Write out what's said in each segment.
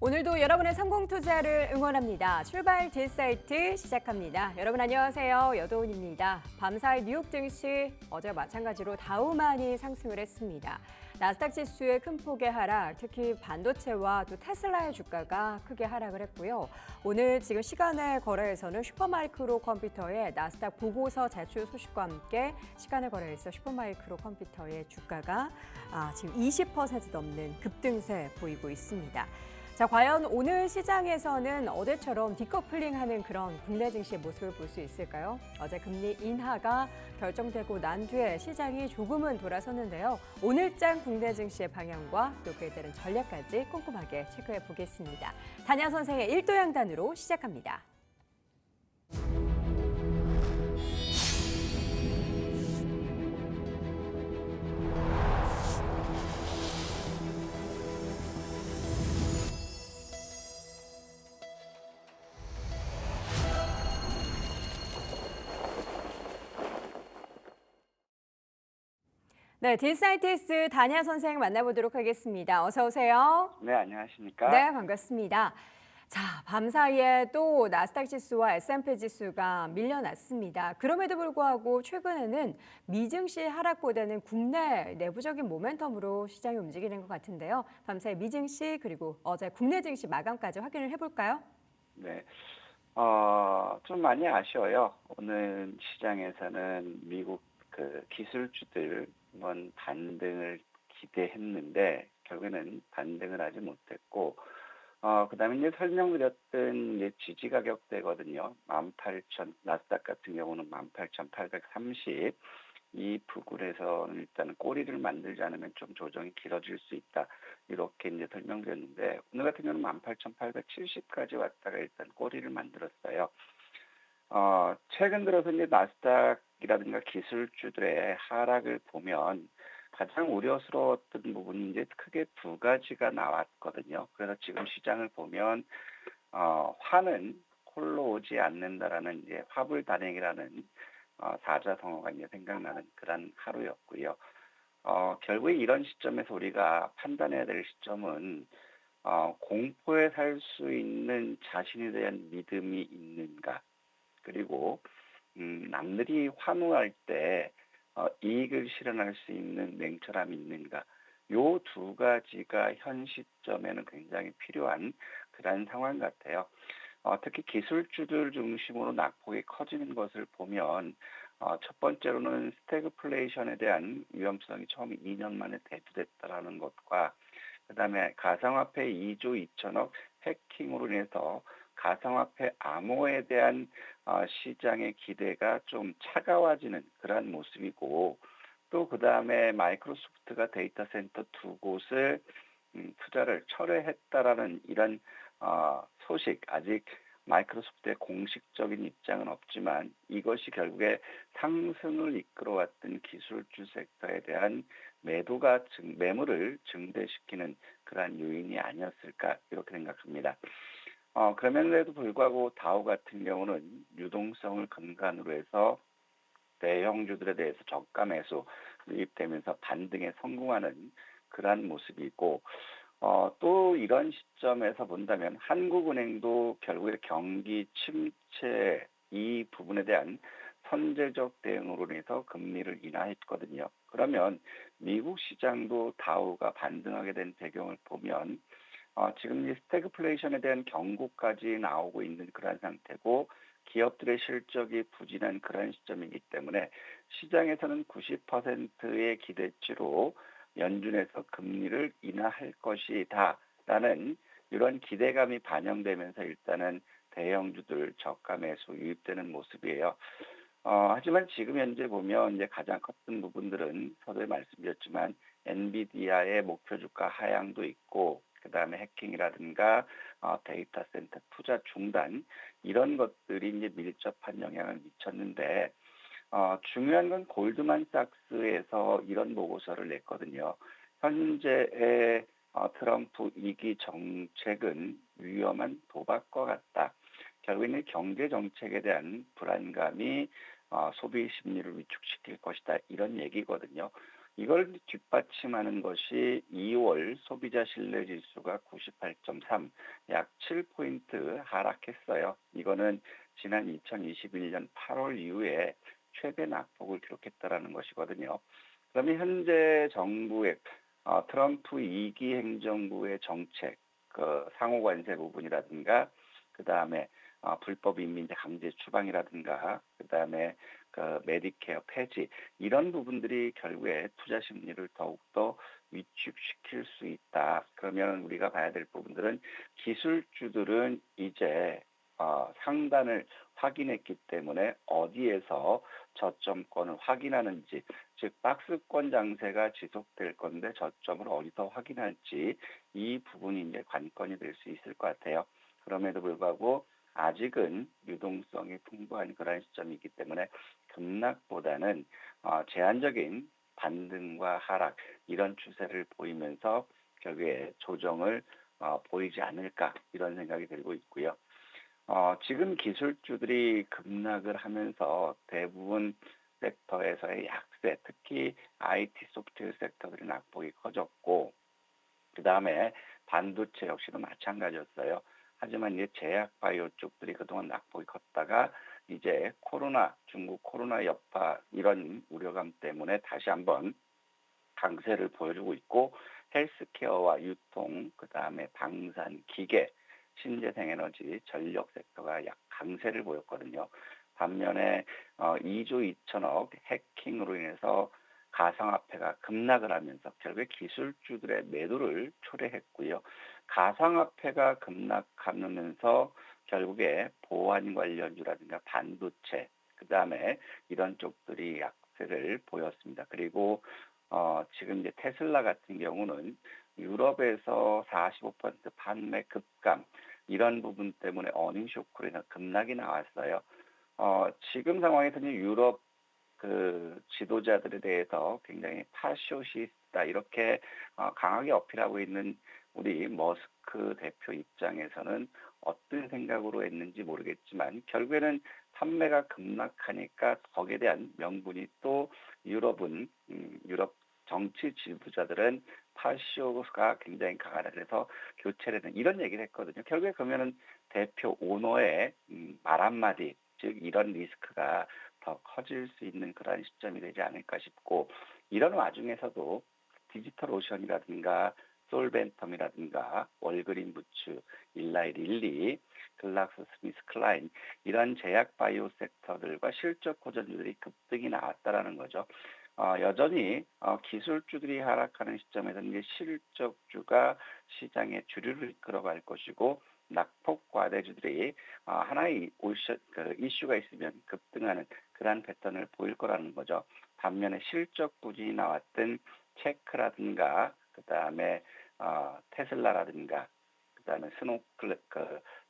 오늘도 여러분의 성공 투자를 응원합니다. 출발 딜사이트 시작합니다. 여러분 안녕하세요. 여도은입니다. 밤사이 뉴욕 증시 어제와 마찬가지로 다우만이 상승을 했습니다. 나스닥 지수의 큰 폭의 하락, 특히 반도체와 또 테슬라의 주가가 크게 하락을 했고요. 오늘 지금 시간의 거래에서는 슈퍼마이크로 컴퓨터의 나스닥 보고서 제출 소식과 함께 시간의 거래에서 슈퍼마이크로 컴퓨터의 주가가 지금 20% 넘는 급등세 보이고 있습니다. 자, 과연 오늘 시장에서는 어제처럼 디커플링하는 그런 국내 증시의 모습을 볼 수 있을까요? 어제 금리 인하가 결정되고 난 뒤에 시장이 조금은 돌아섰는데요. 오늘장 국내 증시의 방향과 또 그에 따른 전략까지 꼼꼼하게 체크해 보겠습니다. 단야 선생의 일도양단으로 시작합니다. 네, 딜사이티스 단야 선생 만나보도록 하겠습니다. 어서 오세요. 네, 안녕하십니까? 네, 반갑습니다. 자, 밤사이에 또 나스닥 지수와 S&P 지수가 밀려났습니다. 그럼에도 불구하고 최근에는 미증시 하락보다는 국내 내부적인 모멘텀으로 시장이 움직이는 것 같은데요. 밤사이 미증시 그리고 어제 국내 증시 마감까지 확인을 해볼까요? 네, 좀 많이 아쉬워요. 오늘 시장에서는 미국 기술주들 한번 반등을 기대했는데 결국에는 반등을 하지 못했고, 그다음에 이제 설명드렸던 이제 지지 가격대거든요. 18,000 나스닥 같은 경우는 18,830. 이 부근에서는 일단 꼬리를 만들지 않으면 좀 조정이 길어질 수 있다. 이렇게 이제 설명드렸는데 오늘 같은 경우는 18,870까지 왔다가 일단 꼬리를 만들었어요. 최근 들어서 이제 나스닥이라든가 기술주들의 하락을 보면 가장 우려스러웠던 부분이 이제 크게 두 가지가 나왔거든요. 그래서 지금 시장을 보면 화는 홀로 오지 않는다라는 이제 화불 단행이라는 사자성어가 이제 생각나는 그런 하루였고요. 결국에 이런 시점에서 우리가 판단해야 될 시점은 공포에 살 수 있는 자신에 대한 믿음이 있는가, 그리고 남들이 환호할 때 이익을 실현할 수 있는 냉철함이 있는가, 요 두 가지가 현 시점에는 굉장히 필요한 그런 상황 같아요. 특히 기술주들 중심으로 낙폭이 커지는 것을 보면 첫 번째로는 스태그플레이션에 대한 위험성이 처음 2년 만에 대두됐다라는 것과 그다음에 가상화폐 2조 2천억 해킹으로 인해서 가상화폐 암호에 대한 시장의 기대가 좀 차가워지는 그런 모습이고, 또 그다음에 마이크로소프트가 데이터 센터 두 곳을 투자를 철회했다라는 이런 소식, 아직 마이크로소프트의 공식적인 입장은 없지만 이것이 결국에 상승을 이끌어왔던 기술주 섹터에 대한 매물을 증대시키는 그러한 요인이 아니었을까 이렇게 생각합니다. 그럼에도 불구하고 다우 같은 경우는 유동성을 근간으로 해서 대형주들에 대해서 저가 매수 유입되면서 반등에 성공하는 그러한 모습이고, 또 이런 시점에서 본다면 한국은행도 결국에 경기 침체 이 부분에 대한 선제적 대응으로 인해서 금리를 인하했거든요. 그러면 미국 시장도 다우가 반등하게 된 배경을 보면 지금 이 스태그플레이션에 대한 경고까지 나오고 있는 그런 상태고, 기업들의 실적이 부진한 그런 시점이기 때문에 시장에서는 90%의 기대치로 연준에서 금리를 인하할 것이다라는 이런 기대감이 반영되면서 일단은 대형주들 저가 매수 유입되는 모습이에요. 하지만 지금 현재 보면 이제 가장 컸던 부분들은 서두에 말씀드렸지만 엔비디아의 목표 주가 하향도 있고, 그다음에 해킹이라든가 데이터 센터 투자 중단 이런 것들이 이제 밀접한 영향을 미쳤는데, 중요한 건 골드만삭스에서 이런 보고서를 냈거든요. 현재의 트럼프 2기 정책은 위험한 도박과 같다. 결국에는 경제 정책에 대한 불안감이 소비 심리를 위축시킬 것이다. 이런 얘기거든요. 이걸 뒷받침하는 것이 2월 소비자 신뢰 지수가 98.3, 약 7포인트 하락했어요. 이거는 지난 2021년 8월 이후에 최대 낙폭을 기록했다라는 것이거든요. 그러면 현재 정부의 트럼프 2기 행정부의 정책, 그 상호 관세 부분이라든가, 그 다음에 불법 인민제 강제 추방이라든가, 그 다음에 그 메디케어 폐지 이런 부분들이 결국에 투자 심리를 더욱더 위축시킬 수 있다. 그러면 우리가 봐야 될 부분들은 기술주들은 이제 상단을 확인했기 때문에 어디에서 저점권을 확인하는지, 즉 박스권 장세가 지속될 건데 저점을 어디서 확인할지 이 부분이 이제 관건이 될 수 있을 것 같아요. 그럼에도 불구하고 아직은 유동성이 풍부한 그런 시점이기 때문에 급락보다는 제한적인 반등과 하락 이런 추세를 보이면서 결국에 조정을 보이지 않을까 이런 생각이 들고 있고요. 지금 기술주들이 급락을 하면서 대부분 섹터에서의 약세, 특히 IT 소프트웨어 섹터들이 낙폭이 커졌고, 그 다음에 반도체 역시도 마찬가지였어요. 하지만 이제 제약 바이오 쪽들이 그동안 낙폭이 컸다가 이제 중국 코로나 여파 이런 우려감 때문에 다시 한번 강세를 보여주고 있고, 헬스케어와 유통, 그 다음에 방산, 기계, 신재생에너지, 전력 섹터가 약 강세를 보였거든요. 반면에 2조 2천억 해킹으로 인해서 가상화폐가 급락을 하면서 결국에 기술주들의 매도를 초래했고요. 가상화폐가 급락하면서 결국에 보안 관련주라든가 반도체, 그 다음에 이런 쪽들이 약세를 보였습니다. 그리고 지금 이제 테슬라 같은 경우는 유럽에서 45% 판매 급감 이런 부분 때문에 어닝 쇼크로 인한 급락이 나왔어요. 지금 상황에서는 유럽 그 지도자들에 대해서 굉장히 파쇼시스트다 이렇게 강하게 어필하고 있는 우리 머스크 대표 입장에서는 어떤 생각으로 했는지 모르겠지만 결국에는 판매가 급락하니까 거기에 대한 명분이 또 유럽 정치 지도자들은 파쇼가 굉장히 강하다 그래서 교체를 하는 이런 얘기를 했거든요. 결국에 그러면은 대표 오너의 말 한마디 즉 이런 리스크가 더 커질 수 있는 그런 시점이 되지 않을까 싶고 이런 와중에서도 디지털 오션이라든가 솔벤텀이라든가 월그린 부츠, 일라이 릴리, 글락스 스미스 클라인 이런 제약 바이오 섹터들과 실적 호전주들이 급등이 나왔다라는 거죠. 여전히 기술주들이 하락하는 시점에서는 이제 실적주가 시장의 주류를 이끌어갈 것이고 낙폭 과대주들이 하나의 이슈가 있으면 급등하는 그러한 패턴을 보일 거라는 거죠. 반면에 실적 부진이 나왔던 체크라든가 그다음에 테슬라라든가 그다음에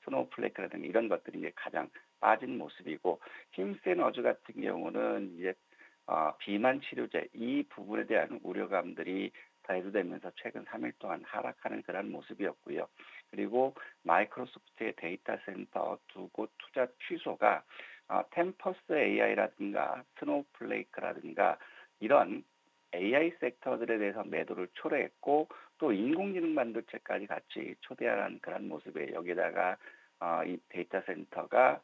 스노우플레이크라든가 이런 것들이 이제 가장 빠진 모습이고 힘센 어즈 같은 경우는 이제 비만 치료제 이 부분에 대한 우려감들이 대두되면서 최근 3일 동안 하락하는 그런 모습이었고요. 그리고 마이크로소프트의 데이터 센터 두 곳 투자 취소가 템퍼스 AI라든가 스노우플레이크라든가 이런 AI 섹터들에 대해서 매도를 초래했고 또 인공지능 반도체까지 같이 초대하는 그런 모습에 여기다가 이 데이터 센터가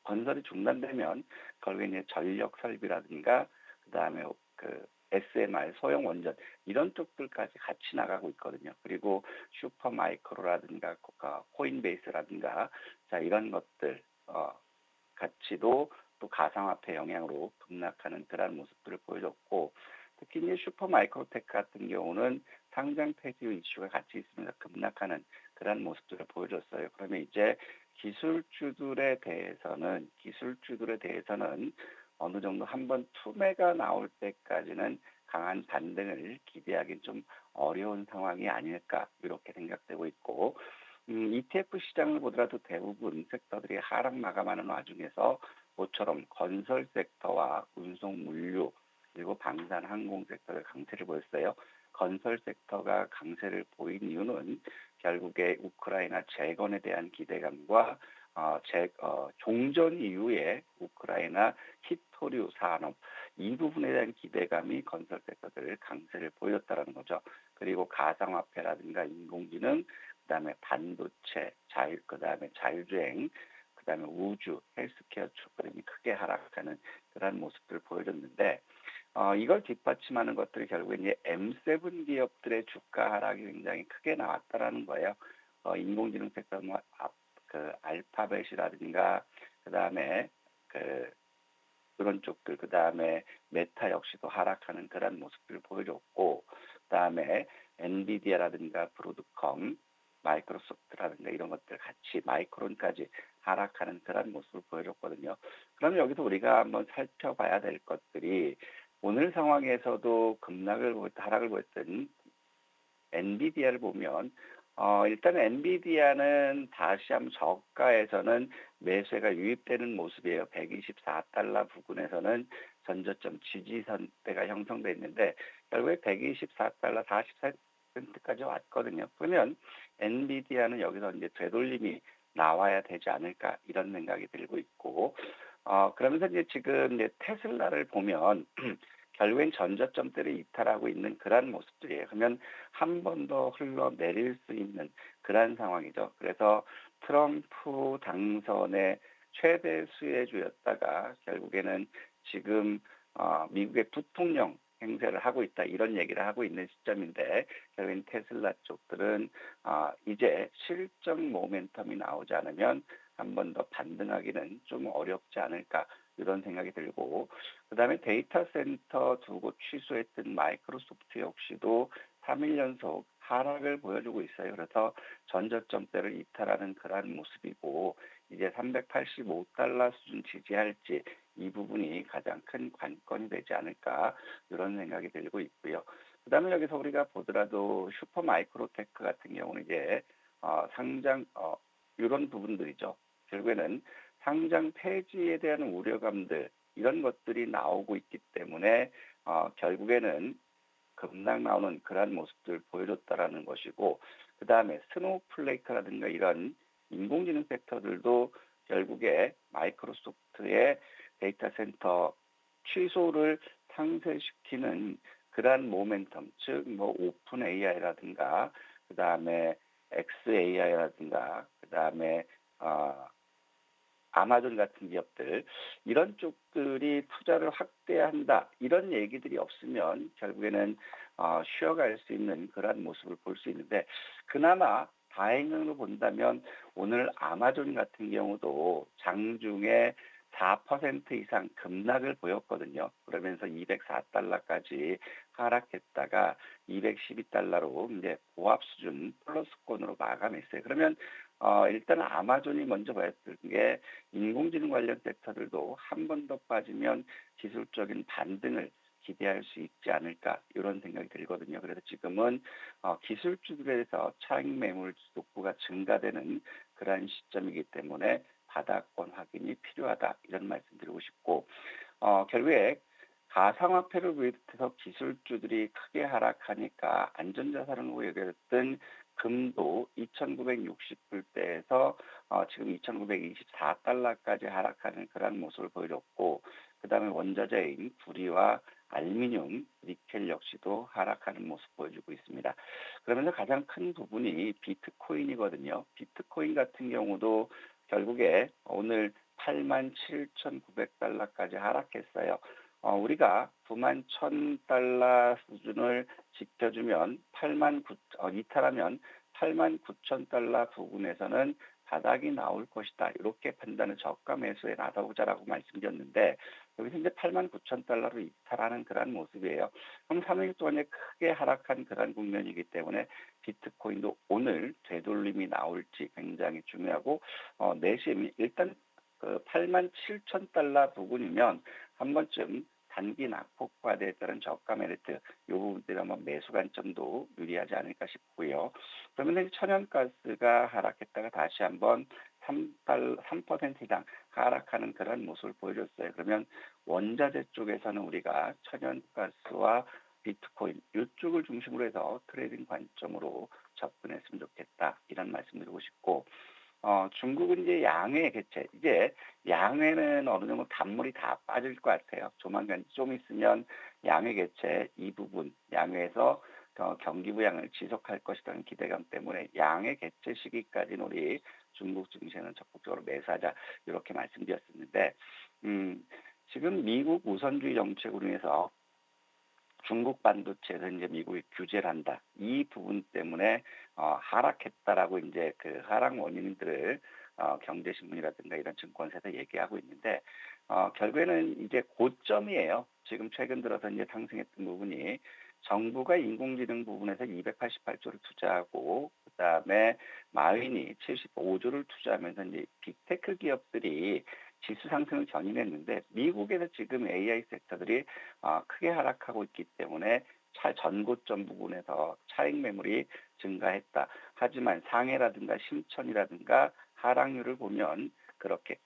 건설이 중단되면 결국에 이제 전력 설비라든가 그다음에 그 SMR 소형 원전 이런 쪽들까지 같이 나가고 있거든요. 그리고 슈퍼마이크로라든가 코인베이스라든가 자 이런 것들 가치도 또 가상화폐 영향으로 급락하는 그러한 모습들을 보여줬고 특히 이제 슈퍼마이크로테크 같은 경우는 상장 폐지 이슈가 같이 있으면서 급락하는 그러한 모습들을 보여줬어요. 그러면 이제 기술주들에 대해서는 어느 정도 한번 투매가 나올 때까지는 강한 반등을 기대하기는 좀 어려운 상황이 아닐까 이렇게 생각되고 있고 ETF 시장을 보더라도 대부분 섹터들이 하락 마감하는 와중에서 모처럼 건설 섹터와 운송 물류 그리고 방산 항공 섹터가 강세를 보였어요. 건설 섹터가 강세를 보인 이유는 결국에 우크라이나 재건에 대한 기대감과 종전 이후에 우크라이나 히토류 산업 이 부분에 대한 기대감이 건설 섹터들 강세를 보였다는 거죠. 그리고 가상화폐라든가 인공지능, 그다음에 반도체, 그다음에 자율주행, 그다음에 우주, 헬스케어 쪽들이 크게 하락하는 그런 모습들을 보여줬는데 이걸 뒷받침하는 것들이 결국에 이제 M7 기업들의 주가 하락이 굉장히 크게 나왔다라는 거예요. 인공지능 섹터 그 알파벳이라든가 그다음에 그 그런 쪽들, 그다음에 메타 역시도 하락하는 그런 모습들을 보여줬고, 그다음에 엔비디아라든가 브로드컴, 마이크로소프트라든가 이런 것들 같이 마이크론까지 하락하는 그런 모습을 보여줬거든요. 그럼 여기서 우리가 한번 살펴봐야 될 것들이 오늘 상황에서도 하락을 보였던 엔비디아를 보면 일단 엔비디아는 다시 한번 저가에서는 매수가 유입되는 모습이에요. 124달러 부근에서는 전저점 지지선대가 형성돼 있는데 결국에 124달러 44센트까지 왔거든요. 그러면 엔비디아는 여기서 이제 되돌림이 나와야 되지 않을까 이런 생각이 들고 있고 그러면서 이제 지금 이제 테슬라를 보면 결국엔 전저점대를 이탈하고 있는 그런 모습들이에요. 그러면 한 번 더 흘러내릴 수 있는 그런 상황이죠. 그래서 트럼프 당선의 최대 수혜주였다가 결국에는 지금 미국의 부통령 행세를 하고 있다 이런 얘기를 하고 있는 시점인데 결국엔 테슬라 쪽들은 이제 실적 모멘텀이 나오지 않으면 한 번 더 반등하기는 좀 어렵지 않을까 이런 생각이 들고 그다음에 데이터 센터 두 곳 취소했던 마이크로소프트 역시도 3일 연속 하락을 보여주고 있어요. 그래서 전저점대를 이탈하는 그런 모습이고 이제 385달러 수준 지지할지 이 부분이 가장 큰 관건이 되지 않을까 이런 생각이 들고 있고요. 그다음에 여기서 우리가 보더라도 슈퍼 마이크로테크 같은 경우는 이제 상장 이런 부분들이죠. 결국에는 상장 폐지에 대한 우려감들 이런 것들이 나오고 있기 때문에 결국에는 급락 나오는 그러한 모습들을 보여줬다라는 것이고 그 다음에 스노우플레이크라든가 이런 인공지능 섹터들도 결국에 마이크로소프트의 데이터 센터 취소를 상쇄시키는 그러한 모멘텀 즉 뭐 오픈 AI라든가 그 다음에 XAI라든가 그 다음에 아마존 같은 기업들 이런 쪽들이 투자를 확대한다 이런 얘기들이 없으면 결국에는 쉬어갈 수 있는 그런 모습을 볼 수 있는데 그나마 다행으로 본다면 오늘 아마존 같은 경우도 장중에 4% 이상 급락을 보였거든요. 그러면서 204달러까지 하락했다가 212달러로 이제 고압 수준 플러스권으로 마감했어요. 그러면 일단 아마존이 먼저 보였던 게 인공지능 관련 섹터들도 한 번 더 빠지면 기술적인 반등을 기대할 수 있지 않을까 이런 생각이 들거든요. 그래서 지금은 기술주들에서 차익 매물 독부가 증가되는 그러한 시점이기 때문에 바닥권 확인이 필요하다 이런 말씀드리고 싶고 결국에 가상화폐를 비롯해서 기술주들이 크게 하락하니까 안전자산으로 여겨졌던 금도 2,960불대에서 지금 2,924달러까지 하락하는 그런 모습을 보여줬고 그다음에 원자재인 구리와 알루미늄, 니켈 역시도 하락하는 모습 보여주고 있습니다. 그러면서 가장 큰 부분이 비트코인이거든요. 비트코인 같은 경우도 결국에 오늘 87,900달러까지 하락했어요. 우리가 91,000달러 수준을 지켜주면 이탈하면 89,000달러 부근에서는 바닥이 나올 것이다. 이렇게 판단을 저가 매수에 나서보자라고 말씀드렸는데 여기서 이제 89,000달러로 이탈하는 그런 모습이에요. 그럼 3일 동안에 크게 하락한 그런 국면이기 때문에 비트코인도 오늘 되돌림이 나올지 굉장히 중요하고 내심 일단 그 87,000달러 부근이면 한 번쯤 단기 낙폭과대에 따른 저가 메리트 이 부분들이 한번 매수 관점도 유리하지 않을까 싶고요. 그러면 천연가스가 하락했다가 다시 한번 3% 이상 하락하는 그런 모습을 보여줬어요. 그러면 원자재 쪽에서는 우리가 천연가스와 비트코인 이쪽을 중심으로 해서 트레이딩 관점으로 접근했으면 좋겠다 이런 말씀드리고 싶고 중국은 이제 양회 개최. 이제 양회는 어느 정도 단물이 다 빠질 것 같아요. 조만간 좀 있으면 양회 개최 이 부분, 양회에서 경기 부양을 지속할 것이라는 기대감 때문에 양회 개최 시기까지는 우리 중국 증시는 적극적으로 매수하자 이렇게 말씀드렸었는데, 음, 지금 미국 우선주의 정책으로 인해서 중국 반도체에서 이제 미국이 규제를 한다. 이 부분 때문에 하락했다라고 이제 그 하락 원인들을 경제신문이라든가 이런 증권사에서 얘기하고 있는데, 결국에는 이제 고점이에요. 지금 최근 들어서 이제 상승했던 부분이 정부가 인공지능 부분에서 288조를 투자하고, 그다음에 마윈이 75조를 투자하면서 이제 빅테크 기업들이 지수 상승을 견인했는데, 미국에서 지금 AI 섹터들이 크게 하락하고 있기 때문에 전고점 부분에서 차익 매물이 증가했다. 하지만 상해라든가 심천이라든가 하락률을 보면 그렇게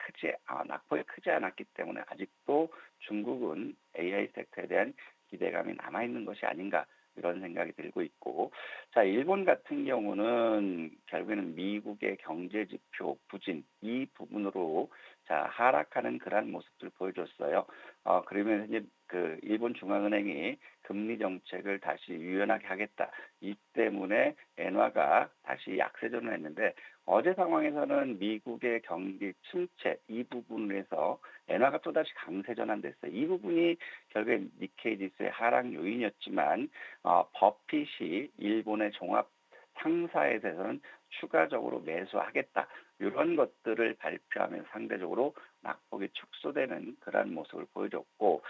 낙폭이 크지 않았기 때문에 아직도 중국은 AI 섹터에 대한 기대감이 남아있는 것이 아닌가 이런 생각이 들고 있고, 자, 일본 같은 경우는 결국에는 미국의 경제 지표 부진 이 부분으로 자 하락하는 그러한 모습을 보여줬어요. 그러면 이제 그 일본 중앙은행이 금리 정책을 다시 유연하게 하겠다. 이 때문에 엔화가 다시 약세전을 했는데, 어제 상황에서는 미국의 경기 침체 이 부분에서 엔화가 또다시 강세 전환됐어요. 이 부분이 결국에 니케이 지수의 하락 요인이었지만, 버핏이 일본의 종합 상사에 대해서는 추가적으로 매수하겠다. 이런 것들을 발표하면 상대적으로 낙폭이 축소되는 그런 모습을 보여줬고,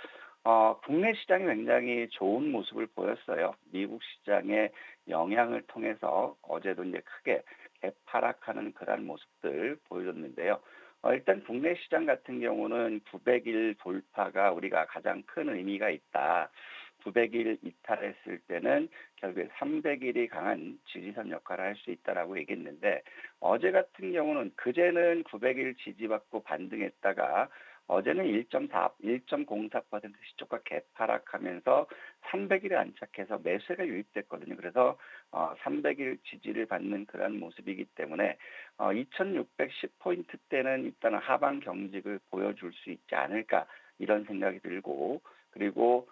국내 시장이 굉장히 좋은 모습을 보였어요. 미국 시장의 영향을 통해서 어제도 이제 크게 개파락하는 그런 모습들 보여줬는데요. 일단 국내 시장 같은 경우는 900일 돌파가 우리가 가장 큰 의미가 있다. 900일 이탈했을 때는 결국에 300일이 강한 지지선 역할을 할 수 있다라고 얘기했는데, 어제 같은 경우는 그제는 900일 지지받고 반등했다가 어제는 1.04% 시초가 개파락하면서 300일에 안착해서 매수가 유입됐거든요. 그래서 300일 지지를 받는 그런 모습이기 때문에 2610포인트대는 일단 하방 경직을 보여줄 수 있지 않을까 이런 생각이 들고, 그리고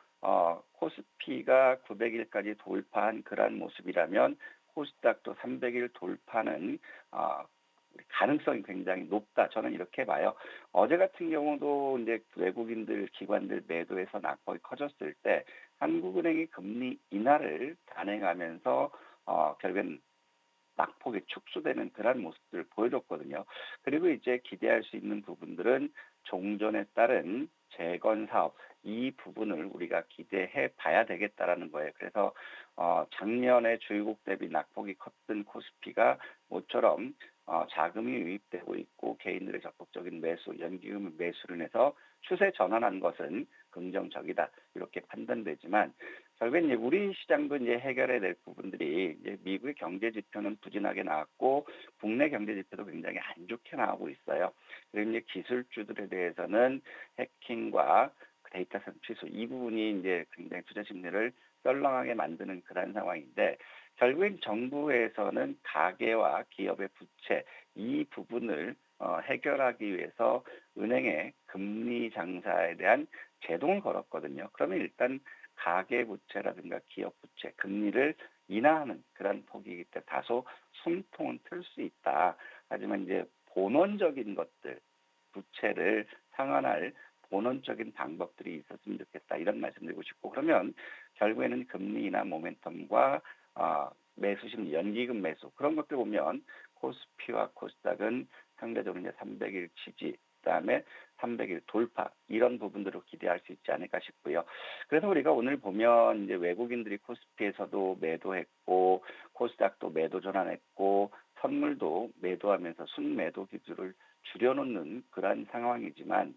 코스피가 900일까지 돌파한 그러한 모습이라면 코스닥도 300일 돌파는 가능성이 굉장히 높다. 저는 이렇게 봐요. 어제 같은 경우도 이제 외국인들, 기관들 매도해서 낙폭이 커졌을 때 한국은행이 금리 인하를 단행하면서 결국엔 낙폭이 축소되는 그런 모습들을 보여줬거든요. 그리고 이제 기대할 수 있는 부분들은 종전에 따른 재건 사업 이 부분을 우리가 기대해 봐야 되겠다라는 거예요. 그래서 작년에 주유국 대비 낙폭이 컸던 코스피가 모처럼 자금이 유입되고 있고 개인들의 적극적인 매수, 연기금 매수를 인해서 추세 전환한 것은 긍정적이다 이렇게 판단되지만, 결국엔 이제 우리 시장도 이제 해결해야 될 부분들이 이제 미국의 경제 지표는 부진하게 나왔고 국내 경제 지표도 굉장히 안 좋게 나오고 있어요. 그리고 이제 기술주들에 대해서는 해킹과 데이터 센터 취소 이 부분이 이제 굉장히 투자 심리를 썰렁하게 만드는 그런 상황인데, 결국엔 정부에서는 가계와 기업의 부채 이 부분을 해결하기 위해서 은행의 금리 장사에 대한 제동을 걸었거든요. 그러면 일단 가계 부채라든가 기업 부채 금리를 인하하는 그런 폭이기 때문에 다소 숨통은 틀 수 있다. 하지만 이제 본원적인 것들 부채를 상환할 본원적인 방법들이 있었으면 좋겠다 이런 말씀드리고 싶고, 그러면 결국에는 금리 인하 모멘텀과 매수 심리, 연기금 매수 그런 것들 보면 코스피와 코스닥은 상대적으로 이제 300일 지지, 그다음에 300일 돌파 이런 부분들을 기대할 수 있지 않을까 싶고요. 그래서 우리가 오늘 보면 이제 외국인들이 코스피에서도 매도했고 코스닥도 매도 전환했고 선물도 매도하면서 순매도 기술을 줄여놓는 그런 상황이지만,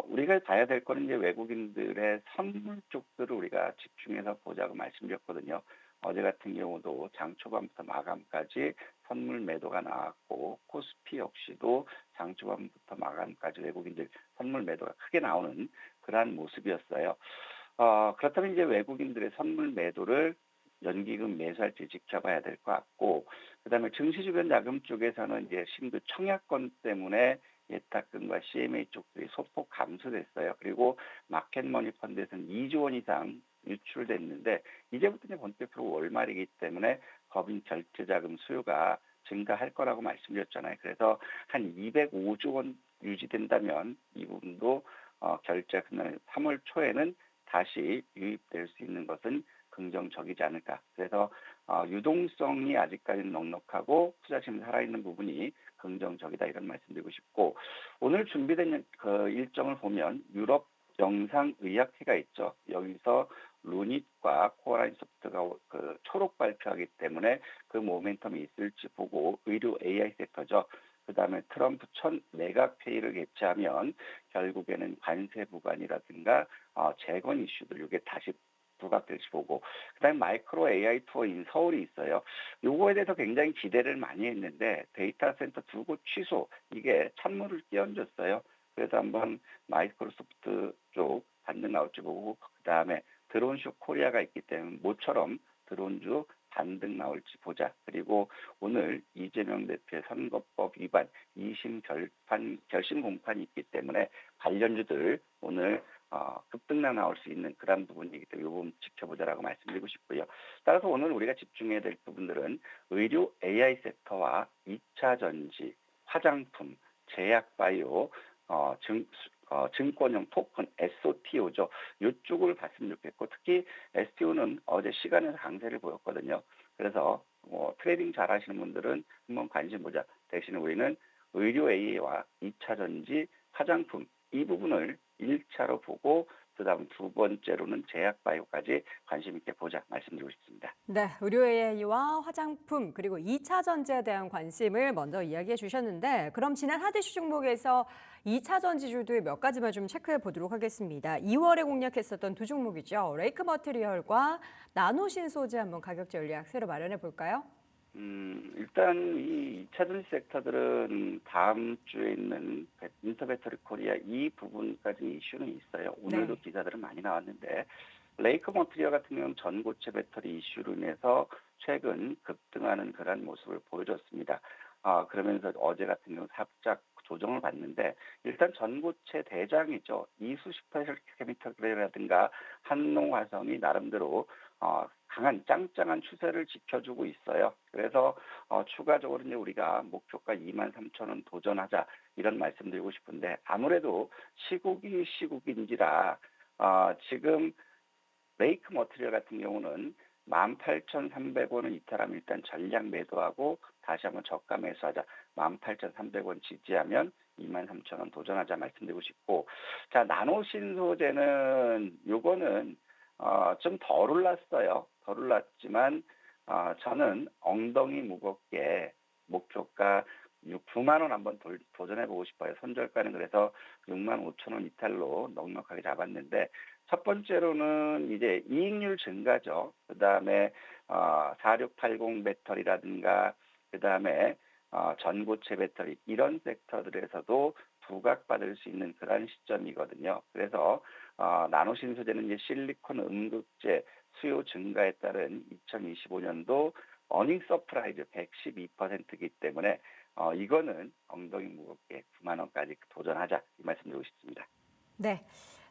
우리가 봐야 될 거는 이제 외국인들의 선물 쪽들을 우리가 집중해서 보자고 말씀드렸거든요. 어제 같은 경우도 장 초반부터 마감까지 선물 매도가 나왔고 코스피 역시도 장 초반부터 마감까지 외국인들 선물 매도가 크게 나오는 그러한 모습이었어요. 그렇다면 이제 외국인들의 선물 매도를 연기금 매수할지 지켜봐야 될 것 같고, 그다음에 증시 주변 자금 쪽에서는 이제 신규 청약권 때문에 예탁금과 CMA 쪽들이 소폭 감소됐어요. 그리고 마켓머니 펀드에서는 2조 원 이상 유출됐는데 이제부터 이제 본격적으로 월말이기 때문에 법인 결제 자금 수요가 증가할 거라고 말씀드렸잖아요. 그래서 한 205조 원 유지된다면 이 부분도 결제 끝나는 3월 초에는 다시 유입될 수 있는 것은 긍정적이지 않을까. 그래서 유동성이 아직까지는 넉넉하고 투자심이 살아있는 부분이 긍정적이다 이런 말씀드리고 싶고 오늘 준비된 그 일정을 보면 유럽 영상의학회가 있죠. 여기서 루닛과 코어라인 소프트가 그 초록 발표하기 때문에 그 모멘텀이 있을지 보고 의료 AI 섹터죠. 그다음에 트럼프 첫 내각 회의를 개최하면 결국에는 관세 부과이라든가 재건 이슈들 이게 다시 부각될지 보고 그다음에 마이크로 AI 투어인 서울이 있어요. 요거에 대해서 굉장히 기대를 많이 했는데 데이터 센터 2곳 취소 이게 찬물을 끼얹었어요. 그래서 한번 마이크로소프트 쪽 반등 나올지 보고 그다음에 드론쇼 코리아가 있기 때문에 모처럼 드론주 반등 나올지 보자. 그리고 오늘 이재명 대표의 선거법 위반 2심 결심 공판이 있기 때문에 관련주들 오늘 급등락 나올 수 있는 그런 부분이기 때문에 이 부분 지켜보자라고 말씀드리고 싶고요. 따라서 오늘 우리가 집중해야 될 부분들은 의료 AI 섹터와 2차 전지, 화장품, 제약 바이오, 증권형 토큰, SOTO죠. 이쪽을 봤으면 좋겠고 특히 STO는 어제 시간에서 강세를 보였거든요. 그래서 트레이딩 잘 하시는 분들은 한번 관심 보자. 대신에 우리는 의료 AI와 2차 전지, 화장품 이 부분을 1차로 보고 그다음 두 번째로는 제약 바이오까지 관심 있게 보자 말씀드리고 싶습니다. 네, 의료 AI와 화장품 그리고 2차 전지에 대한 관심을 먼저 이야기해 주셨는데 그럼 지난 하드슈 종목에서 2차 전지주들 몇 가지만 좀 체크해 보도록 하겠습니다. 2월에 공략했었던 두 종목이죠. 레이크 머티리얼과 나노신소재 한번 가격 전략 새로 마련해 볼까요? 일단 이 2차 전지 섹터들은 다음 주에 있는 인터배터리 코리아 이 부분까지 이슈는 있어요. 오늘도 네. 기사들은 많이 나왔는데 레이크 머티리얼 같은 경우는 전고체 배터리 이슈로 인해서 최근 급등하는 그런 모습을 보여줬습니다. 그러면서 어제 같은 경우 살짝 조정을 받는데 일단 전고체 대장이죠. 이수 스페셜케미컬이라든가 한농화성이 나름대로 강한 짱짱한 추세를 지켜주고 있어요. 그래서 추가적으로 이제 우리가 목표가 23,000원 도전하자 이런 말씀드리고 싶은데 아무래도 시국인지라 지금 레이크 머티리얼 같은 경우는 18,300원을 이탈하면 일단 전량 매도하고 다시 한번 저가 매수하자. 18,300원 지지하면 23,000원 도전하자 말씀드리고 싶고 자 나노신소재는 요거는 좀 덜 올랐어요. 덜 올랐지만 저는 엉덩이 무겁게 목표가 9만 원 한번 도전해 보고 싶어요. 손절가는 그래서 6만 5천 원 이탈로 넉넉하게 잡았는데 첫 번째로는 이제 이익률 증가죠. 그다음에 4680 배터리라든가 그다음에 전고체 배터리 이런 섹터들에서도 부각받을 수 있는 그런 시점이거든요. 그래서 나노신소재는 이제 실리콘 음극재 수요 증가에 따른 2025년도 어닝 서프라이즈 112%이기 때문에 이거는 엉덩이 무겁게 9만 원까지 도전하자 이 말씀드리고 싶습니다. 네.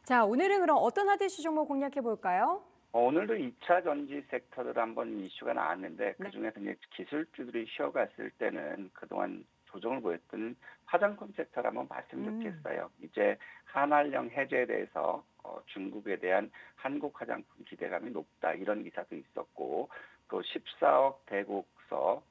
자, 오늘은 그럼 어떤 하드슈 종목 공략해 볼까요? 오늘도 2차 전지 섹터들 한번 이슈가 나왔는데 네. 그중에서 이제 기술주들이 쉬어갔을 때는 그동안 조정을 보였던 화장품 섹터를 한번 봤으면 좋겠어요. 이제 한알령 해제에 대해서 중국에 대한 한국 화장품 기대감이 높다 이런 기사도 있었고 또 14억 대국서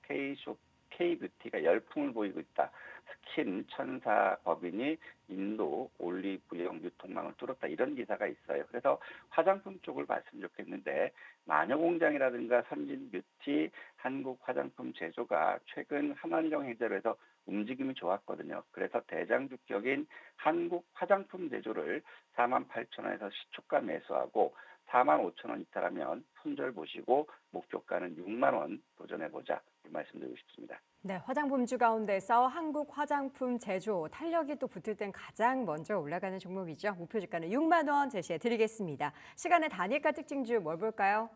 K뷰티가 열풍을 보이고 있다. 스킨 천사 법인이 인도 올리브영 유통망을 뚫었다 이런 기사가 있어요. 그래서 화장품 쪽을 봤으면 좋겠는데 마녀공장이라든가 선진뷰티, 한국 화장품 제조가 최근 한한령 해제로 해서 움직임이 좋았거든요. 그래서 대장주격인 한국 화장품 제조를 48,000원에서 시초가 매수하고 45,000원 이탈하면 손절 보시고 목표가는 6만 원 도전해보자 이 말씀드리고 싶습니다. 네, 화장품주 가운데서 한국 화장품 제조, 탄력이 또 붙을 땐 가장 먼저 올라가는 종목이죠. 목표 주가는 6만 원 제시해 드리겠습니다. 시간의 단일가 특징주 뭘 볼까요?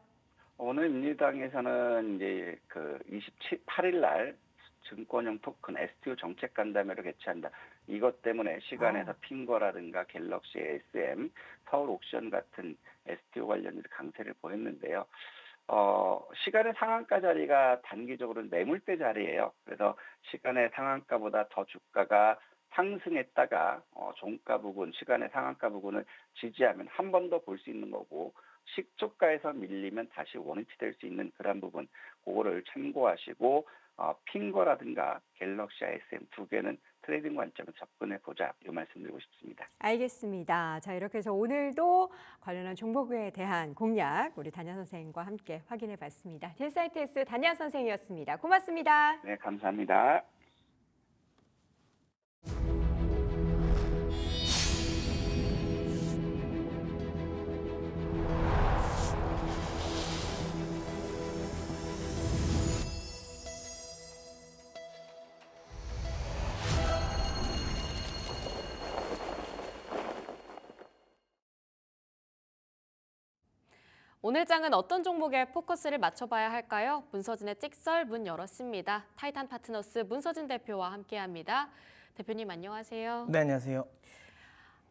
오늘 민주당에서는 이제 그 8일 날 증권형 토큰 STO 정책 간담회를 개최한다. 이것 때문에 시간에서 핑거라든가 갤럭시 SM, 서울 옥션 같은 STO 관련해서 강세를 보였는데요. 시간의 상한가 자리가 단기적으로 매물대 자리예요. 그래서 시간의 상한가보다 더 주가가 상승했다가 종가 부근, 시간의 상한가 부근을 지지하면 한 번 더 볼 수 있는 거고 시초가에서 밀리면 다시 원위치 될 수 있는 그런 부분 그거를 참고하시고 핑거라든가 갤럭시 SM 두 개는 트레이딩 관점에서 접근해 보자 이 말씀드리고 싶습니다. 알겠습니다. 자, 이렇게 해서 오늘도 관련한 종목에 대한 공략 우리 단야 선생님과 함께 확인해 봤습니다. 딜사이트S 단야 선생이었습니다. 고맙습니다. 네, 감사합니다. 오늘 장은 어떤 종목에 포커스를 맞춰봐야 할까요? 문서진의 찍설 문 열었습니다. 타이탄 파트너스 문서진 대표와 함께합니다. 대표님 안녕하세요. 네, 안녕하세요.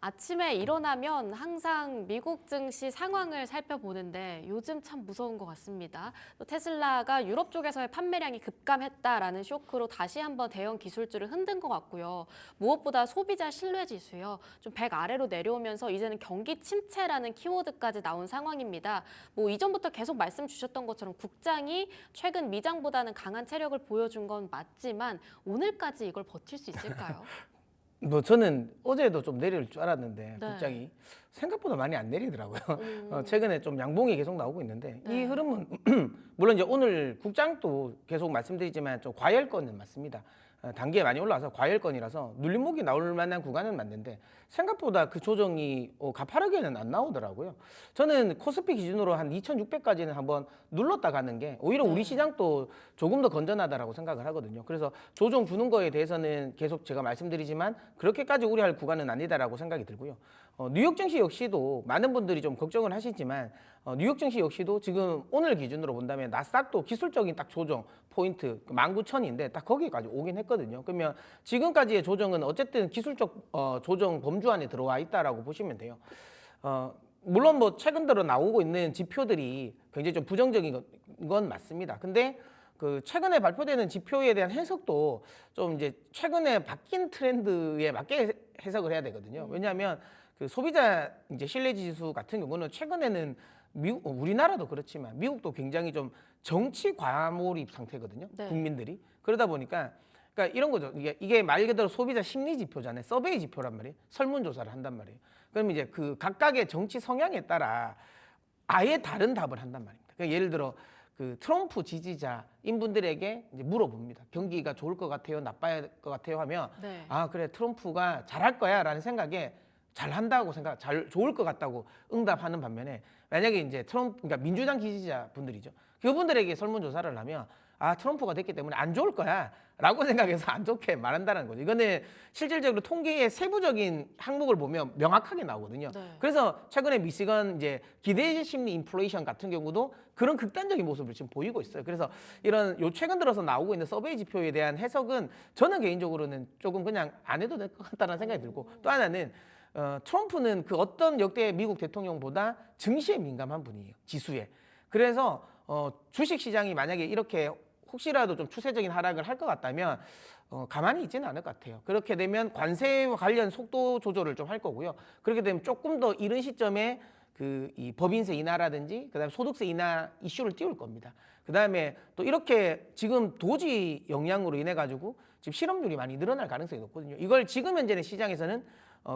아침에 일어나면 항상 미국 증시 상황을 살펴보는데 요즘 참 무서운 것 같습니다. 또 테슬라가 유럽 쪽에서의 판매량이 급감했다라는 쇼크로 다시 한번 대형 기술주를 흔든 것 같고요. 무엇보다 소비자 신뢰 지수요. 좀 100 아래로 내려오면서 이제는 경기 침체라는 키워드까지 나온 상황입니다. 뭐 이전부터 계속 말씀 주셨던 것처럼 국장이 최근 미장보다는 강한 체력을 보여준 건 맞지만 오늘까지 이걸 버틸 수 있을까요? 뭐 저는 어제도 좀 내릴 줄 알았는데 네. 국장이 생각보다 많이 안 내리더라고요. 최근에 좀 양봉이 계속 나오고 있는데 네. 이 흐름은 물론 이제 오늘 국장도 계속 말씀드리지만 좀 과열권은 맞습니다. 단기에 많이 올라와서 과열권이라서 눌림목이 나올 만한 구간은 맞는데 생각보다 그 조정이 가파르게는 안 나오더라고요. 저는 코스피 기준으로 한 2,600까지는 한번 눌렀다 가는 게 오히려 우리 시장도 조금 더 건전하다라고 생각을 하거든요. 그래서 조정 주는 거에 대해서는 계속 제가 말씀드리지만 그렇게까지 우려할 구간은 아니다라고 생각이 들고요. 뉴욕 증시 역시도 많은 분들이 좀 걱정을 하시지만 뉴욕 증시 역시도 지금 오늘 기준으로 본다면 나스닥도 기술적인 딱 조정 포인트 19,000인데 딱 거기까지 오긴 했거든요. 그러면 지금까지의 조정은 어쨌든 기술적 조정 범주 안에 들어와 있다라고 보시면 돼요. 물론 뭐 최근 들어 나오고 있는 지표들이 굉장히 좀 부정적인 건 맞습니다. 근데 그 최근에 발표되는 지표에 대한 해석도 좀 이제 최근에 바뀐 트렌드에 맞게 해석을 해야 되거든요. 왜냐하면 그 소비자 이제 신뢰 지수 같은 경우는 최근에는 미국, 우리나라도 그렇지만 미국도 굉장히 좀 정치 과몰입 상태거든요. 네. 국민들이. 그러다 보니까 그러니까 이런 거죠. 이게 말 그대로 소비자 심리 지표잖아요. 서베이 지표란 말이에요. 설문조사를 한단 말이에요. 그럼 이제 그 각각의 정치 성향에 따라 아예 다른 답을 한단 말입니다. 그러니까 예를 들어 그 트럼프 지지자인 분들에게 이제 물어봅니다. 경기가 좋을 것 같아요, 나빠야 것 같아요 하면 네. 아 그래 트럼프가 잘할 거야라는 생각에 잘한다고 좋을 것 같다고 응답하는 반면에 만약에 이제 그러니까 민주당 지지자 분들이죠. 그분들에게 설문조사를 하면 아 트럼프가 됐기 때문에 안 좋을 거야라고 생각해서 안 좋게 말한다는 거죠. 이거는 실질적으로 통계의 세부적인 항목을 보면 명확하게 나오거든요. 네. 그래서 최근에 미시건 이제 기대 심리 인플레이션 같은 경우도 그런 극단적인 모습을 지금 보이고 있어요. 그래서 이런 요 최근 들어서 나오고 있는 서베이 지표에 대한 해석은 저는 개인적으로는 조금 그냥 안 해도 될 것 같다는 생각이 들고 또 하나는 트럼프는 그 어떤 역대 미국 대통령보다 증시에 민감한 분이에요. 지수에. 그래서 주식 시장이 만약에 이렇게 혹시라도 좀 추세적인 하락을 할 것 같다면 가만히 있지는 않을 것 같아요. 그렇게 되면 관세와 관련 속도 조절을 좀 할 거고요. 그렇게 되면 조금 더 이른 시점에 이 법인세 인하라든지 그다음에 소득세 인하 이슈를 띄울 겁니다. 그다음에 또 이렇게 지금 도지 영향으로 인해 가지고 지금 실업률이 많이 늘어날 가능성이 높거든요. 이걸 지금 현재는 시장에서는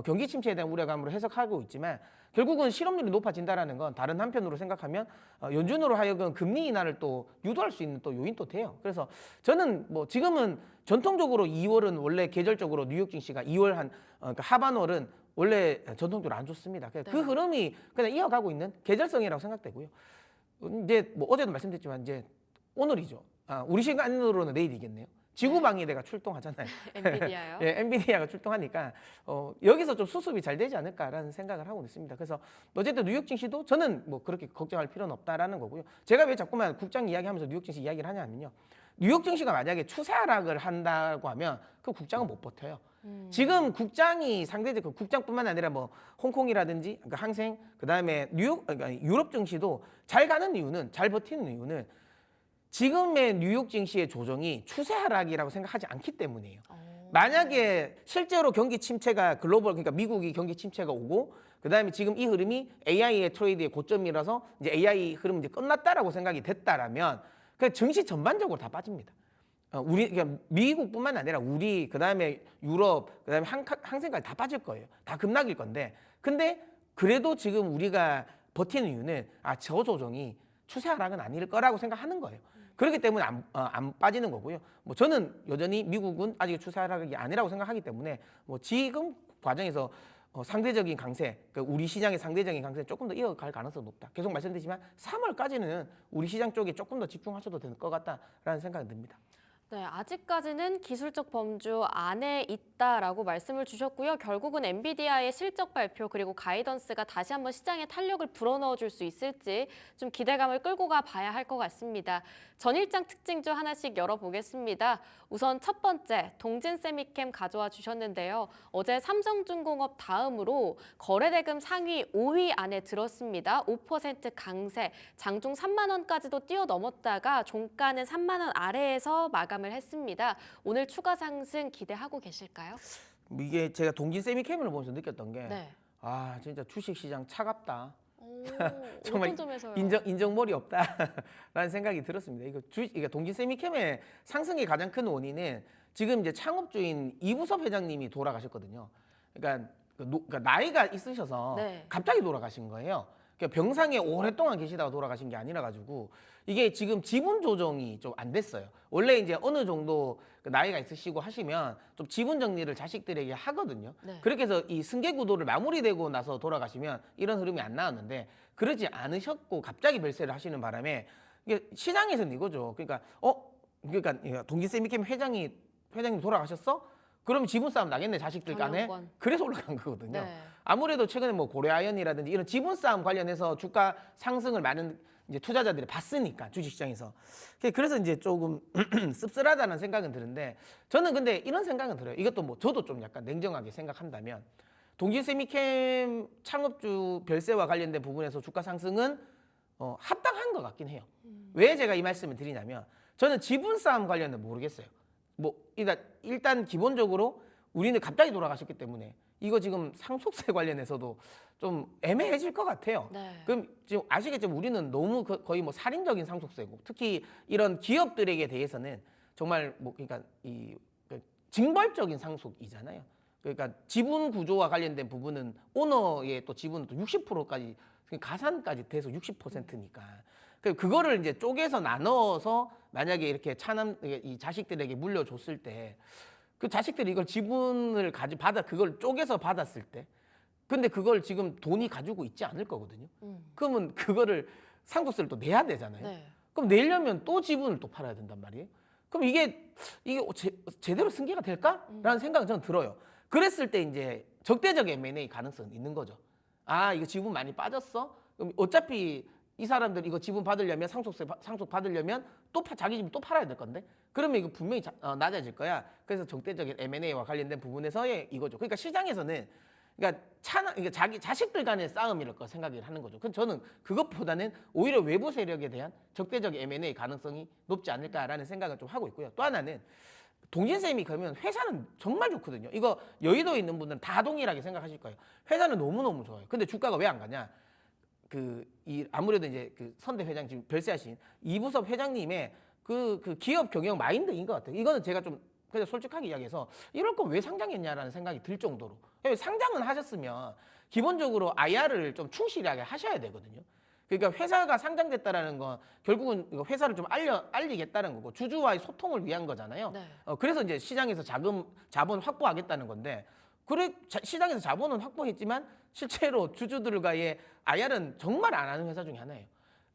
경기 침체에 대한 우려감으로 해석하고 있지만 결국은 실업률이 높아진다는 건 다른 한편으로 생각하면 연준으로 하여금 금리 인하를 또 유도할 수 있는 또 요인도 돼요. 그래서 저는 뭐 지금은 전통적으로 2월은 원래 계절적으로 뉴욕 증시가 2월 그러니까 하반월은 원래 전통적으로 안 좋습니다. 그 흐름이 그냥 이어가고 있는 계절성이라고 생각되고요. 이제 뭐 어제도 말씀드렸지만 이제 오늘이죠. 우리 시간으로는 내일이겠네요. 지구방위대가 출동하잖아요. 엔비디아요. 예, 엔비디아가 출동하니까 여기서 좀 수습이 잘 되지 않을까라는 생각을 하고 있습니다. 그래서 어쨌든 뉴욕 증시도 저는 뭐 그렇게 걱정할 필요는 없다라는 거고요. 제가 왜 자꾸만 국장 이야기하면서 뉴욕 증시 이야기를 하냐면요. 뉴욕 증시가 만약에 추세 하락을 한다고 하면 그 국장은 못 버텨요. 지금 국장이 상대적 국장뿐만 아니라 뭐 홍콩이라든지 그러니까 항생 그다음에 뉴욕 그러니까 유럽 증시도 잘 가는 이유는 잘 버티는 이유는 지금의 뉴욕 증시의 조정이 추세 하락이라고 생각하지 않기 때문이에요. 만약에 실제로 경기 침체가 글로벌 그러니까 미국이 경기 침체가 오고 그다음에 지금 이 흐름이 AI의 트레이드의 고점이라서 이제 AI 흐름이 이제 끝났다라고 생각이 됐다라면 그 증시 전반적으로 다 빠집니다. 우리 그러니까 미국뿐만 아니라 우리 그다음에 유럽 그다음에 항생까지 다 빠질 거예요. 다 급락일 건데 근데 그래도 지금 우리가 버티는 이유는 저 조정이 추세 하락은 아닐 거라고 생각하는 거예요. 그렇기 때문에 안 빠지는 거고요. 뭐 저는 여전히 미국은 아직 추세 하락이 아니라고 생각하기 때문에 뭐 지금 과정에서 상대적인 강세, 그러니까 우리 시장의 상대적인 강세 조금 더 이어갈 가능성이 높다. 계속 말씀드리지만 3월까지는 우리 시장 쪽에 조금 더 집중하셔도 될 것 같다라는 생각이 듭니다. 네, 아직까지는 기술적 범주 안에 있다라고 말씀을 주셨고요. 결국은 엔비디아의 실적 발표 그리고 가이던스가 다시 한번 시장에 탄력을 불어넣어 줄 수 있을지 좀 기대감을 끌고 가 봐야 할 것 같습니다. 전일장 특징주 하나씩 열어보겠습니다. 우선 첫 번째, 동진세미캠 가져와 주셨는데요. 어제 삼성중공업 다음으로 거래대금 상위 5위 안에 들었습니다. 5% 강세, 장중 3만 원까지도 뛰어넘었다가 종가는 3만 원 아래에서 마감을 했습니다. 오늘 추가 상승 기대하고 계실까요? 이게 제가 동진세미캠을 보면서 느꼈던 게 네. 진짜 주식시장 차갑다. 정말 어떤 점에서요? 인정머리 없다라는 생각이 들었습니다. 이거 동진세미캠의 상승의 가장 큰 원인은 지금 이제 창업주인 이부섭 회장님이 돌아가셨거든요. 그러니까 나이가 있으셔서 네. 갑자기 돌아가신 거예요. 그러니까 병상에 오랫동안 계시다가 돌아가신 게 아니라 가지고 이게 지금 지분 조정이 좀 안 됐어요. 원래 이제 어느 정도 나이가 있으시고 하시면 좀 지분 정리를 자식들에게 하거든요. 네. 그렇게 해서 이 승계 구도를 마무리되고 나서 돌아가시면 이런 흐름이 안 나왔는데 그러지 않으셨고 갑자기 별세를 하시는 바람에 이게 시장에서는 이거죠. 그러니까 동진세미캠 회장님 돌아가셨어? 그럼 지분 싸움 나겠네 자식들 간에. 경영권. 그래서 올라간 거거든요. 네. 아무래도 최근에 뭐 고려아연이라든지 이런 지분 싸움 관련해서 주가 상승을 많은 이제 투자자들이 봤으니까 주식시장에서 그래서 이제 조금 씁쓸하다는 생각은 드는데 저는 근데 이런 생각은 들어요. 이것도 뭐 저도 좀 약간 냉정하게 생각한다면 동진세미캠 창업주 별세와 관련된 부분에서 주가 상승은 합당한 것 같긴 해요. 왜 제가 이 말씀을 드리냐면 저는 지분 싸움 관련은 모르겠어요. 그러니까 일단 기본적으로 우리는 갑자기 돌아가셨기 때문에 이거 지금 상속세 관련해서도 좀 애매해질 것 같아요. 네. 그럼 지금 아시겠지만 우리는 너무 거의 뭐 살인적인 상속세고 특히 이런 기업들에게 대해서는 정말 그러니까 징벌적인 상속이잖아요. 그러니까 지분 구조와 관련된 부분은 오너의 또 지분은 또 60%까지 가산까지 돼서 60%니까 그거를 이제 쪼개서 나눠서 만약에 이렇게 이 자식들에게 물려줬을 때 그 자식들이 이걸 지분을 그걸 쪼개서 받았을 때 근데 그걸 지금 돈이 가지고 있지 않을 거거든요. 그러면 그거를 상속세를 또 내야 되잖아요. 네. 그럼 내려면 또 지분을 또 팔아야 된단 말이에요. 그럼 이게 제대로 승계가 될까라는 생각은 저는 들어요. 그랬을 때 이제 적대적 M&A 가능성은 있는 거죠. 이거 지분 많이 빠졌어? 그럼 어차피 이 사람들 이거 지분 받으려면 상속 받으려면 또 자기 집을 또 팔아야 될 건데 그러면 이거 분명히 낮아질 거야. 그래서 적대적인 M&A와 관련된 부분에서의 이거죠. 그러니까 시장에서는 그러니까 자기 자식들 간의 싸움이랄 생각을 하는 거죠. 그럼 저는 그것보다는 오히려 외부 세력에 대한 적대적 M&A 가능성이 높지 않을까라는 생각을 좀 하고 있고요. 또 하나는 동진세미 그러면 회사는 정말 좋거든요. 이거 여의도에 있는 분들은 다 동일하게 생각하실 거예요. 회사는 너무너무 좋아요. 근데 주가가 왜 안 가냐? 아무래도 이제 선대 회장 지금 별세하신 이부섭 회장님의 그 기업 경영 마인드인 것 같아요. 이거는 제가 좀 그냥 솔직하게 이야기해서 이럴 거 왜 상장했냐라는 생각이 들 정도로 상장은 하셨으면 기본적으로 IR을 좀 충실하게 하셔야 되거든요. 그러니까 회사가 상장됐다라는 건 결국은 회사를 좀 알리겠다는 거고 주주와의 소통을 위한 거잖아요. 네. 그래서 이제 시장에서 자본 확보하겠다는 건데 시장에서 자본은 확보했지만 실제로 주주들과의 IR은 정말 안 하는 회사 중에 하나예요.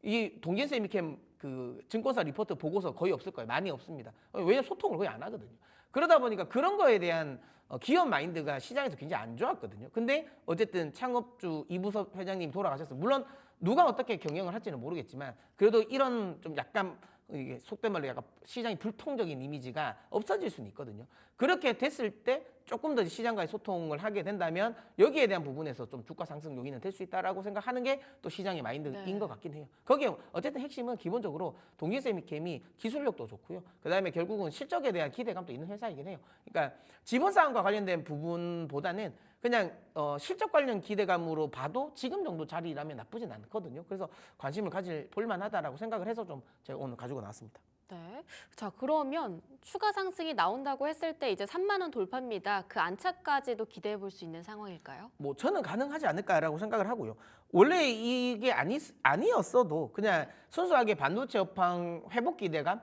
이 동진세미캠 그 증권사 리포트 보고서 거의 없을 거예요. 많이 없습니다. 왜냐면 소통을 거의 안 하거든요. 그러다 보니까 그런 거에 대한 기업 마인드가 시장에서 굉장히 안 좋았거든요. 근데 어쨌든 창업주 이부섭 회장님이 돌아가셨어요. 물론 누가 어떻게 경영을 할지는 모르겠지만 그래도 이런 좀 약간 이게 속된 말로 약간 시장이 불통적인 이미지가 없어질 수는 있거든요. 그렇게 됐을 때 조금 더 시장과의 소통을 하게 된다면 여기에 대한 부분에서 좀 주가 상승 요인은 될 수 있다라고 생각하는 게 또 시장의 마인드인 네. 것 같긴 해요. 거기에 어쨌든 핵심은 기본적으로 동기세미캠이 기술력도 좋고요. 그다음에 결국은 실적에 대한 기대감도 있는 회사이긴 해요. 그러니까 지분 싸움과 관련된 부분보다는 그냥 실적 관련 기대감으로 봐도 지금 정도 자리라면 나쁘진 않거든요. 그래서 관심을 가질 볼만하다라고 생각을 해서 좀 제가 오늘 가지고 나왔습니다. 네. 자, 그러면 추가 상승이 나온다고 했을 때 이제 3만 원 돌파입니다. 그 안착까지도 기대해 볼 수 있는 상황일까요? 뭐 저는 가능하지 않을까라고 생각을 하고요. 원래 이게 아니었어도 그냥 순수하게 반도체 업황 회복 기대감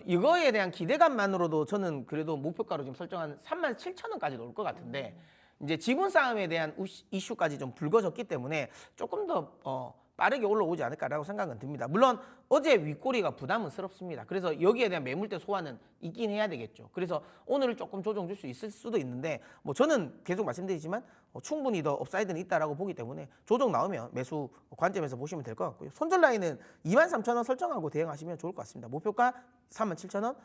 이거에 대한 기대감만으로도 저는 그래도 목표가로 지금 설정한 37,000원까지 올 것 같은데 이제 지분 싸움에 대한 이슈까지 좀 불거졌기 때문에 조금 더 빠르게 올라오지 않을까라고 생각은 듭니다. 물론 어제 윗꼬리가 부담스럽습니다. 그래서 여기에 대한 매물대 소화는 있긴 해야 되겠죠. 그래서 오늘 조금 조정 줄 수 있을 수도 있는데 뭐 저는 계속 말씀드리지만 충분히 더 업사이드는 있다라고 보기 때문에 조정 나오면 매수 관점에서 보시면 될 것 같고요. 손절 라인은 23,000원 설정하고 대응하시면 좋을 것 같습니다. 목표가 37,000원,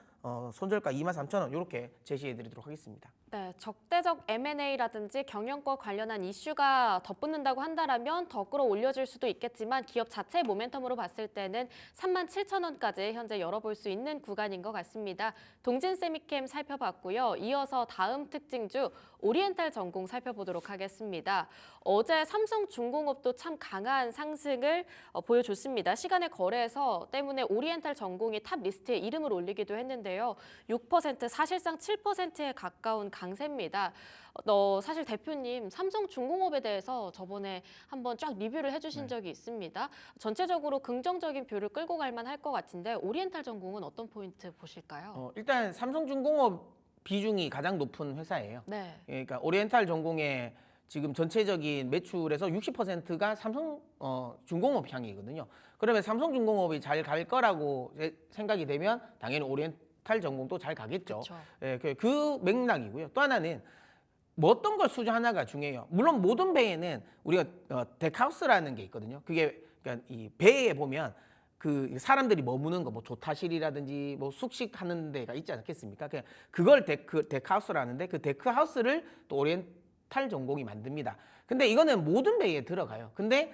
손절가 23,000원 이렇게 제시해 드리도록 하겠습니다. 네, 적대적 M&A라든지 경영과 관련한 이슈가 덧붙는다고 한다면 더 끌어올려질 수도 있겠지만 기업 자체의 모멘텀으로 봤을 때는 37,000원까지 현재 열어볼 수 있는 구간인 것 같습니다. 동진세미캠 살펴봤고요. 이어서 다음 특징주 오리엔탈 전공 살펴보도록 하겠습니다. 어제 삼성중공업도 참 강한 상승을 보여줬습니다. 시간의 거래에서 때문에 오리엔탈 전공이 탑 리스트에 이름을 올리기도 했는데요. 6% 사실상 7%에 가까운 강세입니다. 사실 대표님 삼성중공업에 대해서 저번에 한번 쫙 리뷰를 해주신 적이 있습니다. 전체적으로 긍정적인 뷰를 끌고 갈 만할 것 같은데 오리엔탈 전공은 어떤 포인트 보실까요? 일단 삼성중공업 비중이 가장 높은 회사예요. 네. 그러니까 오리엔탈 전공의 지금 전체적인 매출에서 60%가 삼성 중공업 향이거든요. 그러면 삼성중공업이 잘 갈 거라고 생각이 되면 당연히 오리엔탈 전공도 잘 가겠죠. 그쵸. 예, 그 맥락이고요. 또 하나는 뭐 어떤 걸 수주 하나가 중요해요. 물론 모든 배에는 우리가 덱하우스라는 게 있거든요. 그게 그러니까 이 배에 보면 그 사람들이 머무는 거, 뭐 조타실이라든지 뭐 숙식하는 데가 있지 않겠습니까? 그걸 데크하우스라는데 그 데크하우스를 또 오리엔탈 전공이 만듭니다. 근데 이거는 모든 배에 들어가요. 근데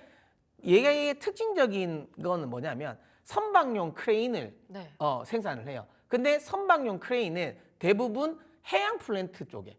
얘의 특징적인 거는 뭐냐면 선박용 크레인을 네. 생산을 해요. 근데 선박용 크레인은 대부분 해양 플랜트 쪽에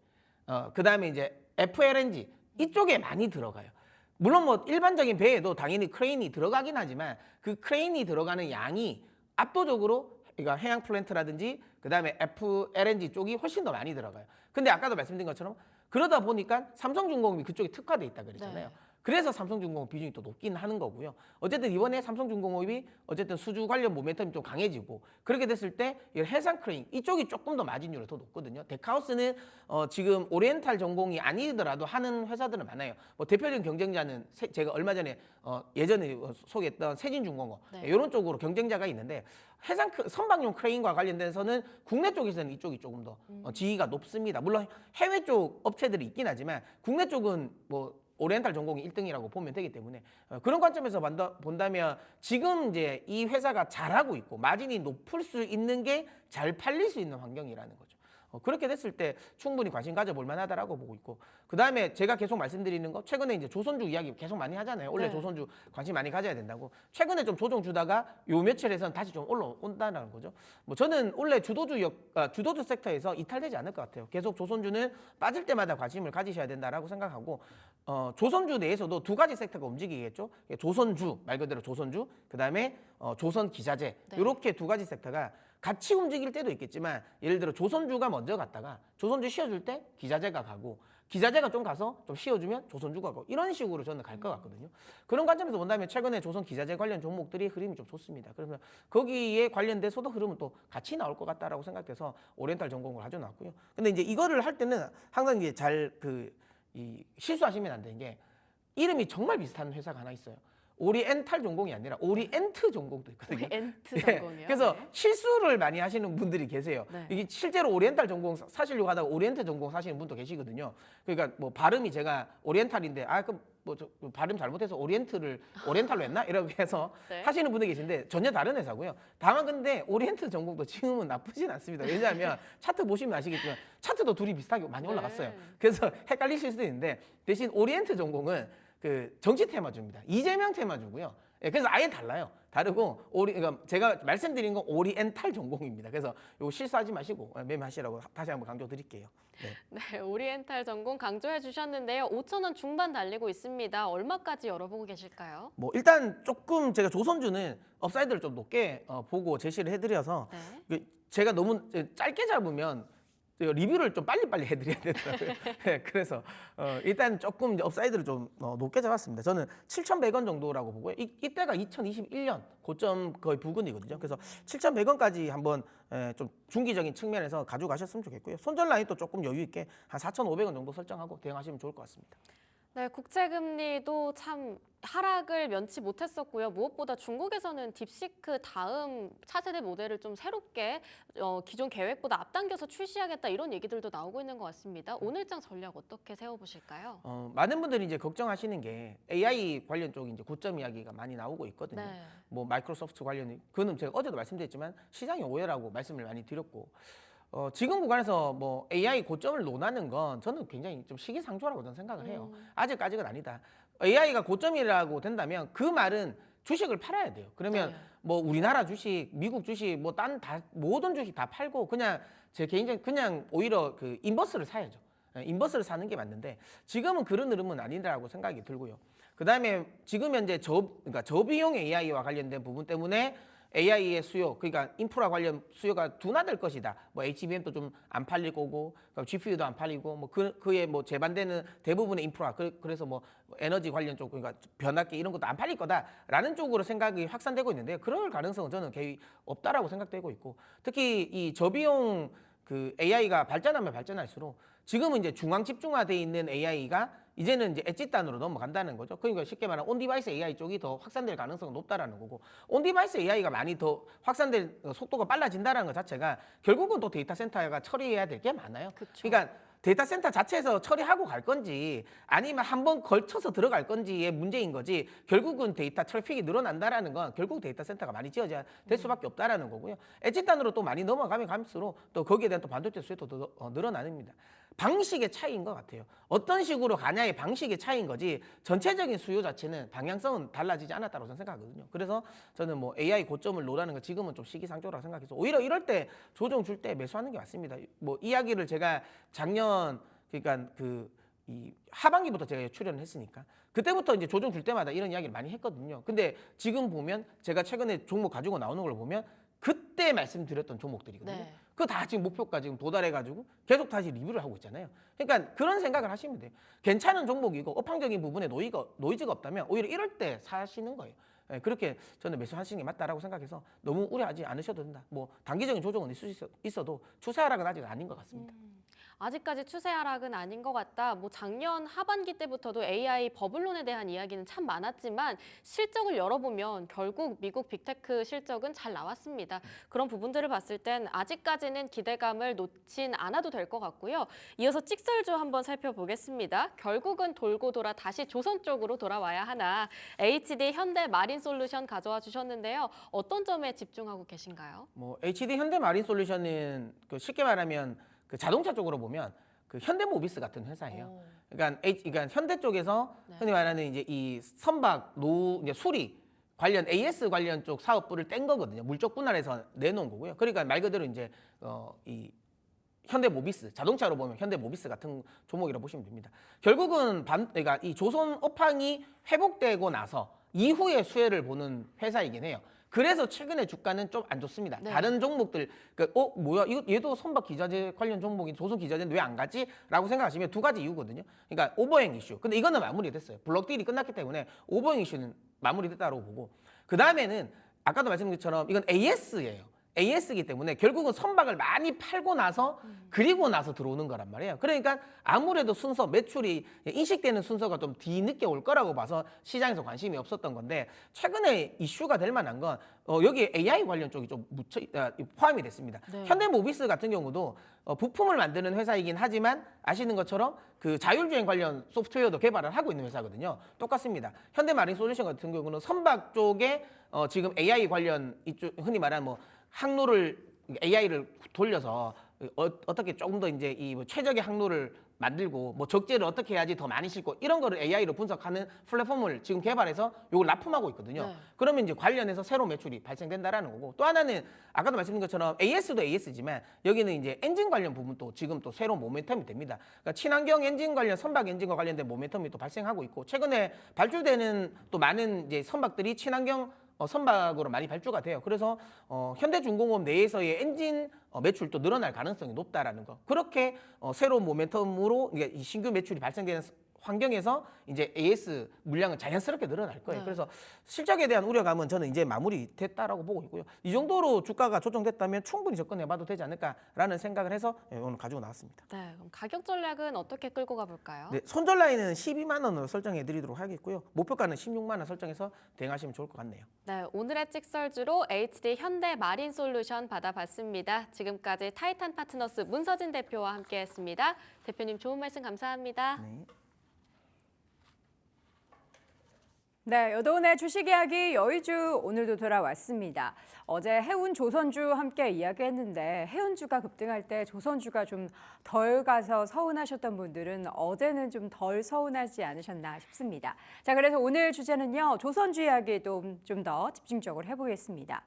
그다음에 이제 FLNG 이쪽에 많이 들어가요. 물론 뭐 일반적인 배에도 당연히 크레인이 들어가긴 하지만 그 크레인이 들어가는 양이 압도적으로 그러니까 해양 플랜트라든지 그다음에 FLNG 쪽이 훨씬 더 많이 들어가요. 근데 아까도 말씀드린 것처럼 그러다 보니까 삼성중공업이 그쪽에 특화돼 있다 그랬잖아요. 네. 그래서 삼성중공업 비중이 또 높긴 하는 거고요. 어쨌든 이번에 삼성중공업이 어쨌든 수주 관련 모멘텀이 좀 강해지고 그렇게 됐을 때 해상 크레인 이쪽이 조금 더 마진율이 더 높거든요. 데크하우스는 지금 오리엔탈 전공이 아니더라도 하는 회사들은 많아요. 뭐 대표적인 경쟁자는 제가 얼마 전에 예전에 소개했던 세진중공업 네. 이런 쪽으로 경쟁자가 있는데 선박용 크레인과 관련돼서는 국내 쪽에서는 이쪽이 조금 더 지위가 높습니다. 물론 해외 쪽 업체들이 있긴 하지만 국내 쪽은 뭐 오리엔탈 전공이 1등이라고 보면 되기 때문에 그런 관점에서 본다면 지금 이제 이 회사가 잘하고 있고 마진이 높을 수 있는 게 잘 팔릴 수 있는 환경이라는 거죠. 그렇게 됐을 때 충분히 관심 가져볼 만하다라고 보고 있고 그다음에 제가 계속 말씀드리는 거 최근에 이제 조선주 이야기 계속 많이 하잖아요. 원래 네. 조선주 관심 많이 가져야 된다고. 최근에 좀 조정 주다가 요 며칠에선 다시 좀 올라온다는 거죠. 뭐 저는 원래 주도주 섹터에서 이탈되지 않을 것 같아요. 계속 조선주는 빠질 때마다 관심을 가지셔야 된다라고 생각하고 조선주 내에서도 두 가지 섹터가 움직이겠죠. 조선주 말 그대로 조선주 그다음에 조선기자재 네. 이렇게 두 가지 섹터가 같이 움직일 때도 있겠지만 예를 들어 조선주가 먼저 갔다가 조선주 쉬어줄 때 기자재가 가고 기자재가 좀 가서 좀 쉬어주면 조선주가 가고 이런 식으로 저는 갈 것 같거든요. 그런 관점에서 본다면 최근에 조선 기자재 관련 종목들이 흐름이 좀 좋습니다. 그러면 거기에 관련돼서도 흐름은 또 같이 나올 것 같다라고 생각해서 오리엔탈 전공을 가져놨고요. 근데 이제 이거를 할 때는 항상 이제 잘 실수하시면 안 되는 게 이름이 정말 비슷한 회사가 하나 있어요. 오리엔탈 전공이 아니라 오리엔트 전공도 있거든요. 엔트 예, 전공이요. 그래서 네. 실수를 많이 하시는 분들이 계세요. 네. 이게 실제로 오리엔탈 전공 사시려고 하다가 오리엔트 전공 사시는 분도 계시거든요. 그러니까 뭐 발음이 제가 오리엔탈인데 그럼 뭐저 발음 잘못해서 오리엔탈로 했나? 이렇게 해서 네. 하시는 분들이 계신데 전혀 다른 회사고요. 다만 근데 오리엔트 전공도 지금은 나쁘진 않습니다. 왜냐하면 차트 보시면 아시겠지만 차트도 둘이 비슷하게 많이 올라갔어요. 네. 그래서 헷갈리실 수도 있는데 대신 오리엔트 전공은 그 정치 테마주입니다. 이재명 테마주고요. 예, 그래서 아예 달라요. 다르고 그러니까 제가 말씀드린 건 오리엔탈 전공입니다. 그래서 이거 실수하지 마시고 매매하시라고 다시 한번 강조드릴게요. 네. 네, 오리엔탈 전공 강조해 주셨는데요. 5,000원 중반 달리고 있습니다. 얼마까지 열어보고 계실까요? 뭐 일단 조금 제가 조선주는 업사이드를 좀 높게 보고 제시를 해드려서 네. 제가 너무 짧게 잡으면 제가 리뷰를 좀 빨리빨리 해드려야 되더라고요. 네, 그래서 일단 조금 이제 업사이드를 좀 높게 잡았습니다. 저는 7,100원 정도라고 보고요. 이때가 2021년 고점 거의 부근이거든요. 그래서 7,100원까지 한번 좀 중기적인 측면에서 가져가셨으면 좋겠고요. 손절 라인도 조금 여유 있게 한 4,500원 정도 설정하고 대응하시면 좋을 것 같습니다. 네, 국채금리도 참 하락을 면치 못했었고요. 무엇보다 중국에서는 딥시크 다음 차세대 모델을 좀 새롭게 기존 계획보다 앞당겨서 출시하겠다 이런 얘기들도 나오고 있는 것 같습니다. 오늘장 전략 어떻게 세워보실까요? 많은 분들이 이제 걱정하시는 게 AI 관련 쪽 이제 고점 이야기가 많이 나오고 있거든요. 네. 뭐 마이크로소프트 관련 그거는 제가 어제도 말씀드렸지만 시장의 오해라고 말씀을 많이 드렸고 지금 구간에서 뭐 AI 고점을 논하는 건 저는 굉장히 좀 시기상조라고 저는 생각을 해요. 아직까지는 아니다. AI가 고점이라고 된다면 그 말은 주식을 팔아야 돼요. 그러면 네. 뭐 우리나라 주식, 미국 주식, 뭐 모든 주식 다 팔고 그냥 제 개인적인 그냥 오히려 그 인버스를 사야죠. 인버스를 사는 게 맞는데 지금은 그런 흐름은 아니라고 생각이 들고요. 그다음에 지금 현재 그러니까 저비용 AI와 관련된 부분 때문에 AI의 수요, 그러니까 인프라 관련 수요가 둔화될 것이다. 뭐 HBM도 좀 안 팔릴 거고, GPU도 안 팔리고, 뭐 그에 뭐 재반되는 대부분의 인프라, 그래서 뭐 에너지 관련 쪽, 그러니까 변압기 이런 것도 안 팔릴 거다라는 쪽으로 생각이 확산되고 있는데, 그럴 가능성은 저는 거의 없다라고 생각되고 있고, 특히 이 저비용 그 AI가 발전하면 발전할수록 지금은 이제 중앙 집중화돼 있는 AI가 이제는 이제 엣지 단으로 넘어간다는 거죠. 그러니까 쉽게 말하면 온디바이스 AI 쪽이 더 확산될 가능성은 높다라는 거고, 온디바이스 AI가 많이 더 확산될 속도가 빨라진다는 것 자체가 결국은 또 데이터 센터가 처리해야 될 게 많아요. 그쵸. 그러니까 데이터 센터 자체에서 처리하고 갈 건지 아니면 한번 걸쳐서 들어갈 건지의 문제인 거지, 결국은 데이터 트래픽이 늘어난다라는 건 결국 데이터 센터가 많이 지어져야 될 수밖에 없다라는 거고요. 엣지 단으로 또 많이 넘어가면 갈수록 또 거기에 대한 또 반도체 수요도 더 늘어납니다. 방식의 차이인 것 같아요. 어떤 식으로 가냐의 방식의 차이인 거지 전체적인 수요 자체는 방향성은 달라지지 않았다고 저는 생각하거든요. 그래서 저는 뭐 AI 고점을 노라는 거 지금은 좀 시기상조라고 생각해서 오히려 이럴 때 조정 줄 때 매수하는 게 맞습니다. 뭐 이야기를 제가 작년 그러니까 이 하반기부터 제가 출연을 했으니까 그때부터 이제 조정 줄 때마다 이런 이야기를 많이 했거든요. 근데 지금 보면 제가 최근에 종목 가지고 나오는 걸 보면 그때 말씀드렸던 종목들이거든요. 네. 그거 다 지금 목표가 지금 도달해가지고 계속 다시 리뷰를 하고 있잖아요. 그러니까 그런 생각을 하시면 돼요. 괜찮은 종목이고 업황적인 부분에 노이즈가 없다면 오히려 이럴 때 사시는 거예요. 예, 그렇게 저는 매수하시는 게 맞다라고 생각해서 너무 우려하지 않으셔도 된다. 뭐 단기적인 조정은 있을 수 있어도 추세 하락은 아직 아닌 것 같습니다. 아직까지 추세 하락은 아닌 것 같다. 뭐 작년 하반기 때부터도 AI 버블론에 대한 이야기는 참 많았지만 실적을 열어보면 결국 미국 빅테크 실적은 잘 나왔습니다. 그런 부분들을 봤을 땐 아직까지는 기대감을 놓진 않아도 될 것 같고요. 이어서 찍설주 한번 살펴보겠습니다. 결국은 돌고 돌아 다시 조선 쪽으로 돌아와야 하나. HD 현대 마린솔루션 가져와 주셨는데요. 어떤 점에 집중하고 계신가요? 뭐 HD 현대 마린솔루션은 그 쉽게 말하면 그 자동차 쪽으로 보면 그 현대모비스 같은 회사예요. 그러니까 현대 쪽에서 네. 흔히 말하는 이제 이 선박 이제 수리 관련 AS 관련 쪽 사업부를 뗀 거거든요. 물적 분할해서 내놓은 거고요. 그러니까 말 그대로 이제 이 현대모비스, 자동차로 보면 현대모비스 같은 종목이라고 보시면 됩니다. 결국은 그러니까 이 조선 업황이 회복되고 나서 이후에 수혜를 보는 회사이긴 해요. 그래서 최근에 주가는 좀 안 좋습니다. 네. 다른 다른 종목들, 뭐야, 얘도 선박 기자재 관련 종목이 조선 기자재는 왜 안 가지? 라고 생각하시면 두 가지 이유거든요. 그러니까 오버행 이슈. 근데 이거는 마무리됐어요. 블록 딜이 끝났기 때문에 오버행 이슈는 마무리됐다고 보고. 그 다음에는 아까도 말씀드린 것처럼 이건 AS예요. AS이기 때문에 결국은 선박을 많이 팔고 나서 그리고 나서 들어오는 거란 말이에요. 그러니까 아무래도 순서 매출이 인식되는 순서가 좀 뒤늦게 올 거라고 봐서 시장에서 관심이 없었던 건데 최근에 이슈가 될 만한 건 여기 AI 관련 쪽이 좀 포함이 됐습니다. 네. 현대모비스 같은 경우도 부품을 만드는 회사이긴 하지만 아시는 것처럼 그 자율주행 관련 소프트웨어도 개발을 하고 있는 회사거든요. 똑같습니다. 현대마린솔루션 같은 경우는 선박 쪽에 지금 AI 관련 이쪽 흔히 말하는 뭐 항로를 AI를 돌려서 어떻게 조금 더 이제 이 최적의 항로를 만들고 뭐 적재를 어떻게 해야지 더 많이 싣고 이런 거를 AI로 분석하는 플랫폼을 지금 개발해서 이걸 납품하고 있거든요. 네. 그러면 이제 관련해서 새로운 매출이 발생된다라는 거고 또 하나는 아까도 말씀드린 것처럼 AS도 AS지만 여기는 이제 엔진 관련 부분도 지금 또 새로운 모멘텀이 됩니다. 그러니까 친환경 엔진 관련 선박 엔진과 관련된 모멘텀이 또 발생하고 있고 최근에 발주되는 또 많은 이제 선박들이 친환경 선박으로 많이 발주가 돼요. 그래서 현대중공업 내에서의 엔진 매출도 늘어날 가능성이 높다라는 거. 그렇게 새로운 모멘텀으로 이게 이 신규 매출이 발생되는 환경에서 이제 AS 물량은 자연스럽게 늘어날 거예요. 네. 그래서 실적에 대한 우려감은 저는 이제 마무리됐다라고 보고 있고요. 이 정도로 주가가 조정됐다면 충분히 접근해봐도 되지 않을까라는 생각을 해서 오늘 가지고 나왔습니다. 네, 그럼 가격 전략은 어떻게 끌고 가볼까요? 네, 손절 라인은 12만 원으로 설정해드리도록 하겠고요. 목표가는 16만 원 설정해서 대응하시면 좋을 것 같네요. 네, 오늘의 찍설주로 HD 현대마린솔루션 받아봤습니다. 지금까지 타이탄 파트너스 문서진 대표와 함께했습니다. 대표님 좋은 말씀 감사합니다. 네. 네, 여도은의 주식 이야기 여의주 오늘도 돌아왔습니다. 어제 해운 조선주 함께 이야기했는데 해운주가 급등할 때 조선주가 좀 덜 가서 서운하셨던 분들은 어제는 좀 덜 서운하지 않으셨나 싶습니다. 자, 그래서 오늘 주제는요. 조선주 이야기도 좀 더 집중적으로 해보겠습니다.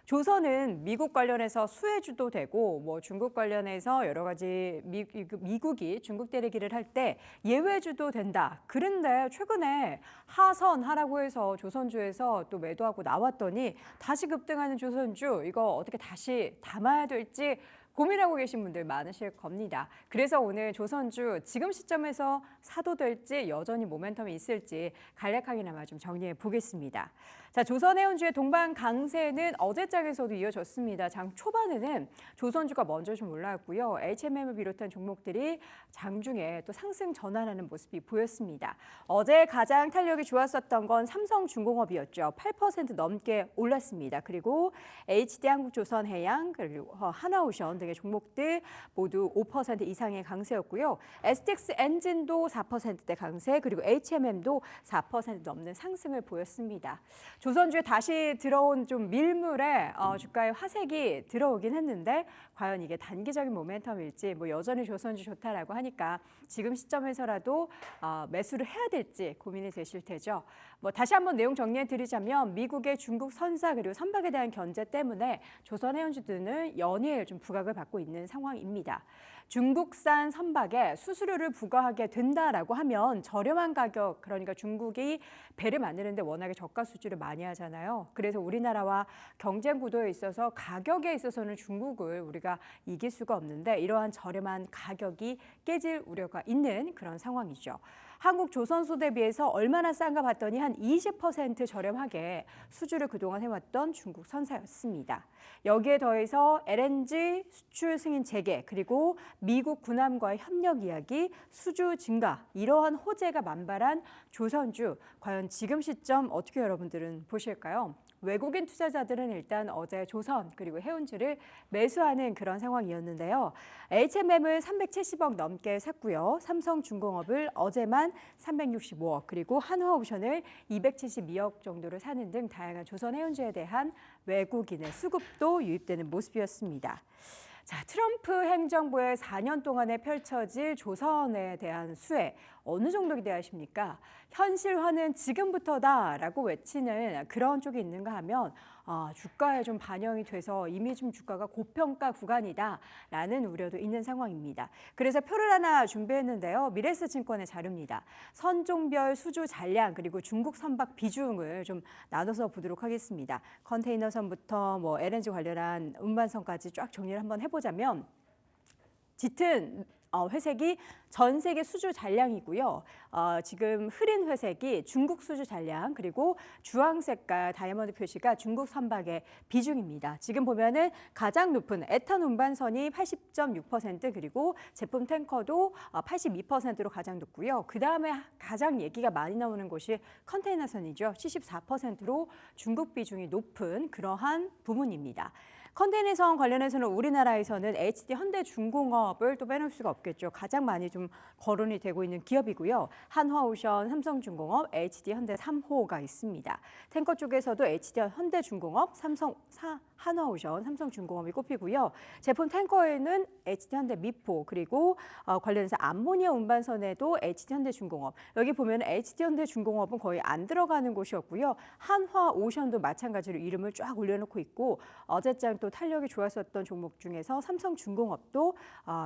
조선은 미국 관련해서 수혜주도 되고 뭐 중국 관련해서 여러 가지 미국이 중국 때리기를 할 때 예외주도 된다. 그런데 최근에 하선하라고 해서 조선주에서 또 매도하고 나왔더니 다시 급등하는 조선주 이거 어떻게 다시 담아야 될지 고민하고 계신 분들 많으실 겁니다. 그래서 오늘 조선주 지금 시점에서 사도 될지 여전히 모멘텀이 있을지 간략하게나마 좀 정리해 보겠습니다. 자, 조선해운주의 동반 강세는 어제장에서도 이어졌습니다. 장 초반에는 조선주가 먼저 좀 올라왔고요. HMM을 비롯한 종목들이 장중에 또 상승 전환하는 모습이 보였습니다. 어제 가장 탄력이 좋았었던 건 삼성중공업이었죠. 8% 넘게 올랐습니다. 그리고 HD한국조선해양 그리고 하나오션 등의 종목들 모두 5% 이상의 강세였고요. STX 엔진도 4%대 강세 그리고 HMM도 4% 넘는 상승을 보였습니다. 조선주에 다시 들어온 좀 밀물에 주가의 화색이 들어오긴 했는데 과연 이게 단기적인 모멘텀일지 뭐 여전히 조선주 좋다라고 하니까 지금 시점에서라도 매수를 해야 될지 고민이 되실 테죠. 뭐 다시 한번 내용 정리해 드리자면 미국의 중국 선사 그리고 선박에 대한 견제 때문에 조선해운주들은 연일 좀 부각을 받고 있는 상황입니다. 중국산 선박에 수수료를 부과하게 된다라고 하면 저렴한 가격, 그러니까 중국이 배를 만드는데 워낙에 저가 수주를 많이 하잖아요. 그래서 우리나라와 경쟁 구도에 있어서 가격에 있어서는 중국을 우리가 이길 수가 없는데 이러한 저렴한 가격이 깨질 우려가 있는 그런 상황이죠. 한국 조선소 대비해서 얼마나 싼가 봤더니 한 20% 저렴하게 수주를 그동안 해왔던 중국 선사였습니다. 여기에 더해서 LNG 수출 승인 재개 그리고 미국 군함과의 협력 이야기, 수주 증가 이러한 호재가 만발한 조선주 과연 지금 시점 어떻게 여러분들은 보실까요? 외국인 투자자들은 일단 어제 조선 그리고 해운주를 매수하는 그런 상황이었는데요. HMM을 370억 넘게 샀고요. 삼성중공업을 어제만 365억 그리고 한화옵션을 272억 정도를 사는 등 다양한 조선 해운주에 대한 외국인의 수급도 유입되는 모습이었습니다. 자, 트럼프 행정부의 4년 동안에 펼쳐질 조선에 대한 수혜 어느 정도 기대하십니까? 현실화는 지금부터다라고 외치는 그런 쪽이 있는가 하면 주가에 좀 반영이 돼서 이미 좀 주가가 고평가 구간이다라는 우려도 있는 상황입니다. 그래서 표를 하나 준비했는데요. 미래에셋증권의 자료입니다. 선종별 수주 잔량 그리고 중국 선박 비중을 좀 나눠서 보도록 하겠습니다. 컨테이너선부터 뭐 LNG 관련한 운반선까지 쫙 정리를 한번 해보자면 짙은 회색이 전 세계 수주 잔량이고요. 지금 흐린 회색이 중국 수주 잔량, 그리고 주황 색깔 다이아몬드 표시가 중국 선박의 비중입니다. 지금 보면은 가장 높은 에탄 운반선이 80.6%, 그리고 제품 탱커도 82%로 가장 높고요. 그 다음에 가장 얘기가 많이 나오는 곳이 컨테이너선이죠. 74%로 중국 비중이 높은 그러한 부문입니다. 컨테이너선 관련해서는 우리나라에서는 HD 현대중공업을 또 빼놓을 수가 없겠죠. 가장 많이 좀 거론이 되고 있는 기업이고요. 한화오션, 삼성중공업, HD 현대 3호가 있습니다. 탱커 쪽에서도 HD 현대중공업, 한화오션, 삼성중공업이 꼽히고요. 제품 탱커에는 HD 현대 미포, 그리고 관련해서 암모니아 운반선에도 HD 현대중공업. 여기 보면 HD 현대중공업은 거의 안 들어가는 곳이었고요. 한화오션도 마찬가지로 이름을 쫙 올려놓고 있고, 어제장 또 탄력이 좋았었던 종목 중에서 삼성중공업도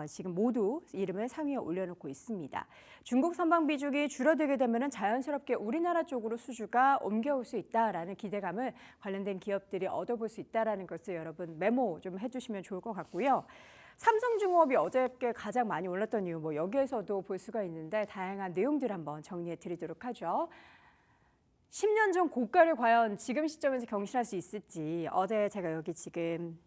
지금 모두 이름을 상위에 올려놓고 있습니다. 중국 선박 비중이 줄어들게 되면 자연스럽게 우리나라 쪽으로 수주가 옮겨올 수 있다라는 기대감을 관련된 기업들이 얻어볼 수 있다라는 것을 여러분 메모 좀 해주시면 좋을 것 같고요. 삼성중공업이 어저께 가장 많이 올랐던 이유 여기에서도 볼 수가 있는데 다양한 내용들 한번 정리해 드리도록 하죠. 10년 전 고가를 과연 지금 시점에서 경신할 수 있을지 어제 제가 여기 지금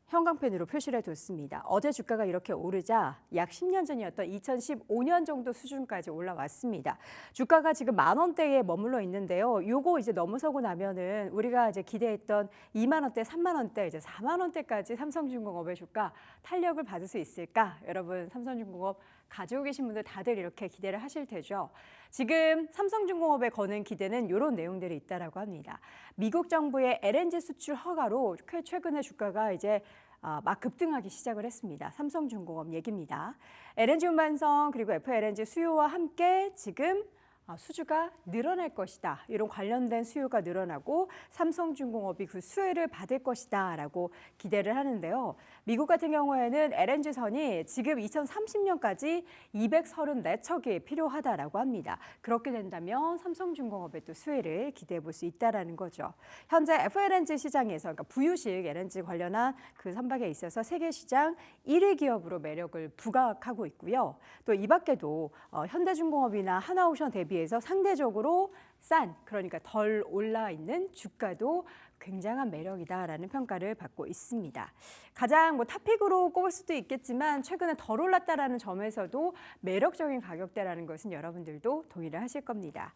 형광펜으로 표시를 해뒀습니다. 어제 주가가 이렇게 오르자 약 10년 전이었던 2015년 정도 수준까지 올라왔습니다. 주가가 지금 10,000원대에 머물러 있는데요. 요거 이제 넘어서고 나면은 우리가 이제 기대했던 20,000원대, 30,000원대, 이제 40,000원대까지 삼성중공업의 주가 탄력을 받을 수 있을까? 여러분 삼성중공업 가지고 계신 분들 다들 이렇게 기대를 하실 테죠. 지금 삼성중공업에 거는 기대는 이런 내용들이 있다라고 합니다. 미국 정부의 LNG 수출 허가로 최근에 주가가 이제 막 급등하기 시작을 했습니다. 삼성중공업 얘기입니다. LNG 운반선 그리고 FLNG 수요와 함께 지금 수주가 늘어날 것이다. 이런 관련된 수요가 늘어나고 삼성중공업이 그 수혜를 받을 것이다 라고 기대를 하는데요. 미국 같은 경우에는 LNG선이 지금 2030년까지 234척이 필요하다라고 합니다. 그렇게 된다면 삼성중공업의 또 수혜를 기대해 볼 수 있다라는 거죠. 현재 FLNG 시장에서 그러니까 부유식 LNG 관련한 그 선박에 있어서 세계 시장 1위 기업으로 매력을 부각하고 있고요. 또 이 밖에도 현대중공업이나 하나오션 대비해서 상대적으로 싼, 그러니까 덜 올라 있는 주가도 굉장한 매력이다라는 평가를 받고 있습니다. 가장 탑픽으로 꼽을 수도 있겠지만 최근에 덜 올랐다라는 점에서도 매력적인 가격대라는 것은 여러분들도 동의를 하실 겁니다.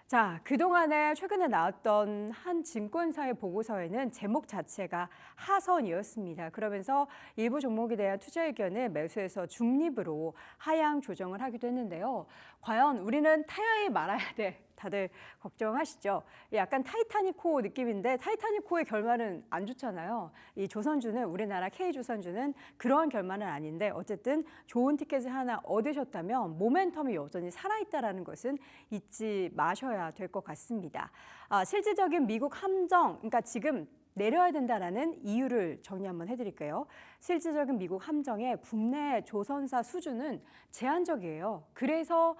자, 그동안에 최근에 나왔던 한 증권사의 보고서에는 제목 자체가 하선이었습니다. 그러면서 일부 종목에 대한 투자 의견을 매수해서 중립으로 하향 조정을 하기도 했는데요. 과연 우리는 타야에 말아야 돼. 다들 걱정하시죠? 약간 타이타닉호 느낌인데 타이타닉호의 결말은 안 좋잖아요. 이 조선주는 우리나라 K조선주는 그러한 결말은 아닌데 어쨌든 좋은 티켓을 하나 얻으셨다면 모멘텀이 여전히 살아있다는 것은 잊지 마셔야 될 것 같습니다. 실질적인 미국 함정, 그러니까 지금 내려야 된다라는 이유를 정리 한번 해드릴게요. 실질적인 미국 함정의 국내 조선사 수주는 제한적이에요. 그래서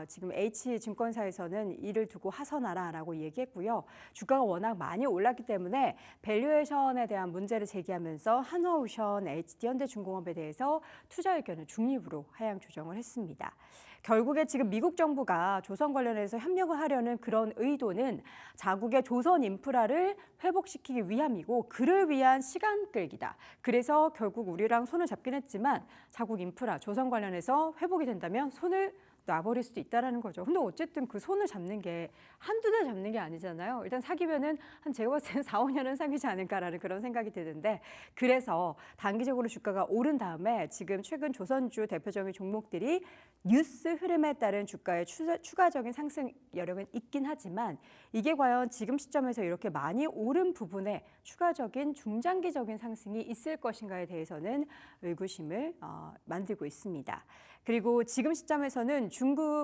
지금 H증권사에서는 이를 두고 하선하라라고 얘기했고요. 주가가 워낙 많이 올랐기 때문에 밸류에이션에 대한 문제를 제기하면서 한화오션, HD 현대중공업에 대해서 투자 의견을 중립으로 하향 조정을 했습니다. 결국에 지금 미국 정부가 조선 관련해서 협력을 하려는 그런 의도는 자국의 조선 인프라를 회복시키기 위함이고 그를 위한 시간 끌기다. 그래서 결국 우리랑 손을 잡긴 했지만 자국 인프라, 조선 관련해서 회복이 된다면 손을 놔버릴 수도 있다는 거죠. 근데 어쨌든 그 손을 잡는 게 한두 달 잡는 게 아니잖아요. 일단 사귀면은 제가 봤을 때는 4, 5년은 사귀지 않을까라는 그런 생각이 드는데 그래서 단기적으로 주가가 오른 다음에 지금 최근 조선주 대표적인 종목들이 뉴스 흐름에 따른 주가의 추가적인 상승 여력은 있긴 하지만 이게 과연 지금 시점에서 이렇게 많이 오른 부분에 추가적인 중장기적인 상승이 있을 것인가에 대해서는 의구심을 만들고 있습니다. 그리고 지금 시점에서는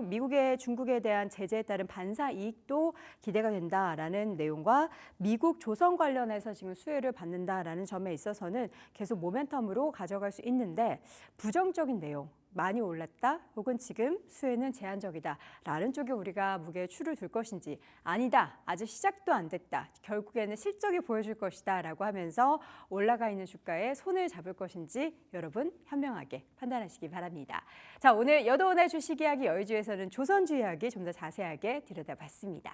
미국의 중국에 대한 제재에 따른 반사 이익도 기대가 된다라는 내용과 미국 조선 관련해서 지금 수혜를 받는다라는 점에 있어서는 계속 모멘텀으로 가져갈 수 있는데 부정적인 내용, 많이 올랐다 혹은 지금 수혜는 제한적이다 라는 쪽에 우리가 무게에 추를 둘 것인지 아니다 아직 시작도 안 됐다 결국에는 실적이 보여줄 것이다 라고 하면서 올라가 있는 주가에 손을 잡을 것인지 여러분 현명하게 판단하시기 바랍니다. 자, 오늘 여도원의 주식 이야기 여의주에서는 조선주 이야기 좀 더 자세하게 들여다봤습니다.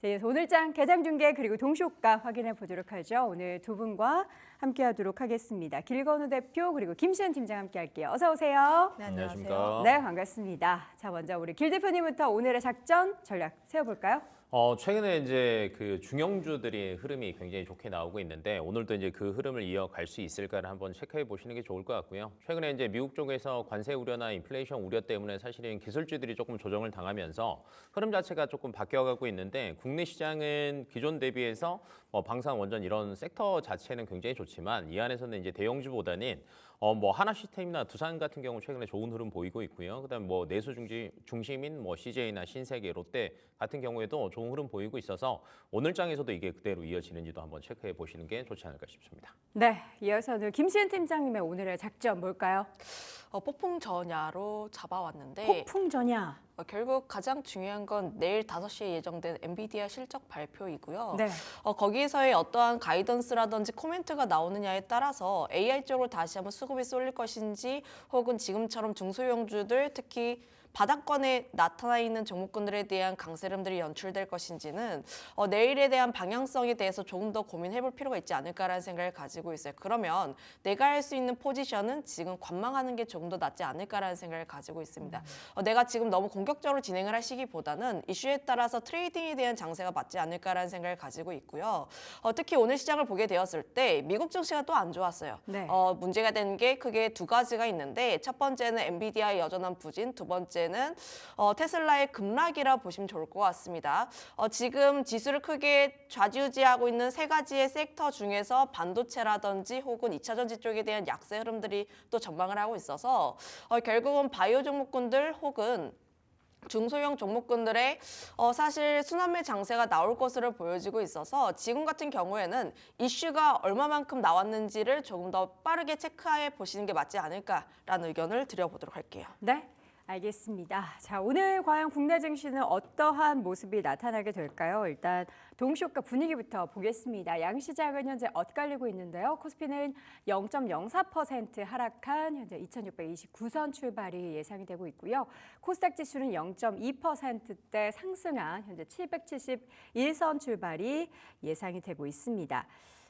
자, 이어서 오늘장 개장 중계 그리고 동시효과 확인해 보도록 하죠. 오늘 두 분과 함께하도록 하겠습니다. 길건우 대표 그리고 김시현 팀장 함께할게요. 어서 오세요. 네, 안녕하세요. 네, 반갑습니다. 자, 먼저 우리 길 대표님부터 오늘의 작전 전략 세워볼까요? 최근에 이제 그 중형주들이 흐름이 굉장히 좋게 나오고 있는데 오늘도 이제 그 흐름을 이어갈 수 있을까를 한번 체크해 보시는 게 좋을 것 같고요. 최근에 이제 미국 쪽에서 관세 우려나 인플레이션 우려 때문에 사실은 기술주들이 조금 조정을 당하면서 흐름 자체가 조금 바뀌어가고 있는데 국내 시장은 기존 대비해서 방산 원전 이런 섹터 자체는 굉장히 좋지만 이 안에서는 이제 대형주보다는 뭐 하나 시스템이나 두산 같은 경우 최근에 좋은 흐름 보이고 있고요. 그다음 뭐 내수 중심인 뭐 CJ나 신세계, 롯데 같은 경우에도 좋은 흐름 보이고 있어서 오늘 장에서도 이게 그대로 이어지는지도 한번 체크해 보시는 게 좋지 않을까 싶습니다. 네, 이어서는 김시현 팀장님의 오늘의 작전 뭘까요? 폭풍 전야로 잡아왔는데 폭풍 전야. 결국 가장 중요한 건 내일 5시에 예정된 엔비디아 실적 발표이고요. 네. 거기서의 어떠한 가이던스라든지 코멘트가 나오느냐에 따라서 AI 쪽으로 다시 한번 수급이 쏠릴 것인지 혹은 지금처럼 중소형주들 특히 바닥권에 나타나 있는 종목군들에 대한 강세름들이 연출될 것인지는 내일에 대한 방향성에 대해서 조금 더 고민해볼 필요가 있지 않을까라는 생각을 가지고 있어요. 그러면 내가 할 수 있는 포지션은 지금 관망하는 게 조금 더 낫지 않을까라는 생각을 가지고 있습니다. 내가 지금 너무 공격적으로 진행을 하시기보다는 이슈에 따라서 트레이딩에 대한 장세가 맞지 않을까라는 생각을 가지고 있고요. 특히 오늘 시장을 보게 되었을 때 미국 증시가 또 안 좋았어요. 네. 문제가 된 게 크게 두 가지가 있는데 첫 번째는 엔비디아의 여전한 부진, 두 번째는 테슬라의 급락이라 보시면 좋을 것 같습니다. 지금 지수를 크게 좌지우지하고 있는 세 가지의 섹터 중에서 반도체라든지 혹은 2차 전지 쪽에 대한 약세 흐름들이 또 전망을 하고 있어서 결국은 바이오 종목군들 혹은 중소형 종목군들의 사실 순환매 장세가 나올 것으로 보여지고 있어서 지금 같은 경우에는 이슈가 얼마만큼 나왔는지를 조금 더 빠르게 체크해 보시는 게 맞지 않을까라는 의견을 드려보도록 할게요. 네. 알겠습니다. 자, 오늘 과연 국내 증시는 어떠한 모습이 나타나게 될까요? 일단 동시효과 분위기부터 보겠습니다. 양시장은 현재 엇갈리고 있는데요. 코스피는 0.04% 하락한 현재 2629선 출발이 예상이 되고 있고요. 코스닥 지수는 0.2%대 상승한 현재 771선 출발이 예상이 되고 있습니다.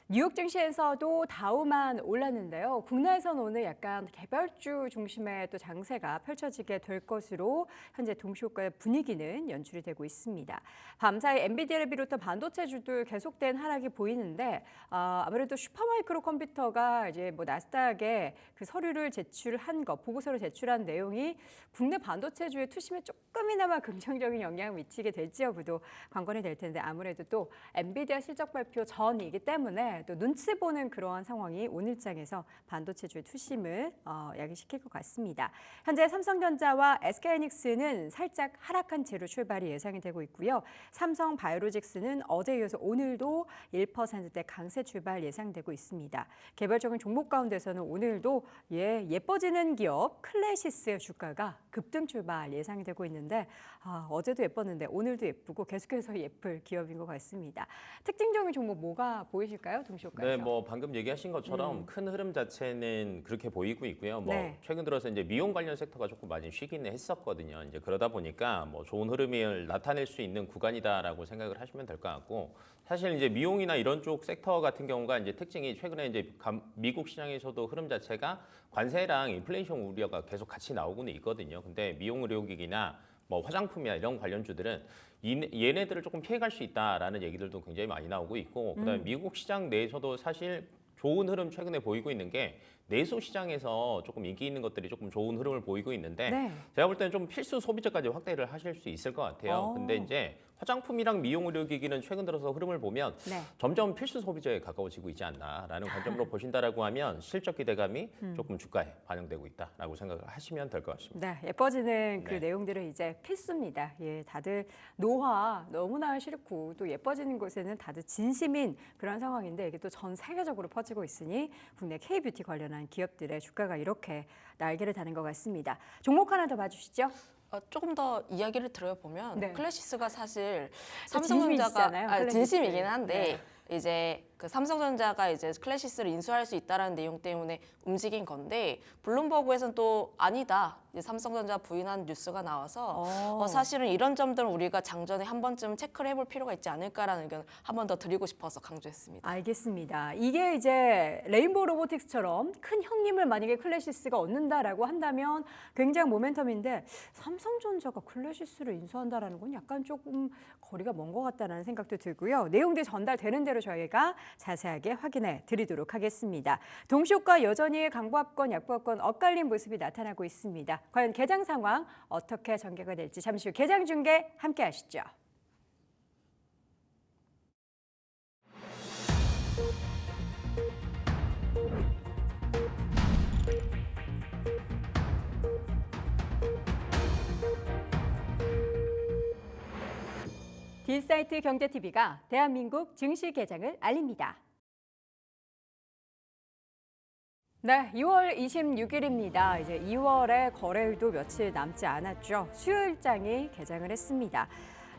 뉴욕 증시에서도 다우만 올랐는데요. 국내에서는 오늘 약간 개별주 중심의 또 장세가 펼쳐지게 될 것으로 현재 동시효과의 분위기는 연출이 되고 있습니다. 밤사이 엔비디아를 비롯한 반도체주들 계속된 하락이 보이는데 아무래도 슈퍼마이크로 컴퓨터가 이제 뭐 나스닥에 그 서류를 제출한 것, 보고서를 제출한 내용이 국내 반도체주의 투심에 조금이나마 긍정적인 영향을 미치게 될지 여부도 관건이 될 텐데 아무래도 또 엔비디아 실적 발표 전이기 때문에 또 눈치 보는 그러한 상황이 오늘장에서 반도체주의 투심을 야기시킬 것 같습니다. 현재 삼성전자와 SK하이닉스는 살짝 하락한 채로 출발이 예상이 되고 있고요. 삼성바이오로직스는 어제 이어서 오늘도 1%대 강세 출발 예상되고 있습니다. 개별적인 종목 가운데서는 오늘도 예뻐지는 기업 클래시스의 주가가 급등 출발 예상이 되고 있는데 어제도 예뻤는데 오늘도 예쁘고 계속해서 예쁠 기업인 것 같습니다. 특징적인 종목 뭐가 보이실까요? 동시효과에서. 네, 뭐 방금 얘기하신 것처럼 큰 흐름 자체는 그렇게 보이고 있고요. 뭐 네. 최근 들어서 이제 미용 관련 섹터가 조금 많이 쉬기는 했었거든요. 이제 그러다 보니까 뭐 좋은 흐름을 나타낼 수 있는 구간이다라고 생각을 하시면 될 것 같고 사실 이제 미용이나 이런 쪽 섹터 같은 경우가 이제 특징이 최근에 이제 미국 시장에서도 흐름 자체가 관세랑 인플레이션 우려가 계속 같이 나오고는 있거든요. 근데 미용 의료기기나 뭐 화장품이나 이런 관련주들은 얘네들을 조금 피해갈 수 있다라는 얘기들도 굉장히 많이 나오고 있고 그다음에 미국 시장 내에서도 사실 좋은 흐름 최근에 보이고 있는 게 내수 시장에서 조금 인기 있는 것들이 조금 좋은 흐름을 보이고 있는데 네. 제가 볼 때는 좀 필수 소비재까지 확대를 하실 수 있을 것 같아요. 근데 이제 화장품이랑 미용 의료기기는 최근 들어서 흐름을 보면 네. 점점 필수 소비재에 가까워지고 있지 않나라는 관점으로 보신다라고 하면 실적 기대감이 조금 주가에 반영되고 있다라고 생각을 하시면 될 것 같습니다. 네, 예뻐지는 그 네. 내용들은 이제 필수입니다. 예, 다들 노화 너무나 싫고 또 예뻐지는 곳에는 다들 진심인 그런 상황인데 이게 또 전 세계적으로 퍼지고 있으니 국내 K-뷰티 관련한 만한 기업들의 주가가 이렇게 날개를 다는 것 같습니다. 종목 하나 더 봐주시죠. 조금 더 이야기를 들어보면 네. 클래시스가 사실 진심이시잖아요, 삼성전자가 클래시스. 진심이긴 한데 네. 이제 그 삼성전자가 이제 클래시스를 인수할 수 있다라는 내용 때문에 움직인 건데 블룸버그에서는 또 아니다. 이제 삼성전자 부인한 뉴스가 나와서 사실은 이런 점들은 우리가 장전에 한 번쯤 체크를 해볼 필요가 있지 않을까라는 의견을 한 번 더 드리고 싶어서 강조했습니다. 알겠습니다. 이게 이제 레인보우 로보틱스처럼 큰 형님을 만약에 클래시스가 얻는다라고 한다면 굉장히 모멘텀인데 삼성전자가 클래시스를 인수한다라는 건 약간 조금 거리가 먼 것 같다는 생각도 들고요. 내용들이 전달되는 대로 저희가 자세하게 확인해 드리도록 하겠습니다. 동시효과 여전히 강보합권, 약보합권 엇갈린 모습이 나타나고 있습니다. 과연 개장 상황 어떻게 전개가 될지 잠시 후 개장 중계 함께 하시죠. 딜사이트 경제TV가 대한민국 증시 개장을 알립니다. 네, 2월 26일입니다. 이제 2월의 거래일도 며칠 남지 않았죠. 수요일장이 개장을 했습니다.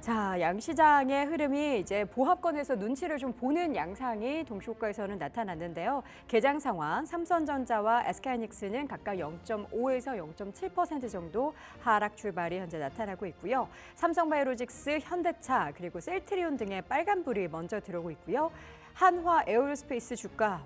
자, 양시장의 흐름이 이제 보합권에서 눈치를 좀 보는 양상이 동시효과에서는 나타났는데요. 개장 상황, 삼성전자와 SK하이닉스는 각각 0.5에서 0.7% 정도 하락 출발이 현재 나타나고 있고요. 삼성바이오로직스, 현대차, 그리고 셀트리온 등의 빨간불이 먼저 들어오고 있고요. 한화 에어로스페이스 주가,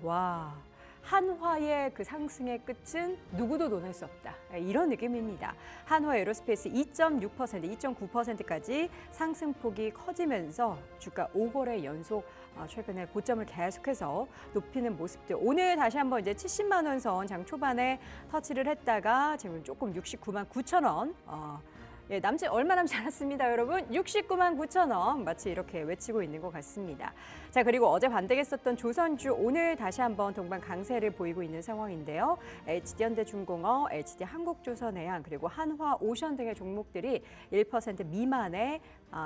한화의 그 상승의 끝은 누구도 논할 수 없다. 이런 느낌입니다. 한화 에어로스페이스 2.6%, 2.9%까지 상승폭이 커지면서 주가 5거래 연속 최근에 고점을 계속해서 높이는 모습들. 오늘 다시 한번 이제 70만 원 선 장 초반에 터치를 했다가 지금 조금 69만 9천 원. 얼마 남지 않았습니다, 여러분. 69만 9천 원 마치 이렇게 외치고 있는 것 같습니다. 자, 그리고 어제 반등했었던 조선주 오늘 다시 한번 동반 강세를 보이고 있는 상황인데요. HD현대중공업, HD한국조선해양 그리고 한화오션 등의 종목들이 1% 미만의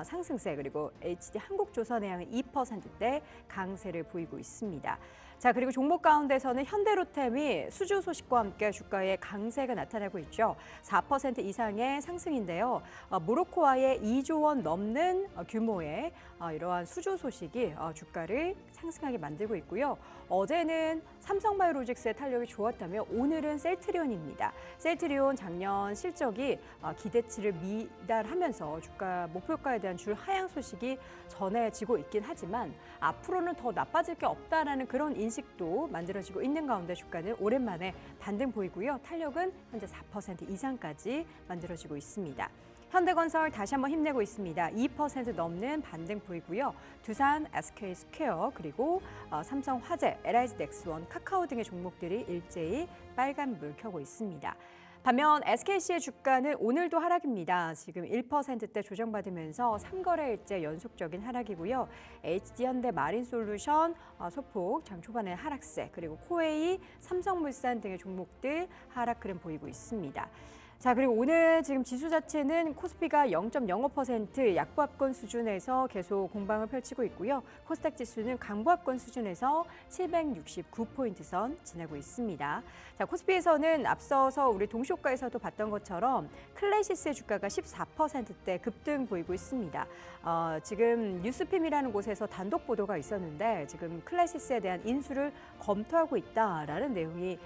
상승세, 그리고 HD한국조선해양은 2%대 강세를 보이고 있습니다. 자, 그리고 종목 가운데서는 현대로템이 수주 소식과 함께 주가에 강세가 나타나고 있죠. 4% 이상의 상승인데요. 모로코와의 2조 원 넘는 규모의 이러한 수주 소식이 주가를 상승하게 만들고 있고요. 어제는 삼성바이오로직스의 탄력이 좋았다면 오늘은 셀트리온입니다. 셀트리온 작년 실적이 기대치를 미달하면서 주가 목표가에 대한 줄 하향 소식이 전해지고 있긴 하지만 앞으로는 더 나빠질 게 없다라는 그런 인식도 만들어지고 있는 가운데 주가는 오랜만에 반등 보이고요. 탄력은 현재 4% 이상까지 만들어지고 있습니다. 현대건설 다시 한번 힘내고 있습니다. 2% 넘는 반등 보이고요. 두산, SK스퀘어, 그리고 삼성화재, LIG넥스원, 카카오 등의 종목들이 일제히 빨간불 켜고 있습니다. 반면 SKC의 주가는 오늘도 하락입니다. 지금 1%대 조정받으면서 3거래일째 연속적인 하락이고요. HD현대 마린솔루션, 소폭 장 초반에 하락세, 그리고 코웨이, 삼성물산 등의 종목들 하락 흐름 보이고 있습니다. 자, 그리고 오늘 지금 지수 자체는 코스피가 0.05% 약보합권 수준에서 계속 공방을 펼치고 있고요. 코스닥 지수는 강보합권 수준에서 769포인트 선 지나고 있습니다. 자, 코스피에서는 앞서서 우리 동시효과에서도 봤던 것처럼 클래시스의 주가가 14%대 급등 보이고 있습니다. 지금 뉴스핌이라는 곳에서 단독 보도가 있었는데 지금 클래시스에 대한 인수를 검토하고 있다라는 내용이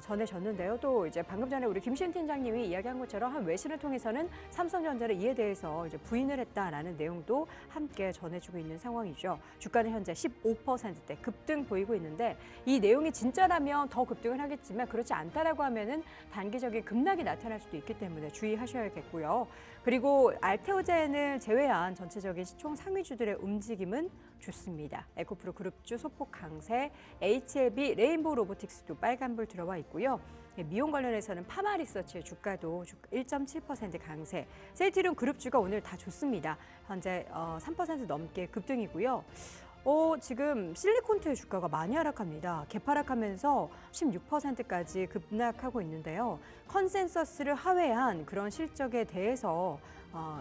전해졌는데요. 또 이제 방금 전에 우리 김시은 팀장님이 이야기한 것처럼 한 외신을 통해서는 삼성전자를 이에 대해서 이제 부인을 했다라는 내용도 함께 전해주고 있는 상황이죠. 주가는 현재 15%대 급등 보이고 있는데 이 내용이 진짜라면 더 급등을 하겠지만 그렇지 않다라고 하면은 단기적인 급락이 나타날 수도 있기 때문에 주의하셔야겠고요. 그리고 알테오젠을 제외한 전체적인 시총 상위주들의 움직임은 좋습니다. 에코프로 그룹주 소폭 강세, HLB 레인보우 로보틱스도 빨간불 들어와 있고요. 미용 관련해서는 파마리서치의 주가도 1.7% 강세, 셀트리온 그룹주가 오늘 다 좋습니다. 현재 3% 넘게 급등이고요. 지금 실리콘트의 주가가 많이 하락합니다. 개파락하면서 16%까지 급락하고 있는데요. 컨센서스를 하회한 그런 실적에 대해서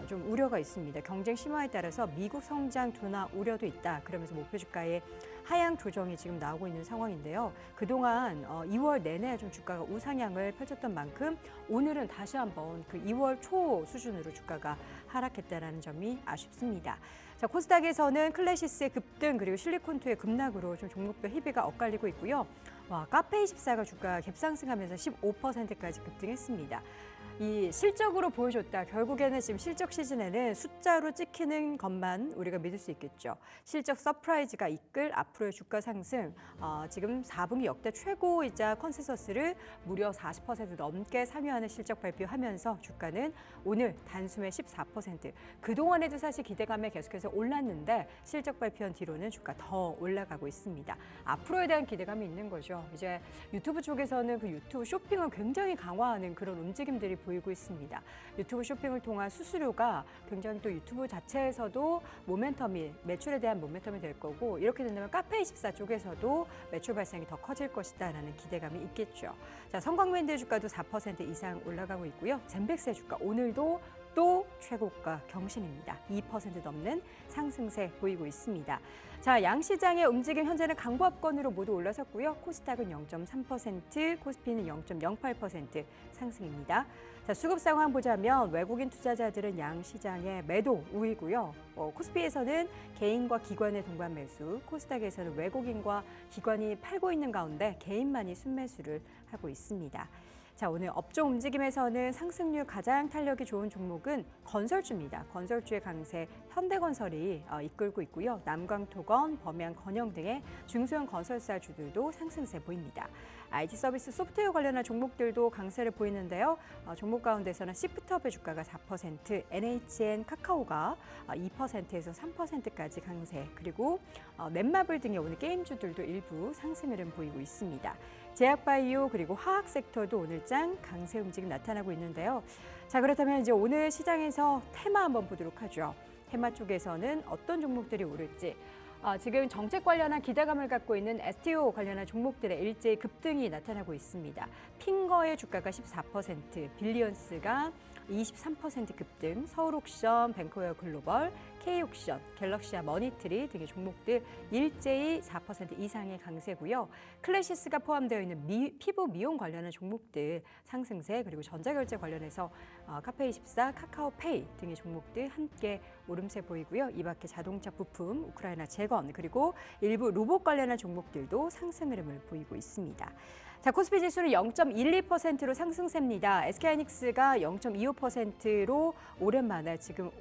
좀 우려가 있습니다. 경쟁 심화에 따라서 미국 성장 둔화 우려도 있다. 그러면서 목표 주가의 하향 조정이 지금 나오고 있는 상황인데요. 그동안 2월 내내 좀 주가가 우상향을 펼쳤던 만큼 오늘은 다시 한번 그 2월 초 수준으로 주가가 하락했다는 점이 아쉽습니다. 자, 코스닥에서는 클래시스의 급등 그리고 실리콘투의 급락으로 좀 종목별 희비가 엇갈리고 있고요. 카페24가 주가 갭상승하면서 15%까지 급등했습니다. 이 실적으로 보여줬다. 결국에는 지금 실적 시즌에는 숫자로 찍히는 것만 우리가 믿을 수 있겠죠. 실적 서프라이즈가 이끌 앞으로의 주가 상승. 지금 4분기 역대 최고이자 컨센서스를 무려 40% 넘게 상회하는 실적 발표하면서 주가는 오늘 단숨에 14%. 그동안에도 사실 기대감에 계속해서 올랐는데 실적 발표한 뒤로는 주가 더 올라가고 있습니다. 앞으로에 대한 기대감이 있는 거죠. 이제 유튜브 쪽에서는 그 유튜브 쇼핑을 굉장히 강화하는 그런 움직임들이 보이고 있습니다. 유튜브 쇼핑을 통한 수수료가 굉장히 또 유튜브 자체에서도 모멘텀이 매출에 대한 모멘텀이 될 거고 이렇게 된다면 카페24 쪽에서도 매출 발생이 더 커질 것이다라는 기대감이 있겠죠. 자, 성광밴드 주가도 4% 이상 올라가고 있고요. 젠백스의 주가 오늘도 또 최고가 경신입니다. 2% 넘는 상승세 보이고 있습니다. 자, 양시장의 움직임 현재는 강보합권으로 모두 올라섰고요. 코스닥은 0.3%, 코스피는 0.08% 상승입니다. 자, 수급 상황 보자면 외국인 투자자들은 양시장의 매도 우위고요. 코스피에서는 개인과 기관의 동반 매수, 코스닥에서는 외국인과 기관이 팔고 있는 가운데 개인만이 순매수를 하고 있습니다. 자, 오늘 업종 움직임에서는 상승률 가장 탄력이 좋은 종목은 건설주입니다. 건설주의 강세 현대건설이 이끌고 있고요. 남광토건, 범양건영 등의 중소형 건설사주들도 상승세 보입니다. IT 서비스 소프트웨어 관련한 종목들도 강세를 보이는데요. 종목 가운데서는 시프트업의 주가가 4%, NHN 카카오가 2%에서 3%까지 강세, 그리고 넷마블 등의 오늘 게임주들도 일부 상승 흐름 보이고 있습니다. 제약바이오 그리고 화학 섹터도 오늘장 강세 움직임 나타나고 있는데요. 자, 그렇다면 이제 오늘 시장에서 테마 한번 보도록 하죠. 테마 쪽에서는 어떤 종목들이 오를지. 지금 정책 관련한 기대감을 갖고 있는 STO 관련한 종목들의 일제히 급등이 나타나고 있습니다. 핑거의 주가가 14%, 빌리언스가 23% 급등, 서울옥션, 뱅크웨어 글로벌, K옥션, 갤럭시아 머니트리 등의 종목들 일제히 4% 이상의 강세고요. 클래시스가 포함되어 있는 피부 미용 관련한 종목들 상승세, 그리고 전자결제 관련해서 카페24, 카카오페이 등의 종목들 함께 오름세 보이고요. 이 밖에 자동차 부품, 우크라이나 재건, 그리고 일부 로봇 관련한 종목들도 상승 흐름을 보이고 있습니다. 자, 코스피 지수는 0.12%로 상승세입니다. SK하이닉스가 0.25%로 오랜만에 지금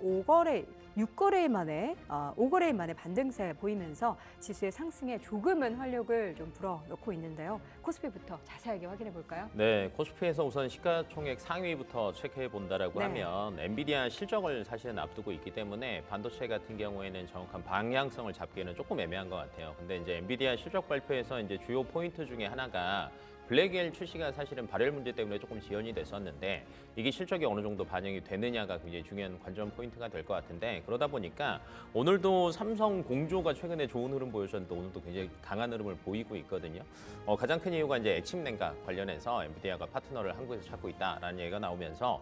6거래일 만에 반등세 보이면서 지수의 상승에 조금은 활력을 좀 불어넣고 있는데요. 코스피부터 자세하게 확인해 볼까요? 네, 코스피에서 우선 시가총액 상위부터 체크해 본다라고 네. 하면 엔비디아 실적을 사실은 앞두고 있기 때문에 반도체 같은 경우에는 정확한 방향성을 잡기에는 조금 애매한 것 같아요. 근데 이제 엔비디아 실적 발표에서 이제 주요 포인트 중에 하나가 블랙엘 출시가 사실은 발열 문제 때문에 조금 지연이 됐었는데 이게 실적이 어느 정도 반영이 되느냐가 굉장히 중요한 관전 포인트가 될 것 같은데, 그러다 보니까 오늘도 삼성 공조가 최근에 좋은 흐름 보여줬는데 오늘도 굉장히 강한 흐름을 보이고 있거든요. 가장 큰 이유가 이제 액침 냉각 관련해서 엔비디아가 파트너를 한국에서 찾고 있다라는 얘기가 나오면서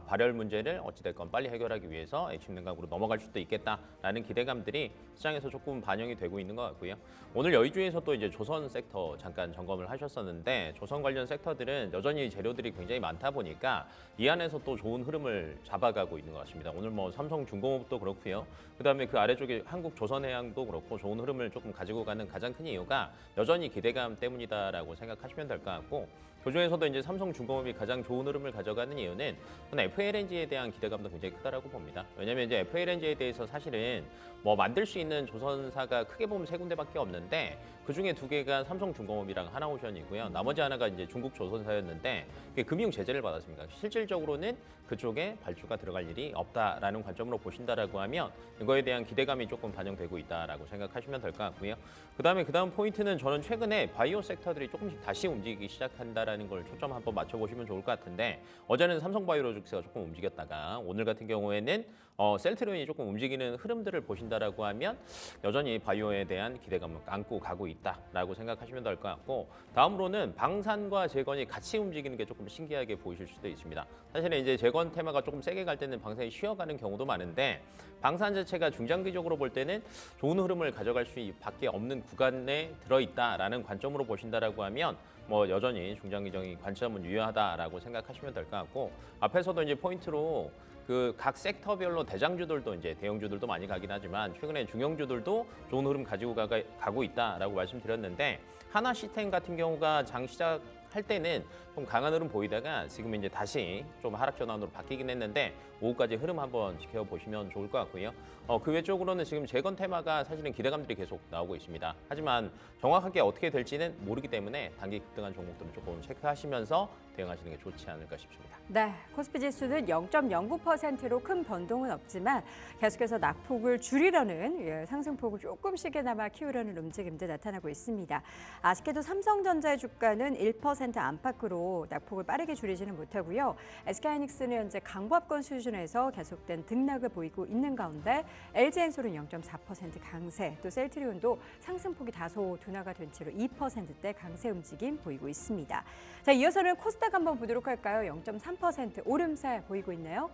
발열 문제를 어찌됐건 빨리 해결하기 위해서 액침 냉각으로 넘어갈 수도 있겠다라는 기대감들이 시장에서 조금 반영이 되고 있는 것 같고요. 오늘 여의주에서 또 이제 조선 섹터 잠깐 점검을 하셨었는데 조선 관련 섹터들은 여전히 재료들이 굉장히 많다 보니까 이 안에서 또 좋은 흐름을 잡아가고 있는 것 같습니다. 오늘 뭐 삼성중공업도 그렇고요. 그다음에 그 아래쪽에 한국조선해양도 그렇고 좋은 흐름을 조금 가지고 가는 가장 큰 이유가 여전히 기대감 때문이다라고 생각하시면 될 것 같고, 그중에서도 이제 삼성중공업이 가장 좋은 흐름을 가져가는 이유는 저는 FLNG에 대한 기대감도 굉장히 크다라고 봅니다. 왜냐하면 이제 FLNG에 대해서 사실은 뭐 만들 수 있는 조선사가 크게 보면 세 군데밖에 없는데 그 중에 두 개가 삼성중공업이랑 하나오션이고요. 나머지 하나가 이제 중국 조선사였는데 그게 금융 제재를 받았습니다. 실질적으로는 그쪽에 발주가 들어갈 일이 없다라는 관점으로 보신다라고 하면 이거에 대한 기대감이 조금 반영되고 있다라고 생각하시면 될 것 같고요. 그다음 포인트는 저는 최근에 바이오 섹터들이 조금씩 다시 움직이기 시작한다라는 있다라는 걸 초점 한번 맞춰보시면 좋을 것 같은데 어제는 삼성바이오로직스가 조금 움직였다가 오늘 같은 경우에는 셀트리온이 조금 움직이는 흐름들을 보신다라고 하면 여전히 바이오에 대한 기대감을 안고 가고 있다라고 생각하시면 될 것 같고 다음으로는 방산과 재건이 같이 움직이는 게 조금 신기하게 보이실 수도 있습니다. 사실은 이제 재건 테마가 조금 세게 갈 때는 방산이 쉬어가는 경우도 많은데 방산 자체가 중장기적으로 볼 때는 좋은 흐름을 가져갈 수밖에 없는 구간에 들어있다라는 관점으로 보신다라고 하면 뭐 여전히 중장기적인 관점은 유효하다라고 생각하시면 될 것 같고 앞에서도 이제 포인트로 그 각 섹터별로 대장주들도 이제 대형주들도 많이 가긴 하지만 최근에 중형주들도 좋은 흐름 가지고 가고 있다라고 말씀드렸는데 하나 시스템 같은 경우가 장 시작할 때는 좀 강한 흐름 보이다가 지금 이제 다시 좀 하락 전환으로 바뀌긴 했는데 오후까지 흐름 한번 지켜보시면 좋을 것 같고요. 그 외적으로는 지금 재건 테마가 사실은 기대감들이 계속 나오고 있습니다. 하지만 정확하게 어떻게 될지는 모르기 때문에 단기 급등한 종목들은 조금 체크하시면서 대응하시는 게 좋지 않을까 싶습니다. 네, 코스피 지수는 0.09%로 큰 변동은 없지만 계속해서 낙폭을 줄이려는 상승폭을 조금씩이나마 키우려는 움직임도 나타나고 있습니다. 아쉽게도 삼성전자의 주가는 1% 안팎으로 낙폭을 빠르게 줄이지는 못하고요. SK하이닉스는 현재 강보합권 수준에서 계속된 등락을 보이고 있는 가운데 LG엔솔은 0.4% 강세, 또 셀트리온도 상승폭이 다소 둔화가 된 채로 2%대 강세 움직임 보이고 있습니다. 자, 이어서는 코스닥 한번 보도록 할까요? 0.3% 오름세 보이고 있네요.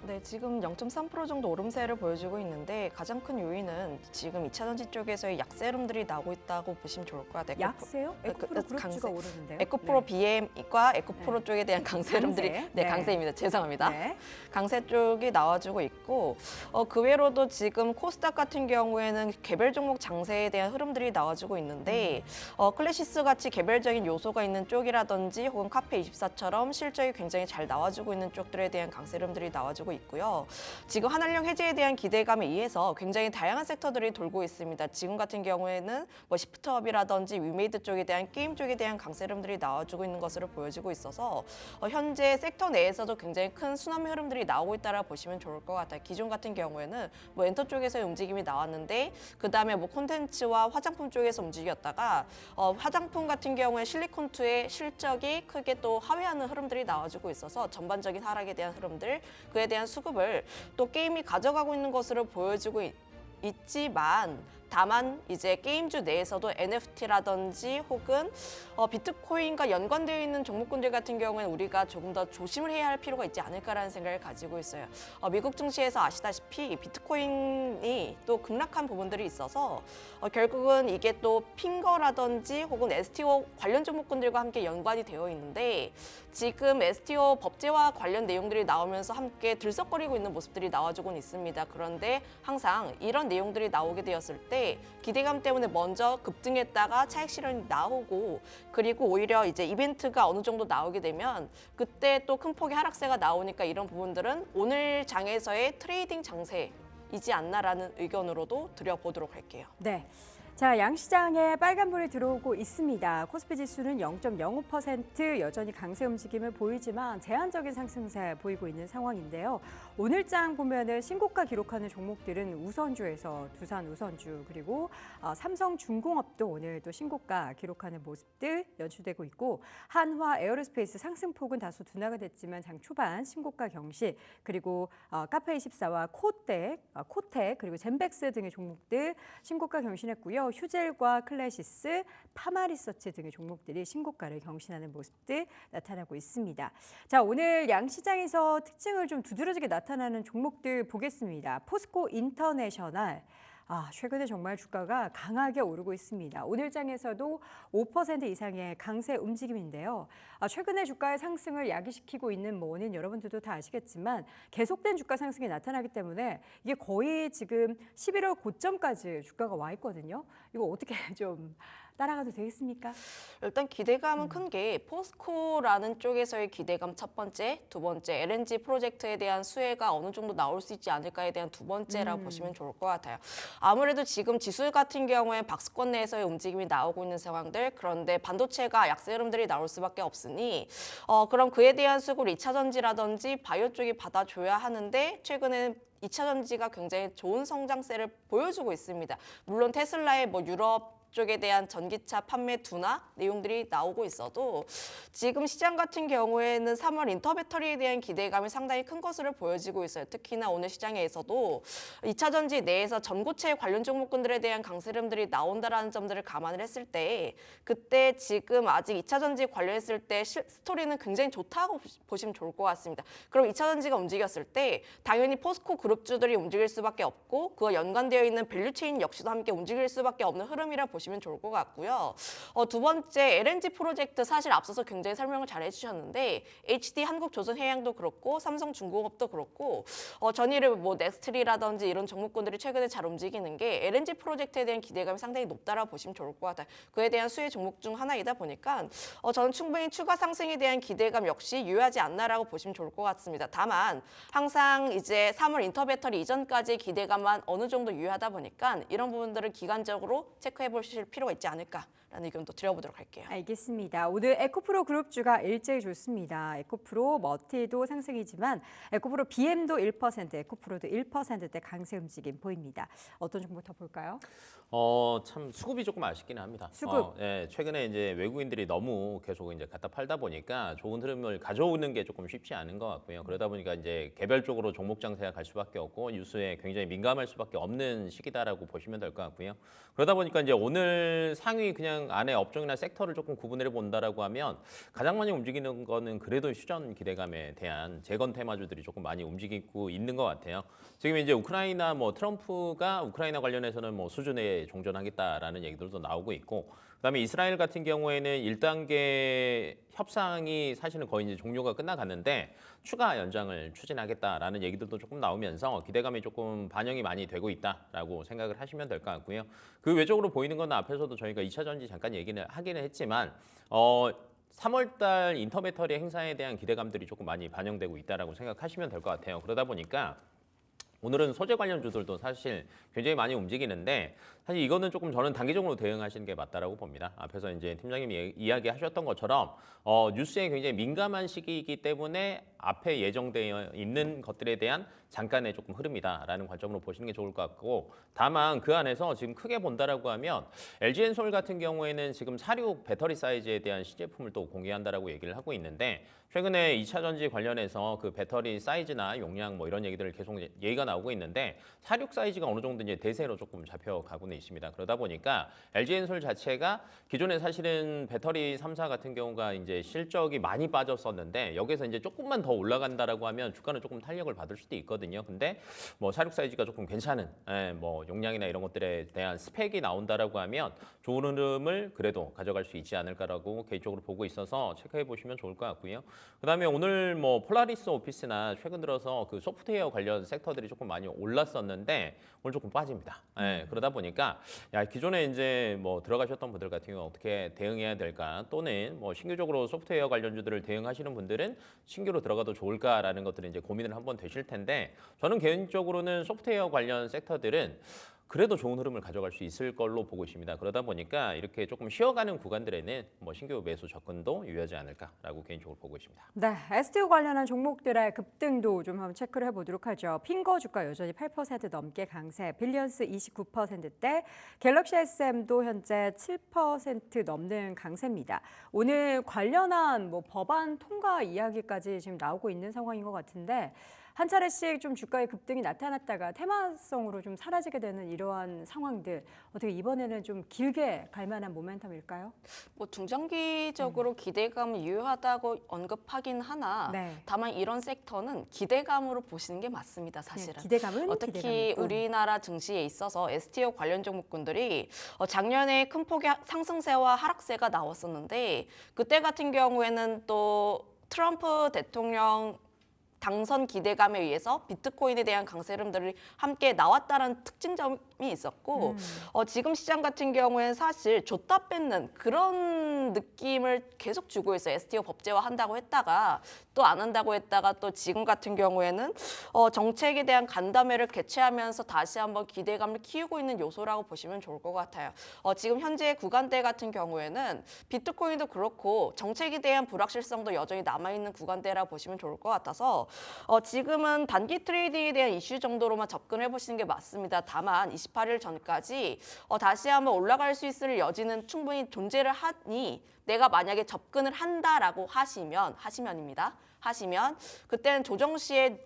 네, 지금 0.3% 정도 오름세를 보여주고 있는데 가장 큰 요인은 지금 2차전지 쪽에서의 약세 흐름들이 나오고 있다고 보시면 좋을 것 같아요. 약세요? 에코프로 그룹주가 강세. 오르는데요. 에코프로 네. BM과 에코프로 네. 쪽에 대한 강세 흐름들이 강세. 네, 네. 강세입니다. 죄송합니다. 네. 강세 쪽이 나와주고 있고 그 외로도 지금 코스닥 같은 경우에는 개별 종목 장세에 대한 흐름들이 나와주고 있는데 클래시스 같이 개별적인 요소가 있는 쪽이라든지 혹은 카페24처럼 실적이 굉장히 잘 나와주고 있는 쪽들에 대한 강세 흐름들이 나와주고 있고요. 지금 한한령 해제에 대한 기대감에 의해서 굉장히 다양한 섹터들이 돌고 있습니다. 지금 같은 경우에는 뭐 시프트업이라든지 위메이드 쪽에 대한 게임 쪽에 대한 강세 흐름들이 나와주고 있는 것으로 보여지고 있어서 현재 섹터 내에서도 굉장히 큰 수남의 흐름들이 나오고 있다라 보시면 좋을 것 같아요. 기존 같은 경우에는 뭐 엔터 쪽에서의 움직임이 나왔는데 그 다음에 뭐 콘텐츠와 화장품 쪽에서 움직였다가 화장품 같은 경우에 실리콘2의 실적이 크게 또 하회하는 흐름들이 나와주고 있어서 전반적인 하락에 대한 흐름들, 그에 대한 수급을 또 게임이 가져가고 있는 것으로 보여지고 있지만 다만 이제 게임주 내에서도 NFT라든지 혹은 비트코인과 연관되어 있는 종목군들 같은 경우에는 우리가 조금 더 조심을 해야 할 필요가 있지 않을까라는 생각을 가지고 있어요. 미국 증시에서 아시다시피 비트코인이 또 급락한 부분들이 있어서 결국은 이게 또 핑거라든지 혹은 STO 관련 종목군들과 함께 연관이 되어 있는데 지금 STO 법제화 관련 내용들이 나오면서 함께 들썩거리고 있는 모습들이 나와주곤 있습니다. 그런데 항상 이런 내용들이 나오게 되었을 때 기대감 때문에 먼저 급등했다가 차익 실현이 나오고 그리고 오히려 이제 이벤트가 어느 정도 나오게 되면 그때 또 큰 폭의 하락세가 나오니까 이런 부분들은 오늘 장에서의 트레이딩 장세이지 않나라는 의견으로도 드려보도록 할게요. 네. 자, 양시장에 빨간불이 들어오고 있습니다. 코스피 지수는 0.05% 여전히 강세 움직임을 보이지만 제한적인 상승세 보이고 있는 상황인데요. 오늘 장 보면은 신고가 기록하는 종목들은 우선주에서 두산 우선주 그리고 삼성중공업도 오늘 또 신고가 기록하는 모습들 연출되고 있고 한화 에어로스페이스 상승폭은 다소 둔화가 됐지만 장 초반 신고가 경시 그리고 카페24와 코텍 그리고 젠백스 등의 종목들 신고가 경신했고요. 휴젤과 클래시스, 파마리서치 등의 종목들이 신고가를 경신하는 모습들 나타나고 있습니다. 자, 오늘 양시장에서 특징을 좀 두드러지게 나타나는 종목들 보겠습니다. 포스코 인터내셔널. 최근에 정말 주가가 강하게 오르고 있습니다. 오늘 장에서도 5% 이상의 강세 움직임인데요. 최근에 주가의 상승을 야기시키고 있는 원인 여러분들도 다 아시겠지만 계속된 주가 상승이 나타나기 때문에 이게 거의 지금 11월 고점까지 주가가 와 있거든요. 이거 어떻게 좀 따라가도 되겠습니까? 일단 기대감은 큰 게 포스코라는 쪽에서의 기대감 첫 번째, 두 번째 LNG 프로젝트에 대한 수혜가 어느 정도 나올 수 있지 않을까에 대한 두 번째라고 보시면 좋을 것 같아요. 아무래도 지금 지수 같은 경우에 박스권 내에서의 움직임이 나오고 있는 상황들 그런데 반도체가 약세 흐름들이 나올 수밖에 없으니 그럼 그에 대한 수급을 2차전지라든지 바이오 쪽이 받아줘야 하는데 최근에는 2차전지가 굉장히 좋은 성장세를 보여주고 있습니다. 물론 테슬라의 뭐 유럽 쪽에 대한 전기차 판매 둔화 내용들이 나오고 있어도 지금 시장 같은 경우에는 3월 인터배터리에 대한 기대감이 상당히 큰 것으로 보여지고 있어요. 특히나 오늘 시장에서도 2차 전지 내에서 전고체 관련 종목군들에 대한 강세 흐름들이 나온다라는 점들을 감안을 했을 때 그때 지금 아직 2차 전지 관련했을 때 스토리는 굉장히 좋다고 보시면 좋을 것 같습니다. 그럼 2차 전지가 움직였을 때 당연히 포스코 그룹주들이 움직일 수밖에 없고 그와 연관되어 있는 밸류체인 역시도 함께 움직일 수밖에 없는 흐름이라 보시면 좋을 것 같고요. 두 번째 LNG 프로젝트 사실 앞서서 굉장히 설명을 잘 해주셨는데 HD 한국조선해양도 그렇고 삼성중공업도 그렇고 전일을 뭐 넥스트리라든지 이런 종목군들이 최근에 잘 움직이는 게 LNG 프로젝트에 대한 기대감이 상당히 높다라 보시면 좋을 것 같아요. 그에 대한 수혜 종목 중 하나이다 보니까 저는 충분히 추가 상승에 대한 기대감 역시 유효하지 않나라고 보시면 좋을 것 같습니다. 다만 항상 이제 3월 인터배터리 이전까지의 기대감만 어느 정도 유효하다 보니까 이런 부분들을 기간적으로 체크해 보실 필요가 있지 않을까라는 의견도 드려보도록 할게요. 알겠습니다. 오늘 에코프로 그룹주가 일제히 좋습니다. 에코프로 머티도 상승이지만 에코프로 BM도 1%, 에코프로도 1%대 강세 움직임 보입니다. 어떤 종목부터 볼까요? 참 수급이 조금 아쉽기는 합니다. 수급. 예, 최근에 이제 외국인들이 너무 계속 이제 갖다 팔다 보니까 좋은 흐름을 가져오는 게 조금 쉽지 않은 것 같고요. 그러다 보니까 이제 개별적으로 종목 장세가 갈 수밖에 없고 뉴스에 굉장히 민감할 수밖에 없는 시기다라고 보시면 될 것 같고요. 그러다 보니까 이제 오늘 상위 그냥 안에 업종이나 섹터를 조금 구분해 본다라고 하면 가장 많이 움직이는 거는 그래도 휴전 기대감에 대한 재건 테마주들이 조금 많이 움직이고 있는 것 같아요. 지금 이제 우크라이나 뭐 트럼프가 우크라이나 관련해서는 뭐 수준에 종전하겠다라는 얘기들도 나오고 있고 그다음에 이스라엘 같은 경우에는 1단계 협상이 사실은 거의 이제 종료가 끝나갔는데 추가 연장을 추진하겠다라는 얘기들도 조금 나오면서 기대감이 조금 반영이 많이 되고 있다라고 생각을 하시면 될 것 같고요. 그 외적으로 보이는 건 앞에서도 저희가 2차 전지 잠깐 얘기를 하기는 했지만 3월달 인터배터리 행사에 대한 기대감들이 조금 많이 반영되고 있다라고 생각하시면 될 것 같아요. 그러다 보니까 오늘은 소재 관련주들도 사실 굉장히 많이 움직이는데 사실 이거는 조금 저는 단기적으로 대응하시는 게 맞다라고 봅니다. 앞에서 이제 팀장님이 이야기하셨던 것처럼 뉴스에 굉장히 민감한 시기이기 때문에 앞에 예정되어 있는 것들에 대한 잠깐의 조금 흐름이다라는 관점으로 보시는 게 좋을 것 같고 다만 그 안에서 지금 크게 본다라고 하면 LG엔솔 같은 경우에는 지금 46 배터리 사이즈에 대한 신제품을 또 공개한다라고 얘기를 하고 있는데 최근에 2차 전지 관련해서 그 배터리 사이즈나 용량 뭐 이런 얘기들 계속 얘기가 나오고 있는데 46 사이즈가 어느 정도 이제 대세로 조금 잡혀가고는 있습니다. 그러다 보니까 LG엔솔 자체가 기존에 사실은 배터리 3사 같은 경우가 이제 실적이 많이 빠졌었는데 여기서 이제 조금만 더 올라간다라고 하면 주가는 조금 탄력을 받을 수도 있거든요. 근데 뭐 46 사이즈가 조금 괜찮은 뭐 용량이나 이런 것들에 대한 스펙이 나온다라고 하면 좋은 흐름을 그래도 가져갈 수 있지 않을까라고 개인적으로 보고 있어서 체크해 보시면 좋을 것 같고요. 그다음에 오늘 뭐 폴라리스 오피스나 최근 들어서 그 소프트웨어 관련 섹터들이 조금 많이 올랐었는데 오늘 조금 빠집니다. 그러다 보니까 기존에 이제 뭐 들어가셨던 분들 같은 경우 어떻게 대응해야 될까 또는 뭐 신규적으로 소프트웨어 관련주들을 대응하시는 분들은 신규로 들어가도 좋을까라는 것들을 이제 고민을 한번 되실 텐데 저는 개인적으로는 소프트웨어 관련 섹터들은 그래도 좋은 흐름을 가져갈 수 있을 걸로 보고 있습니다. 그러다 보니까 이렇게 조금 쉬어가는 구간들에는 뭐 신규 매수 접근도 유효하지 않을까라고 개인적으로 보고 있습니다. 네, STO 관련한 종목들의 급등도 좀 한번 체크를 해보도록 하죠. 핑거 주가 여전히 8% 넘게 강세, 빌리언스 29%대, 갤럭시 SM도 현재 7% 넘는 강세입니다. 오늘 관련한 뭐 법안 통과 이야기까지 지금 나오고 있는 상황인 것 같은데 한 차례씩 좀 주가의 급등이 나타났다가 테마성으로 좀 사라지게 되는 이러한 상황들 어떻게 이번에는 좀 길게 갈 만한 모멘텀일까요? 뭐 중장기적으로 기대감이 유효하다고 언급하긴 하나 네. 다만 이런 섹터는 기대감으로 보시는 게 맞습니다. 사실은. 네, 기대감은 특히 기대감일 뿐. 우리나라 증시에 있어서 STO 관련 종목군들이 작년에 큰 폭의 상승세와 하락세가 나왔었는데 그때 같은 경우에는 또 트럼프 대통령 당선 기대감에 의해서 비트코인에 대한 강세 흐름들이 함께 나왔다는 특징점이 있었고 지금 시장 같은 경우에는 사실 줬다 뺏는 그런 느낌을 계속 주고 있어요. STO 법제화 한다고 했다가 또 안 한다고 했다가 또 지금 같은 경우에는 정책에 대한 간담회를 개최하면서 다시 한번 기대감을 키우고 있는 요소라고 보시면 좋을 것 같아요. 지금 현재 구간대 같은 경우에는 비트코인도 그렇고 정책에 대한 불확실성도 여전히 남아있는 구간대라고 보시면 좋을 것 같아서 지금은 단기 트레이딩에 대한 이슈 정도로만 접근해 보시는 게 맞습니다. 다만 28일 전까지 다시 한번 올라갈 수 있을 여지는 충분히 존재를 하니 내가 만약에 접근을 한다라고 하시면입니다. 하시면 그때는 조정 시에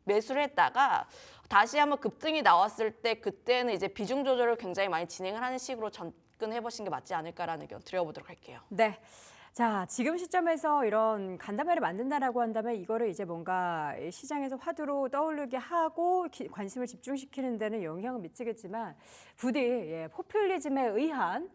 매수를 했다가 다시 한번 급등이 나왔을 때 그때는 이제 비중 조절을 굉장히 많이 진행을 하는 식으로 접근해 보시는 게 맞지 않을까라는 의견 드려보도록 할게요. 네. 자, 지금 시점에서 이런 간담회를 만든다라고 한다면 이거를 이제 뭔가 시장에서 화두로 떠오르게 하고 관심을 집중시키는 데는 영향을 미치겠지만 부디 포퓰리즘에 의한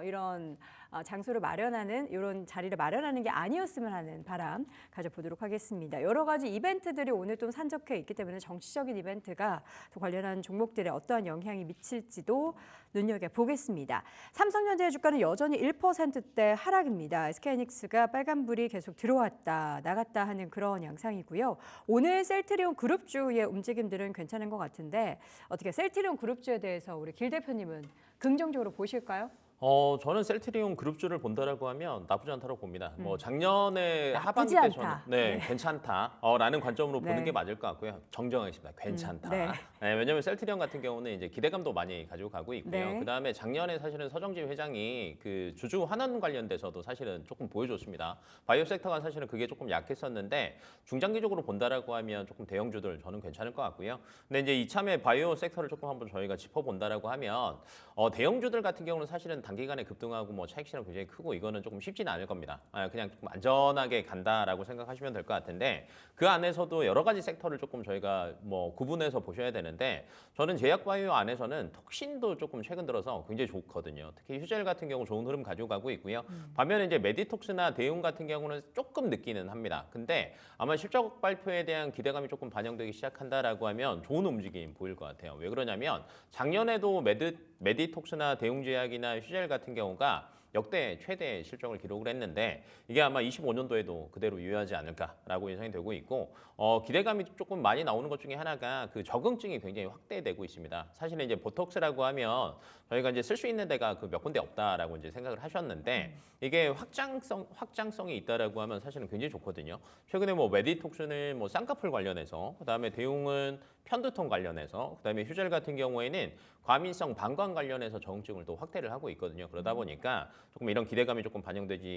이런 장소를 마련하는 이런 자리를 마련하는 게 아니었으면 하는 바람 가져보도록 하겠습니다. 여러 가지 이벤트들이 오늘 또 산적해 있기 때문에 정치적인 이벤트가 또 관련한 종목들에 어떠한 영향이 미칠지도 눈여겨보겠습니다. 삼성전자의 주가는 여전히 1%대 하락입니다. SK하이닉스가 빨간불이 계속 들어왔다 나갔다 하는 그런 양상이고요. 오늘 셀트리온 그룹주의 움직임들은 괜찮은 것 같은데 어떻게 셀트리온 그룹주에 대해서 우리 길 대표님은 긍정적으로 보실까요? 저는 셀트리온 그룹주를 본다라고 하면 나쁘지 않다고 봅니다. 작년에 나쁘지 하반기 때 않다. 저는 괜찮다라는 관점으로 보는 네. 게 맞을 것 같고요. 정정하겠습니다. 괜찮다. 네. 왜냐하면 셀트리온 같은 경우는 이제 기대감도 많이 가지고 가고 있고요. 네. 그다음에 작년에 사실은 서정진 회장이 그 주주 환원 관련돼서도 사실은 조금 보여줬습니다. 바이오 섹터가 사실은 그게 조금 약했었는데 중장기적으로 본다라고 하면 조금 대형주들 저는 괜찮을 것 같고요. 근데 이제 이참에 바이오 섹터를 조금 한번 저희가 짚어본다라고 하면 대형주들 같은 경우는 사실은 단기간에 급등하고 뭐 차익 실현 굉장히 크고 이거는 조금 쉽지는 않을 겁니다. 그냥 조금 안전하게 간다라고 생각하시면 될 것 같은데 그 안에서도 여러 가지 섹터를 조금 저희가 뭐 구분해서 보셔야 되는데 저는 제약바이오 안에서는 톡신도 조금 최근 들어서 굉장히 좋거든요. 특히 휴젤 같은 경우 좋은 흐름 가지고 가고 있고요. 반면에 이제 메디톡스나 대웅 같은 경우는 조금 늦기는 합니다. 근데 아마 실적 발표에 대한 기대감이 조금 반영되기 시작한다라고 하면 좋은 움직임 보일 것 같아요. 왜 그러냐면 작년에도 메디톡스나 대웅제약이나 휴젤 같은 경우가 역대 최대 실적을 기록을 했는데 이게 아마 25년도에도 그대로 유효하지 않을까라고 예상이 되고 있고 기대감이 조금 많이 나오는 것 중에 하나가 그 적응증이 굉장히 확대되고 있습니다. 사실은 이제 보톡스라고 하면 저희가 이제 쓸 수 있는 데가 그 몇 군데 없다라고 이제 생각을 하셨는데 이게 확장성이 있다라고 하면 사실은 굉장히 좋거든요. 최근에 뭐 메디톡스는 뭐 쌍꺼풀 관련해서 그다음에 대웅은 편두통 관련해서 그다음에 휴젤 같은 경우에는 과민성 방광 관련해서 적응증을 또 확대를 하고 있거든요. 그러다 보니까 조금 이런 기대감이 조금 반영될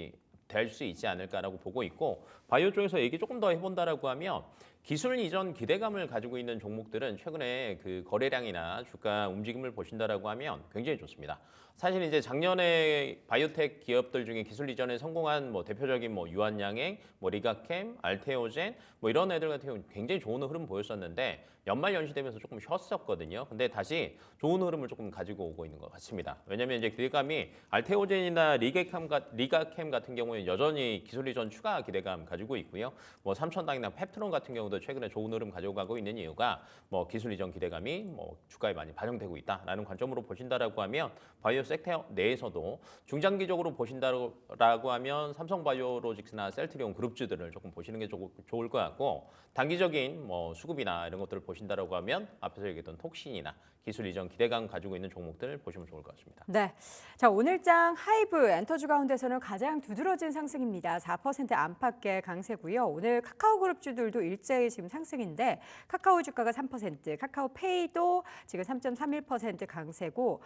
수 있지 않을까라고 보고 있고 바이오 쪽에서 얘기 조금 더 해본다라고 하면 기술 이전 기대감을 가지고 있는 종목들은 최근에 그 거래량이나 주가 움직임을 보신다라고 하면 굉장히 좋습니다. 사실 이제 작년에 바이오텍 기업들 중에 기술 이전에 성공한 뭐 대표적인 뭐 유한양행, 뭐 리가캠, 알테오젠 뭐 이런 애들 같은 경우 굉장히 좋은 흐름 보였었는데 연말 연시되면서 조금 쉬었었거든요. 근데 다시 좋은 흐름을 조금 가지고 오고 있는 것 같습니다. 왜냐하면 이제 기대감이 알테오젠이나 리가캠 같은 경우에 여전히 기술 이전 추가 기대감 가지고 있고요. 뭐 삼천당이나 펩트론 같은 경우도 최근에 좋은 흐름 가지고 가고 있는 이유가 뭐 기술 이전 기대감이 뭐 주가에 많이 반영되고 있다라는 관점으로 보신다라고 하면 바이오 섹터 내에서도 중장기적으로 보신다라고 하면 삼성바이오로직스나 셀트리온 그룹주들을 조금 보시는 게 좋을 것 같고 단기적인 뭐 수급이나 이런 것들을 보신다라고 하면 앞에서 얘기했던 톡신이나 기술 이전 기대감 가지고 있는 종목들 보시면 좋을 것 같습니다. 네, 자 오늘장 하이브 엔터주 가운데서는 가장 두드러진 상승입니다. 4% 안팎의 강세고요. 오늘 카카오그룹주들도 일제히 지금 상승인데 카카오 주가가 3%, 카카오페이도 지금 3.31% 강세고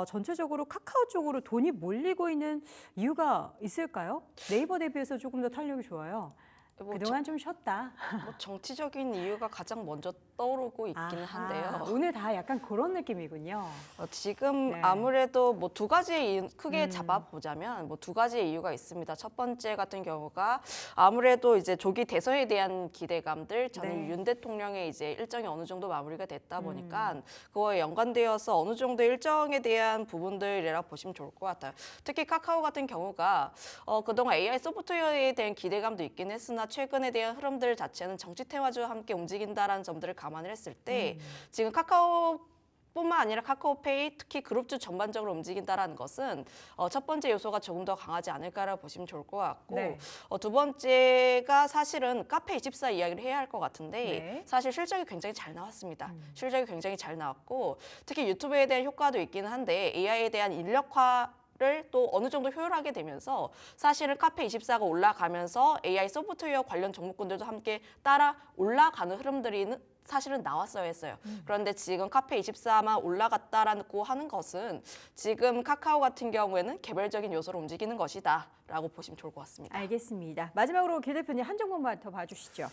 전체적으로 카카오 쪽으로 돈이 몰리고 있는 이유가 있을까요? 네이버 대비해서 조금 더 탄력이 좋아요. 그동안 좀 쉬었다. 정치적인 이유가 가장 먼저 떠오르고 있기는 한데요. 오늘 다 약간 그런 느낌이군요. 지금 네. 아무래도 뭐 두 가지의 이유, 크게 잡아보자면 뭐 두 가지의 이유가 있습니다. 첫 번째 같은 경우가 아무래도 이제 조기 대선에 대한 기대감들, 저는 네. 윤 대통령의 이제 일정이 어느 정도 마무리가 됐다 보니까 그거에 연관되어서 어느 정도 일정에 대한 부분들이라 보시면 좋을 것 같아요. 특히 카카오 같은 경우가 그동안 AI 소프트웨어에 대한 기대감도 있긴 했으나 최근에 대한 흐름들 자체는 정치 테마주와 함께 움직인다라는 점들을 감안을 했을 때 지금 카카오뿐만 아니라 카카오페이 특히 그룹주 전반적으로 움직인다라는 것은 첫 번째 요소가 조금 더 강하지 않을까라고 보시면 좋을 것 같고 네. 두 번째가 사실은 카페24 이야기를 해야 할 것 같은데 네. 사실 실적이 굉장히 잘 나왔습니다. 실적이 굉장히 잘 나왔고 특히 유튜브에 대한 효과도 있기는 한데 AI에 대한 인력화 를 또 어느 정도 효율하게 되면서 사실은 카페24가 올라가면서 AI 소프트웨어 관련 종목군들도 함께 따라 올라가는 흐름들이 사실은 나왔어야 했어요. 그런데 지금 카페24만 올라갔다라고 하는 것은 지금 카카오 같은 경우에는 개별적인 요소로 움직이는 것이다 라고 보시면 좋을 것 같습니다. 알겠습니다. 마지막으로 기 대표님 한 종목만 더 봐주시죠.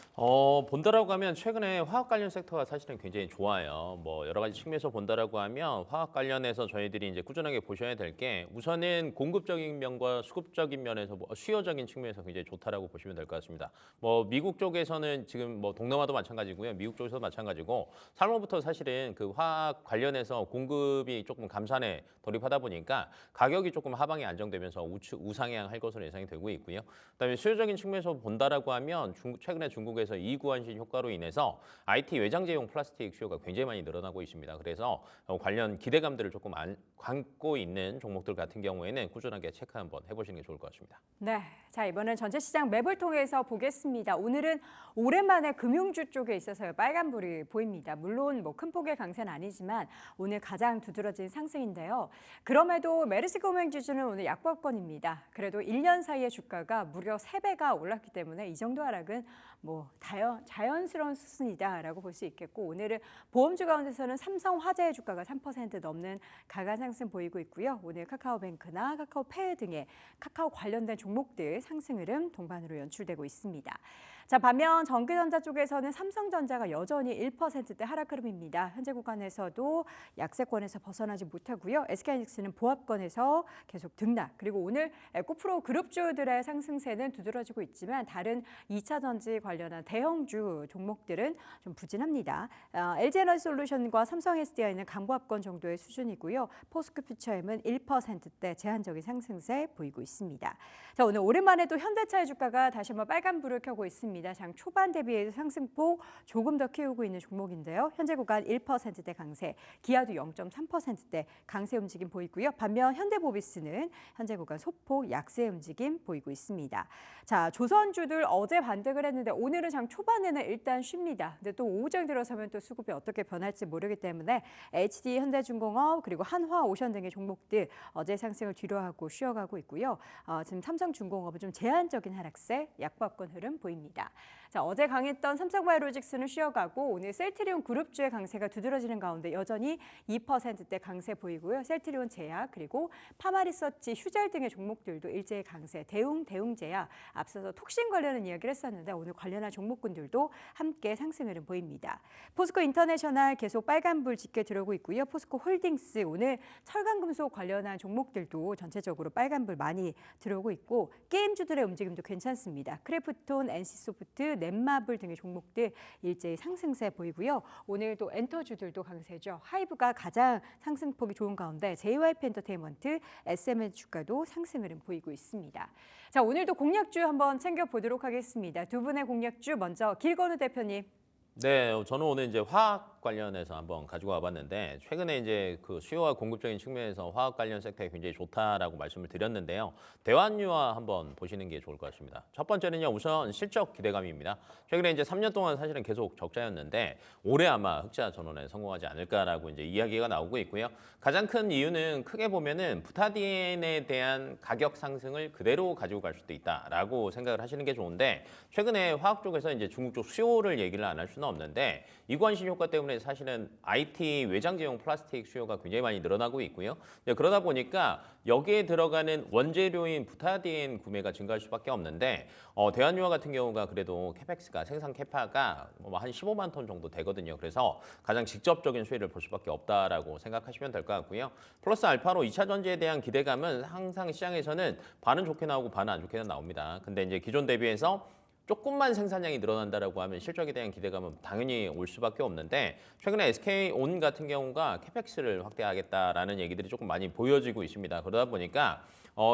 본다라고 하면 최근에 화학 관련 섹터가 사실은 굉장히 좋아요. 뭐 여러 가지 측면에서 본다라고 하면 화학 관련해서 저희들이 이제 꾸준하게 보셔야 될 게 우선은 공급적인 면과 수급적인 면에서 수요적인 측면에서 굉장히 좋다라고 보시면 될 것 같습니다. 뭐 미국 쪽에서는 지금 뭐 동남아도 마찬가지고요. 미국 쪽에서도 마찬가지고 3월부터 사실은 그 화학 관련해서 공급이 조금 감산에 돌입하다 보니까 가격이 조금 하방에 안정되면서 우상향할 것으로 예상이 되고 있고요. 그다음에 수요적인 측면에서 본다라고 하면 최근에 중국에서 이구환신 효과로 인해서 IT 외장재용 플라스틱 수요가 굉장히 많이 늘어나고 있습니다. 그래서 관련 기대감들을 조금 안고 있는 종목들 같은 경우에는 꾸준하게 체크 한번 해보시는 게 좋을 것 같습니다. 네, 자 이번엔 전체 시장 맵을 통해서 보겠습니다. 오늘은 오랜만에 금융주 쪽에 있어서 빨간불이 보입니다. 물론 뭐 큰 폭의 강세는 아니지만 오늘 가장 두드러진 상승인데요. 그럼에도 메르스금융지수는 오늘 약보합권입니다. 그래도 1년 사이의 주가가 무려 3배가 올랐기 때문에 이 정도 하락은 뭐 자연스러운 수순이다라고 볼 수 있겠고 오늘은 보험주 가운데서는 삼성화재의 주가가 3% 넘는 강한 상승 보이고 있고요. 오늘 카카오뱅크나 카카오페이 등의 카카오 관련된 종목들 상승 흐름 동반으로 연출되고 있습니다. 자, 반면 전기전자 쪽에서는 삼성전자가 여전히 1%대 하락 흐름입니다. 현재 구간에서도 약세권에서 벗어나지 못하고요. SK하이닉스는 보합권에서 계속 등락. 그리고 오늘 에코프로 그룹주들의 상승세는 두드러지고 있지만 다른 2차 전지 관련한 대형주 종목들은 좀 부진합니다. LG에너지솔루션과 삼성 SDI는 강보합권 정도의 수준이고요. 포스코퓨처엠은 1%대 제한적인 상승세 보이고 있습니다. 자, 오늘 오랜만에 또 현대차의 주가가 다시 한번 빨간불을 켜고 있습니다. 장 초반 대비해서 상승폭 조금 더 키우고 있는 종목인데요. 현재 구간 1%대 강세, 기아도 0.3%대 강세 움직임 보이고요. 반면 현대모비스는 현재 구간 소폭 약세 움직임 보이고 있습니다. 자, 조선주들 어제 반등을 했는데 오늘은 장 초반에는 일단 쉽니다. 근데 또 오후장 들어서면 또 수급이 어떻게 변할지 모르기 때문에 HD, 현대중공업 그리고 한화오션 등의 종목들 어제 상승을 뒤로하고 쉬어가고 있고요. 지금 삼성중공업은 좀 제한적인 하락세, 약보합권 흐름 보입니다. 자, 어제 강했던 삼성바이오로직스는 쉬어가고 오늘 셀트리온 그룹주의 강세가 두드러지는 가운데 여전히 2%대 강세 보이고요. 셀트리온 제약 그리고 파마리서치, 휴젤 등의 종목들도 일제히 강세, 대웅제약 앞서서 톡신 관련한 이야기를 했었는데 오늘 관련한 종목군들도 함께 상승 흐름 보입니다. 포스코 인터내셔널 계속 빨간불 짙게 들어오고 있고요. 포스코 홀딩스 오늘 철강금속 관련한 종목들도 전체적으로 빨간불 많이 들어오고 있고 게임주들의 움직임도 괜찮습니다. 크래프톤, NC소프트, 넷마블 등의 종목들 일제히 상승세 보이고요. 오늘도 엔터주들도 강세죠. 하이브가 가장 상승폭이 좋은 가운데 JYP 엔터테인먼트, SMN 주가도 상승 흐름 보이고 있습니다. 자, 오늘도 공략주 한번 챙겨보도록 하겠습니다. 두 분의 공략주 먼저 길건우 대표님. 네, 저는 오늘 이제 화학 관련해서 한번 가지고 와봤는데 최근에 이제 그 수요와 공급적인 측면에서 화학 관련 섹터에 굉장히 좋다라고 말씀을 드렸는데요. 대환유화 한번 보시는 게 좋을 것 같습니다. 첫 번째는요, 우선 실적 기대감입니다. 최근에 이제 3년 동안 사실은 계속 적자였는데 올해 아마 흑자 전환에 성공하지 않을까라고 이제 이야기가 나오고 있고요. 가장 큰 이유는 크게 보면은 부타디엔에 대한 가격 상승을 그대로 가지고 갈 수도 있다라고 생각을 하시는 게 좋은데 최근에 화학 쪽에서 이제 중국 쪽 수요를 얘기를 안 할 수는 없는데 이구환신 효과 때문에 사실은 IT 외장재용 플라스틱 수요가 굉장히 많이 늘어나고 있고요. 그러다 보니까 여기에 들어가는 원재료인 부타디엔 구매가 증가할 수밖에 없는데 대한유화 같은 경우가 그래도 캐펙스가 생산 캐파가 한 15만 톤 정도 되거든요. 그래서 가장 직접적인 수혜를 볼 수밖에 없다라고 생각하시면 될 것 같고요. 플러스 알파로 2차 전지에 대한 기대감은 항상 시장에서는 반은 좋게 나오고 반은 안 좋게 나옵니다. 근데 이제 기존 대비해서 조금만 생산량이 늘어난다라고 하면 실적에 대한 기대감은 당연히 올 수밖에 없는데 최근에 SK온 같은 경우가 캐펙스를 확대하겠다라는 얘기들이 조금 많이 보여지고 있습니다. 그러다 보니까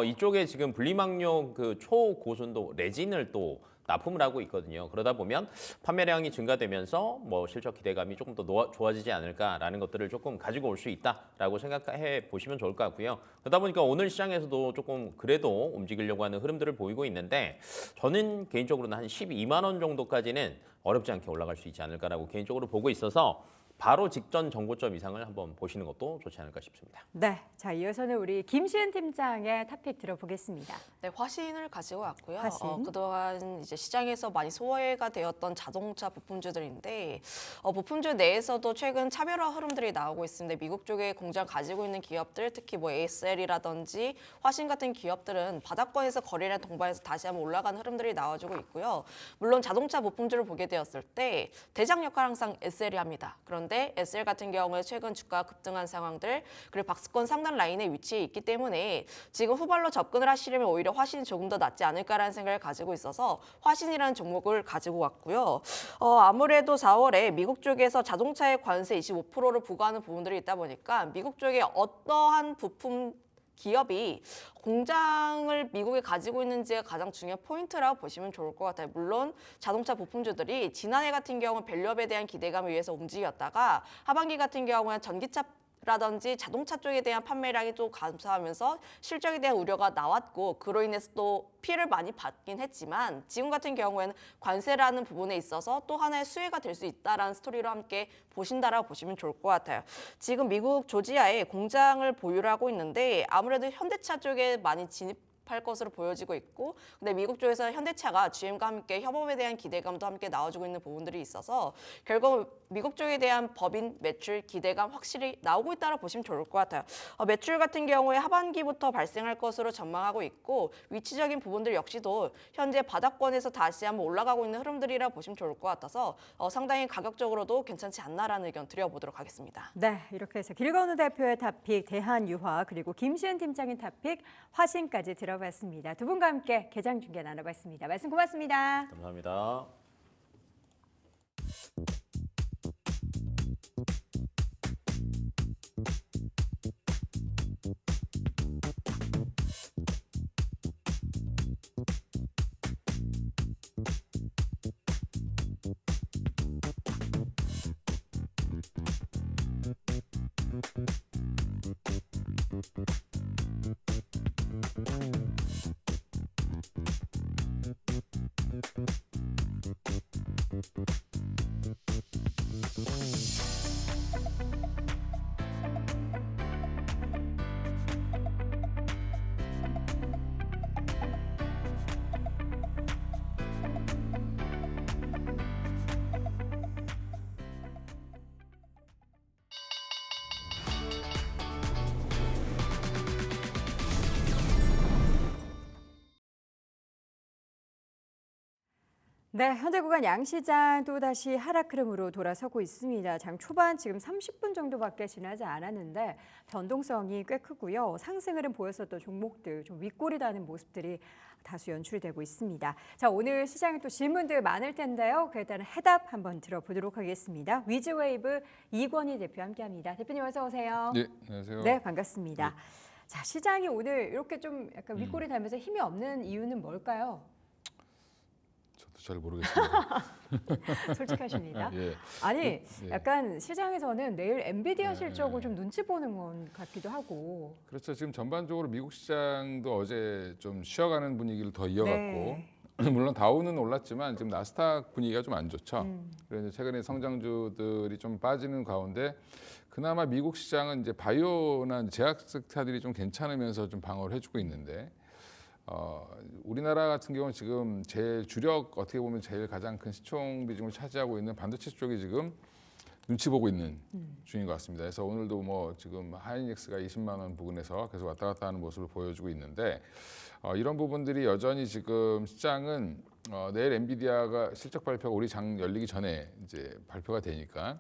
이쪽에 지금 분리막료 그 초고순도 레진을 또 납품을 하고 있거든요. 그러다 보면 판매량이 증가되면서 뭐 실적 기대감이 조금 더 좋아지지 않을까라는 것들을 조금 가지고 올 수 있다라고 생각해 보시면 좋을 것 같고요. 그러다 보니까 오늘 시장에서도 조금 그래도 움직이려고 하는 흐름들을 보이고 있는데 저는 개인적으로는 한 12만 원 정도까지는 어렵지 않게 올라갈 수 있지 않을까라고 개인적으로 보고 있어서 바로 직전 정고점 이상을 한번 보시는 것도 좋지 않을까 싶습니다. 네, 자 이어서는 우리 김시은 팀장의 토픽 들어보겠습니다. 네, 화신을 가지고 왔고요. 화신. 그동안 이제 시장에서 많이 소외가 되었던 자동차 부품주들인데 부품주 내에서도 최근 차별화 흐름들이 나오고 있습니다. 미국 쪽에 공장 가지고 있는 기업들, 특히 뭐 ASL이라든지 화신 같은 기업들은 바닥권에서 거래량 동반해서 다시 한번 올라가는 흐름들이 나와주고 있고요. 물론 자동차 부품주를 보게 되었을 때 대장 역할 항상 SL이 합니다. 그런데 SL 같은 경우에 최근 주가 급등한 상황들 그리고 박스권 상단 라인에 위치해 있기 때문에 지금 후발로 접근을 하시려면 오히려 화신이 조금 더 낫지 않을까라는 생각을 가지고 있어서 화신이라는 종목을 가지고 왔고요. 아무래도 4월에 미국 쪽에서 자동차에 관세 25%를 부과하는 부분들이 있다 보니까 미국 쪽에 어떠한 부품 기업이 공장을 미국에 가지고 있는지가 가장 중요한 포인트라고 보시면 좋을 것 같아요. 물론 자동차 부품주들이 지난해 같은 경우 밸류업에 대한 기대감을 위해서 움직였다가 하반기 같은 경우는 전기차라든지 자동차 쪽에 대한 판매량이 또 감소하면서 실적에 대한 우려가 나왔고 그로 인해서 또 피해를 많이 받긴 했지만 지금 같은 경우에는 관세라는 부분에 있어서 또 하나의 수혜가 될 수 있다라는 스토리로 함께 보신다라고 보시면 좋을 것 같아요. 지금 미국 조지아에 공장을 보유를 하고 있는데 아무래도 현대차 쪽에 많이 진입할 것으로 보여지고 있고 근데 미국 쪽에서 현대차가 GM과 함께 협업에 대한 기대감도 함께 나와주고 있는 부분들이 있어서 결국 미국 쪽에 대한 법인 매출 기대감 확실히 나오고 있다고 보시면 좋을 것 같아요. 매출 같은 경우에 하반기부터 발생할 것으로 전망하고 있고 위치적인 부분들 역시도 현재 바닥권에서 다시 한번 올라가고 있는 흐름들이라 보시면 좋을 것 같아서 상당히 가격적으로도 괜찮지 않나라는 의견 드려보도록 하겠습니다. 네, 이렇게 해서 길건우 대표의 토픽 대한유화 그리고 김시은 팀장의 토픽 화신까지 들어봤습니다. 두 분과 함께 개장 중계 나눠봤습니다. 말씀 고맙습니다. 감사합니다. 네, 현재 구간 양시장 또다시 하락 흐름으로 돌아서고 있습니다. 장 초반 지금 30분 정도밖에 지나지 않았는데 변동성이 꽤 크고요. 상승 흐름 보였었던 종목들 좀 윗골이다는 모습들이 다수 연출이 되고 있습니다. 자, 오늘 시장에 또 질문들 많을 텐데요. 일단은 해답 한번 들어보도록 하겠습니다. 위즈웨이브 이권희 대표 함께합니다. 대표님 어서 오세요. 네, 안녕하세요. 네, 반갑습니다. 자, 시장이 오늘 이렇게 좀 약간 윗골이 달면서 힘이 없는 이유는 뭘까요? 저도 잘 모르겠습니다. 솔직하십니다. 예. 아니, 예. 약간 시장에서는 내일 엔비디아 실적을 좀 눈치 보는 것 같기도 하고. 그렇죠. 지금 전반적으로 미국 시장도 어제 좀 쉬어가는 분위기를 더 이어갔고, 네. 물론 다우는 올랐지만 지금 나스닥 분위기가 좀 안 좋죠. 그래서 최근에 성장주들이 좀 빠지는 가운데 그나마 미국 시장은 이제 바이오나 제약 섹터들이 좀 괜찮으면서 좀 방어를 해주고 있는데. 우리나라 같은 경우는 지금 제일 주력 어떻게 보면 제일 가장 큰 시총 비중을 차지하고 있는 반도체 쪽이 지금 눈치 보고 있는 중인 것 같습니다. 그래서 오늘도 뭐 지금 하이닉스가 20만 원 부근에서 계속 왔다 갔다 하는 모습을 보여주고 있는데 이런 부분들이 여전히 지금 시장은 내일 엔비디아가 실적 발표가 우리 장 열리기 전에 이제 발표가 되니까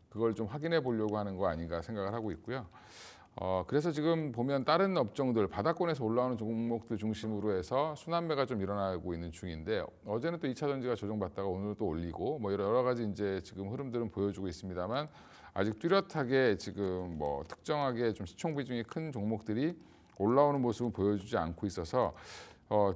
그걸 좀 확인해 보려고 하는 거 아닌가 생각을 하고 있고요. 그래서 지금 보면 다른 업종들 바닥권에서 올라오는 종목들 중심으로 해서 순환매가 좀 일어나고 있는 중인데 어제는 또 2차 전지가 조정받다가 오늘 또 올리고 뭐 여러 가지 이제 지금 흐름들은 보여주고 있습니다만 아직 뚜렷하게 지금 뭐 특정하게 좀 시총 비중이 큰 종목들이 올라오는 모습은 보여주지 않고 있어서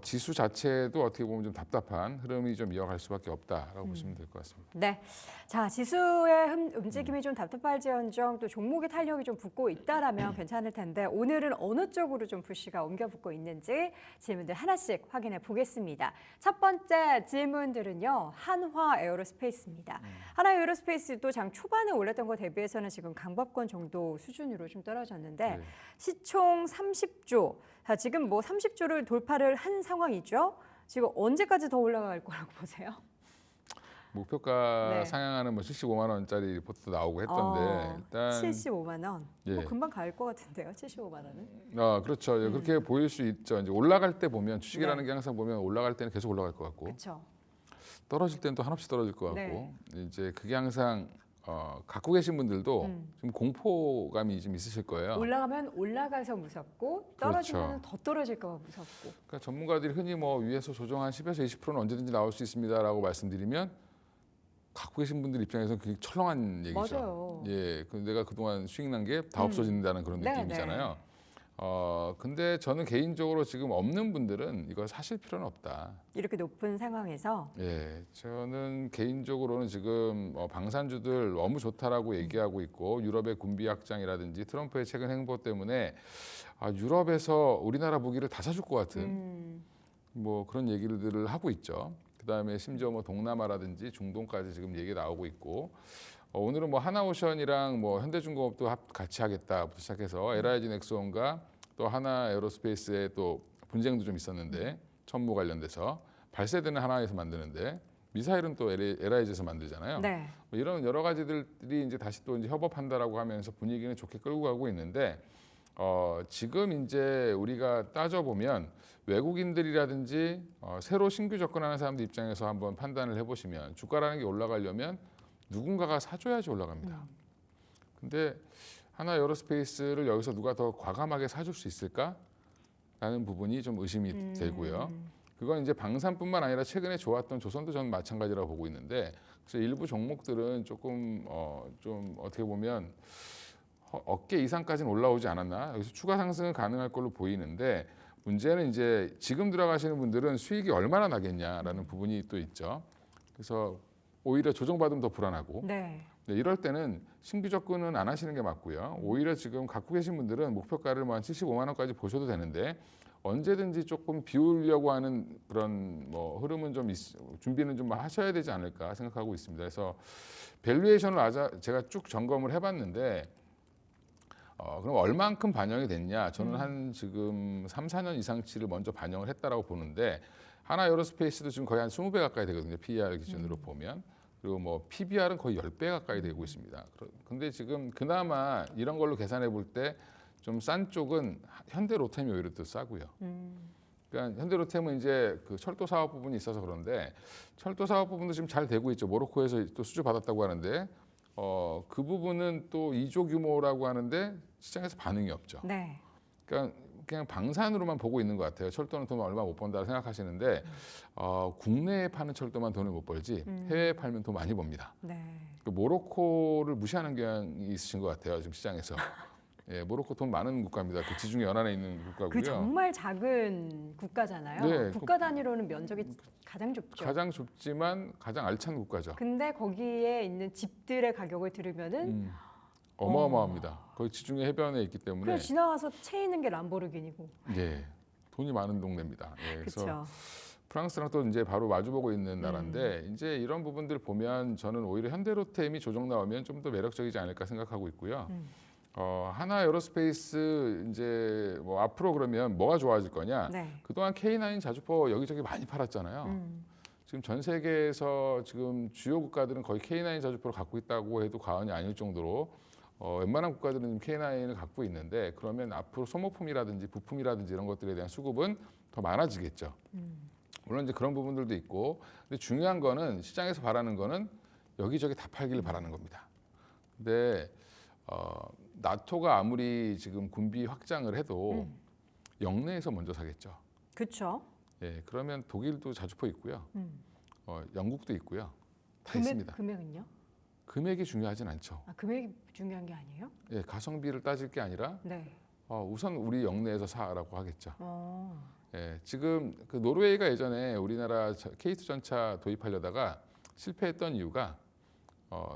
지수 자체도 어떻게 보면 좀 답답한 흐름이 좀 이어갈 수밖에 없다라고 보시면 될 것 같습니다. 네. 자, 지수의 움직임이 좀 답답할지언정 또 종목의 탄력이 좀 붙고 있다라면 괜찮을 텐데 오늘은 어느 쪽으로 좀 푸시가 옮겨 붙고 있는지 질문들 하나씩 확인해 보겠습니다. 첫 번째 질문들은요. 한화 에어로스페이스입니다. 한화 에어로스페이스도 장 초반에 올랐던 거 대비해서는 지금 강법권 정도 수준으로 좀 떨어졌는데 네. 시총 30조. 자, 지금 뭐 30조를 돌파를 한 상황이죠. 지금 언제까지 더 올라갈 거라고 보세요? 목표가 네. 상향하는 뭐 75만 원짜리 리포트도 나오고 했던데 일단 75만 원. 예. 뭐 금방 갈 것 같은데요. 75만 원은. 그렇죠. 예, 그렇게 보일 수 있죠. 이제 올라갈 때 보면 주식이라는 네. 게 항상 보면 올라갈 때는 계속 올라갈 것 같고 그렇죠. 떨어질 때는 또 한없이 떨어질 것 같고 네. 이제 그게 항상 갖고 계신 분들도 좀 공포감이 좀 있으실 거예요. 올라가면 올라가서 무섭고 떨어지면 더 떨어질까 봐 무섭고. 그러니까 전문가들이 흔히 뭐 위에서 조정 한 10에서 20%는 언제든지 나올 수 있습니다라고 말씀드리면 갖고 계신 분들 입장에서는 그게 철렁한 얘기죠. 맞아요. 예, 그 내가 그동안 수익 난 게 다 없어진다는 그런 네, 느낌이잖아요. 근데 저는 개인적으로 지금 없는 분들은 이걸 사실 필요는 없다. 이렇게 높은 상황에서 예, 저는 개인적으로는 지금 방산주들 너무 좋다라고 얘기하고 있고 유럽의 군비 확장이라든지 트럼프의 최근 행보 때문에 유럽에서 우리나라 무기를 다 사줄 것 같은 뭐 그런 얘기들을 하고 있죠. 그다음에 심지어 뭐 동남아라든지 중동까지 지금 얘기 나오고 있고 오늘은 뭐 하나오션이랑 뭐 현대중공업도 같이 하겠다부터 시작해서 LIG 넥스원과 또 하나 에어로스페이스의 또 분쟁도 좀 있었는데 천무 관련돼서 발세대는 하나에서 만드는데 미사일은 또 LIG에서 만들잖아요. 네. 뭐 이런 여러 가지들이 이제 다시 또 이제 협업한다라고 하면서 분위기는 좋게 끌고 가고 있는데 지금 이제 우리가 따져보면 외국인들이라든지 새로 신규 접근하는 사람들 입장에서 한번 판단을 해보시면 주가라는 게 올라가려면 누군가가 사줘야지 올라갑니다. 근데 하나 에어로스페이스를 여기서 누가 더 과감하게 사줄 수 있을까라는 부분이 좀 의심이 되고요. 그건 이제 방산뿐만 아니라 최근에 좋았던 조선도 저는 마찬가지라고 보고 있는데 그래서 일부 종목들은 조금 좀 어떻게 보면 어깨 이상까지는 올라오지 않았나 여기서 추가 상승은 가능할 걸로 보이는데 문제는 이제 지금 들어가시는 분들은 수익이 얼마나 나겠냐라는 부분이 또 있죠. 그래서 오히려 조정받으면 더 불안하고 네. 이럴 때는 신규 접근은 안 하시는 게 맞고요. 오히려 지금 갖고 계신 분들은 목표가를 뭐 한 75만 원까지 보셔도 되는데 언제든지 조금 비우려고 하는 그런 뭐 흐름은 좀 준비는 좀 하셔야 되지 않을까 생각하고 있습니다. 그래서 밸류에이션을 제가 쭉 점검을 해봤는데 그럼 얼만큼 반영이 됐냐? 저는 한 지금 3, 4년 이상치를 먼저 반영을 했다라고 보는데 하나 에어로스페이스도 지금 거의 한 20배 가까이 되거든요. PER 기준으로 보면. 그리고 뭐 PBR은 거의 10배 가까이 되고 있습니다. 근데 지금 그나마 이런 걸로 계산해 볼 때 좀 싼 쪽은 현대로템이 오히려 더 싸고요. 그러니까 현대로템은 이제 그 철도 사업 부분이 있어서 그런데 철도 사업 부분도 지금 잘 되고 있죠. 모로코에서 또 수주 받았다고 하는데 그 부분은 또 2조 규모라고 하는데 시장에서 반응이 없죠. 네. 그러니까 그냥 방산으로만 보고 있는 것 같아요. 철도는 돈을 얼마 못 번다 생각하시는데 국내에 파는 철도만 돈을 못 벌지 해외에 팔면 돈 많이 법니다. 네. 그 모로코를 무시하는 경향이 있으신 것 같아요. 지금 시장에서. 예, 모로코 돈 많은 국가입니다. 그 지중해 연안에 있는 국가고요. 그 정말 작은 국가잖아요. 네, 국가 단위로는 면적이 가장 좁죠. 가장 좁지만 가장 알찬 국가죠. 근데 거기에 있는 집들의 가격을 들으면은 어마어마합니다. 거의 지중해 해변에 있기 때문에 그냥 지나가서 채 있는 게 람보르기니고. 예, 돈이 많은 동네입니다. 예, 그래서 그렇죠. 프랑스랑 또 이제 바로 마주보고 있는 나라인데 이제 이런 부분들 보면 저는 오히려 현대로템이 조정 나오면 좀 더 매력적이지 않을까 생각하고 있고요. 하나 에어로스페이스 이제 뭐 앞으로 그러면 뭐가 좋아질 거냐? 네. 그동안 K9 자주포 여기저기 많이 팔았잖아요. 지금 전 세계에서 지금 주요 국가들은 거의 K9 자주포를 갖고 있다고 해도 과언이 아닐 정도로 웬만한 국가들은 K9을 갖고 있는데 그러면 앞으로 소모품이라든지 부품이라든지 이런 것들에 대한 수급은 더 많아지겠죠. 물론 이제 그런 부분들도 있고 근데 중요한 거는 시장에서 바라는 거는 여기저기 다 팔기를 바라는 겁니다. 근데 나토가 아무리 지금 군비 확장을 해도 영내에서 먼저 사겠죠. 그렇죠. 예, 그러면 독일도 자주포 있고요. 영국도 있고요. 다 있습니다. 금액은요? 금액이 중요하진 않죠. 금액이 중요한 게 아니에요? 예, 가성비를 따질 게 아니라 네. 우선 우리 영내에서 사라고 하겠죠. 예, 지금 그 노르웨이가 예전에 우리나라 K2 전차 도입하려다가 실패했던 이유가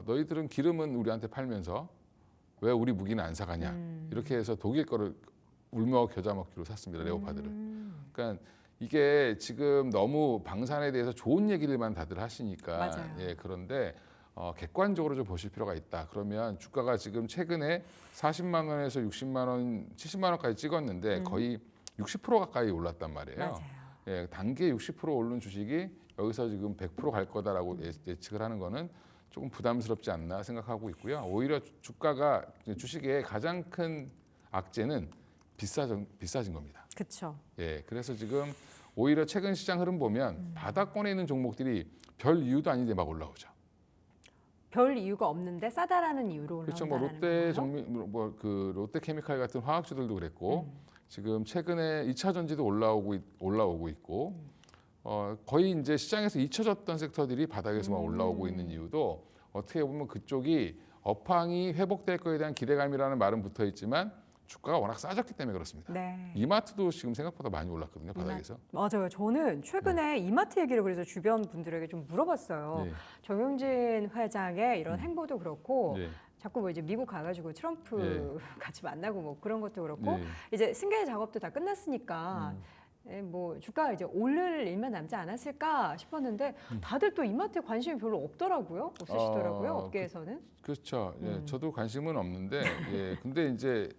너희들은 기름은 우리한테 팔면서 왜 우리 무기는 안 사가냐 이렇게 해서 독일 거를 울며 겨자 먹기로 샀습니다. 레오파드를. 그러니까 이게 지금 너무 방산에 대해서 좋은 얘기들만 다들 하시니까 맞아요. 예, 그런데 객관적으로 좀 보실 필요가 있다. 그러면 주가가 지금 최근에 40만 원에서 60만 원, 70만 원까지 찍었는데 거의 60% 가까이 올랐단 말이에요. 맞아요. 예, 단기에 60% 오른 주식이 여기서 지금 100% 갈 거다라고 예측을 하는 거는 조금 부담스럽지 않나 생각하고 있고요. 오히려 주가가 주식의 가장 큰 악재는 비싸진 겁니다. 그렇죠. 예, 그래서 지금 오히려 최근 시장 흐름 보면 바닥권에 있는 종목들이 별 이유도 아닌데 막 올라오죠. 별 이유가 없는데 싸다라는 이유로 그렇죠. 올라온다는 뭐 롯데 거예요? 정미 그 롯데케미칼 같은 화학주들도 그랬고 지금 최근에 2차 전지도 올라오고 있고 거의 이제 시장에서 잊혀졌던 섹터들이 바닥에서 막 올라오고 있는 이유도 어떻게 보면 그쪽이 업황이 회복될 거에 대한 기대감이라는 말은 붙어 있지만 주가가 워낙 싸졌기 때문에 그렇습니다. 네. 이마트도 지금 생각보다 많이 올랐거든요, 바닥에서. 맞아요. 저는 최근에 이마트 얘기를 그래서 주변 분들에게 좀 물어봤어요. 네. 정용진 회장의 이런 행보도 그렇고 네. 자꾸 뭐 이제 미국 가가지고 트럼프 네. 같이 만나고 뭐 그런 것도 그렇고 네. 이제 승계 작업도 다 끝났으니까 뭐 주가 이제 오를 일만 남지 않았을까 싶었는데 다들 또 이마트에 관심이 별로 없더라고요. 없으시더라고요. 업계에서는. 그렇죠. 예, 저도 관심은 없는데, 예, 근데 이제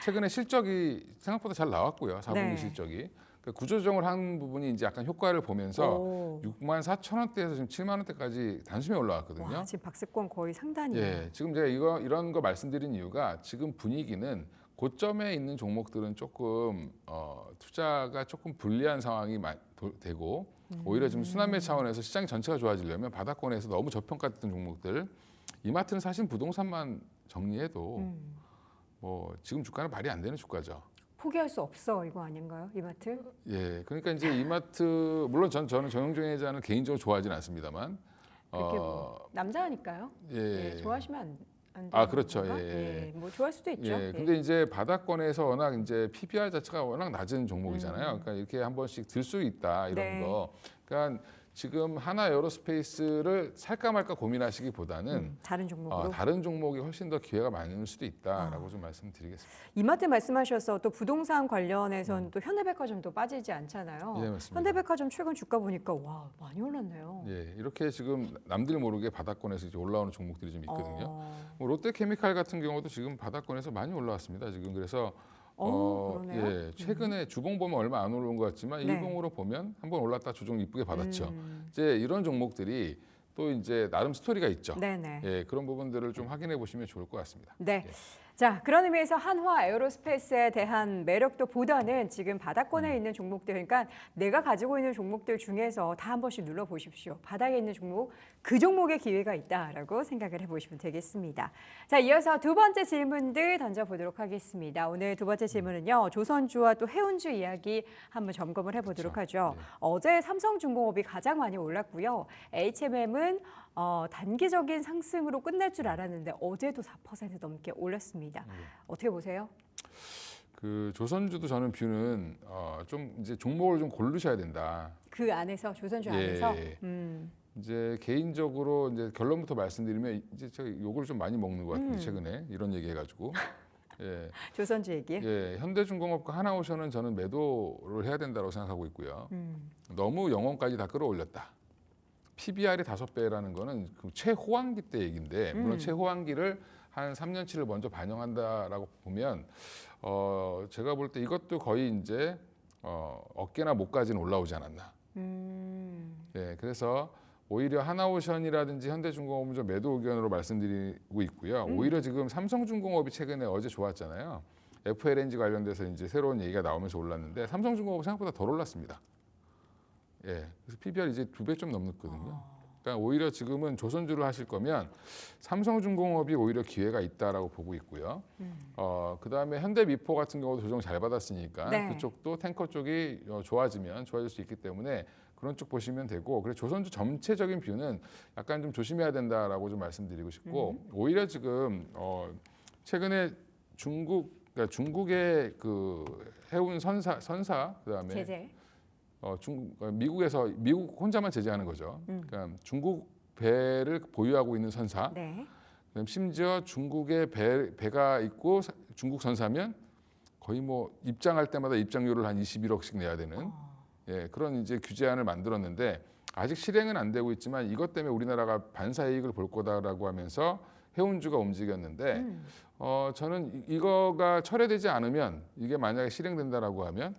최근에 실적이 생각보다 잘 나왔고요. 4분기 네. 실적이. 그러니까 구조조정을 한 부분이 이제 약간 효과를 보면서 오. 6만 4천 원대에서 지금 7만 원대까지 단숨에 올라왔거든요. 와, 지금 박스권 거의 상단이에요. 예, 지금 제가 이런 거 말씀드린 이유가 지금 분위기는 고점에 있는 종목들은 조금 투자가 조금 불리한 상황이 되고 오히려 지금 순환매 차원에서 시장 전체가 좋아지려면 바닥권에서 너무 저평가됐던 종목들 이마트는 사실 부동산만 정리해도 뭐 지금 주가는 말이 안 되는 주가죠. 포기할 수 없어 이거 아닌가요? 이마트? 예, 그러니까 이제 이마트 물론 저는 정영종 회장을 개인적으로 좋아하지는 않습니다만 그렇게 뭐 남자니까요. 예, 예, 좋아하시면 안 되는 아, 그렇죠. 건가? 예. 뭐 좋아할 수도 있죠. 예, 근데 이제 바닥권에서 워낙 이제 PBR 자체가 워낙 낮은 종목이잖아요. 그러니까 이렇게 한 번씩 들 수 있다 이런 네. 거. 그러니까 지금 하나 에어로스페이스를 살까 말까 고민하시기보다는 다른 종목으로. 다른 종목이 훨씬 더 기회가 많을 수도 있다라고 좀 말씀드리겠습니다. 이마트 말씀하셔서 또 부동산 관련해서는 또 현대백화점도 빠지지 않잖아요. 예, 맞습니다. 현대백화점 최근 주가 보니까 와 많이 올랐네요. 예, 이렇게 지금 남들 모르게 바닥권에서 이제 올라오는 종목들이 좀 있거든요. 뭐 롯데케미칼 같은 경우도 지금 바닥권에서 많이 올라왔습니다. 지금 그래서 그러네요. 예, 최근에 주봉 보면 얼마 안 오른 것 같지만 네. 일봉으로 보면 한번 올랐다 조정 이쁘게 받았죠. 이제 이런 종목들이 또 이제 나름 스토리가 있죠. 네네. 예, 그런 부분들을 좀 확인해 보시면 좋을 것 같습니다. 네. 자, 그런 의미에서 한화 에어로스페이스에 대한 매력도 보다는 지금 바닥권에 있는 종목들, 그러니까 내가 가지고 있는 종목들 중에서 다 한 번씩 눌러보십시오. 바닥에 있는 종목, 그 종목의 기회가 있다라고 생각을 해보시면 되겠습니다. 자, 이어서 두 번째 질문들 던져보도록 하겠습니다. 오늘 두 번째 질문은요, 조선주와 또 해운주 이야기 한번 점검을 해보도록 그렇죠. 하죠. 네. 어제 삼성중공업이 가장 많이 올랐고요. HMM은 단기적인 상승으로 끝날 줄 알았는데 어제도 4% 넘게 올랐습니다. 어떻게 보세요? 그 조선주도 저는 뷰는 좀 이제 종목을 좀 고르셔야 된다. 그 안에서 조선주 예, 안에서 예. 이제 개인적으로 이제 결론부터 말씀드리면 이제 제가 욕을 좀 많이 먹는 것 같은데 최근에 이런 얘기해가지고 예, 조선주 얘기. 예, 현대중공업과 하나오션은 저는 매도를 해야 된다고 생각하고 있고요. 너무 영혼까지 다 끌어올렸다. PBR이 5배라는 거는 그 최호황기 때 얘기인데 물론 최호황기를 한 3년치를 먼저 반영한다라고 보면 제가 볼 때 이것도 거의 이제 어깨나 목까지는 올라오지 않았나. 예, 그래서 오히려 하나오션이라든지 현대중공업은 좀 매도 의견으로 말씀드리고 있고요. 오히려 지금 삼성중공업이 최근에 어제 좋았잖아요. FLNG 관련돼서 이제 새로운 얘기가 나오면서 올랐는데 삼성중공업은 생각보다 덜 올랐습니다. 예, 그래서 PBR 이제 2배 좀 넘었거든요. 그러니까 오히려 지금은 조선주를 하실 거면 삼성중공업이 오히려 기회가 있다라고 보고 있고요. 그다음에 현대미포 같은 경우도 조정 잘 받았으니까 네. 그쪽도 탱커 쪽이 좋아지면 좋아질 수 있기 때문에 그런 쪽 보시면 되고 그래서 조선주 전체적인 뷰는 약간 좀 조심해야 된다라고 좀 말씀드리고 싶고 오히려 지금 최근에 중국 그러니까 중국의 그 해운 선사 그다음에 제재. 미국 혼자만 제재하는 거죠. 그러니까 중국 배를 보유하고 있는 선사, 네. 그다음 심지어 중국의 배가 있고 중국 선사면 거의 뭐 입장할 때마다 입장료를 한 21억씩 내야 되는 예, 그런 이제 규제안을 만들었는데 아직 실행은 안 되고 있지만 이것 때문에 우리나라가 반사이익을 볼 거다라고 하면서 해운주가 움직였는데 저는 이거가 철회되지 않으면 이게 만약에 실행된다라고 하면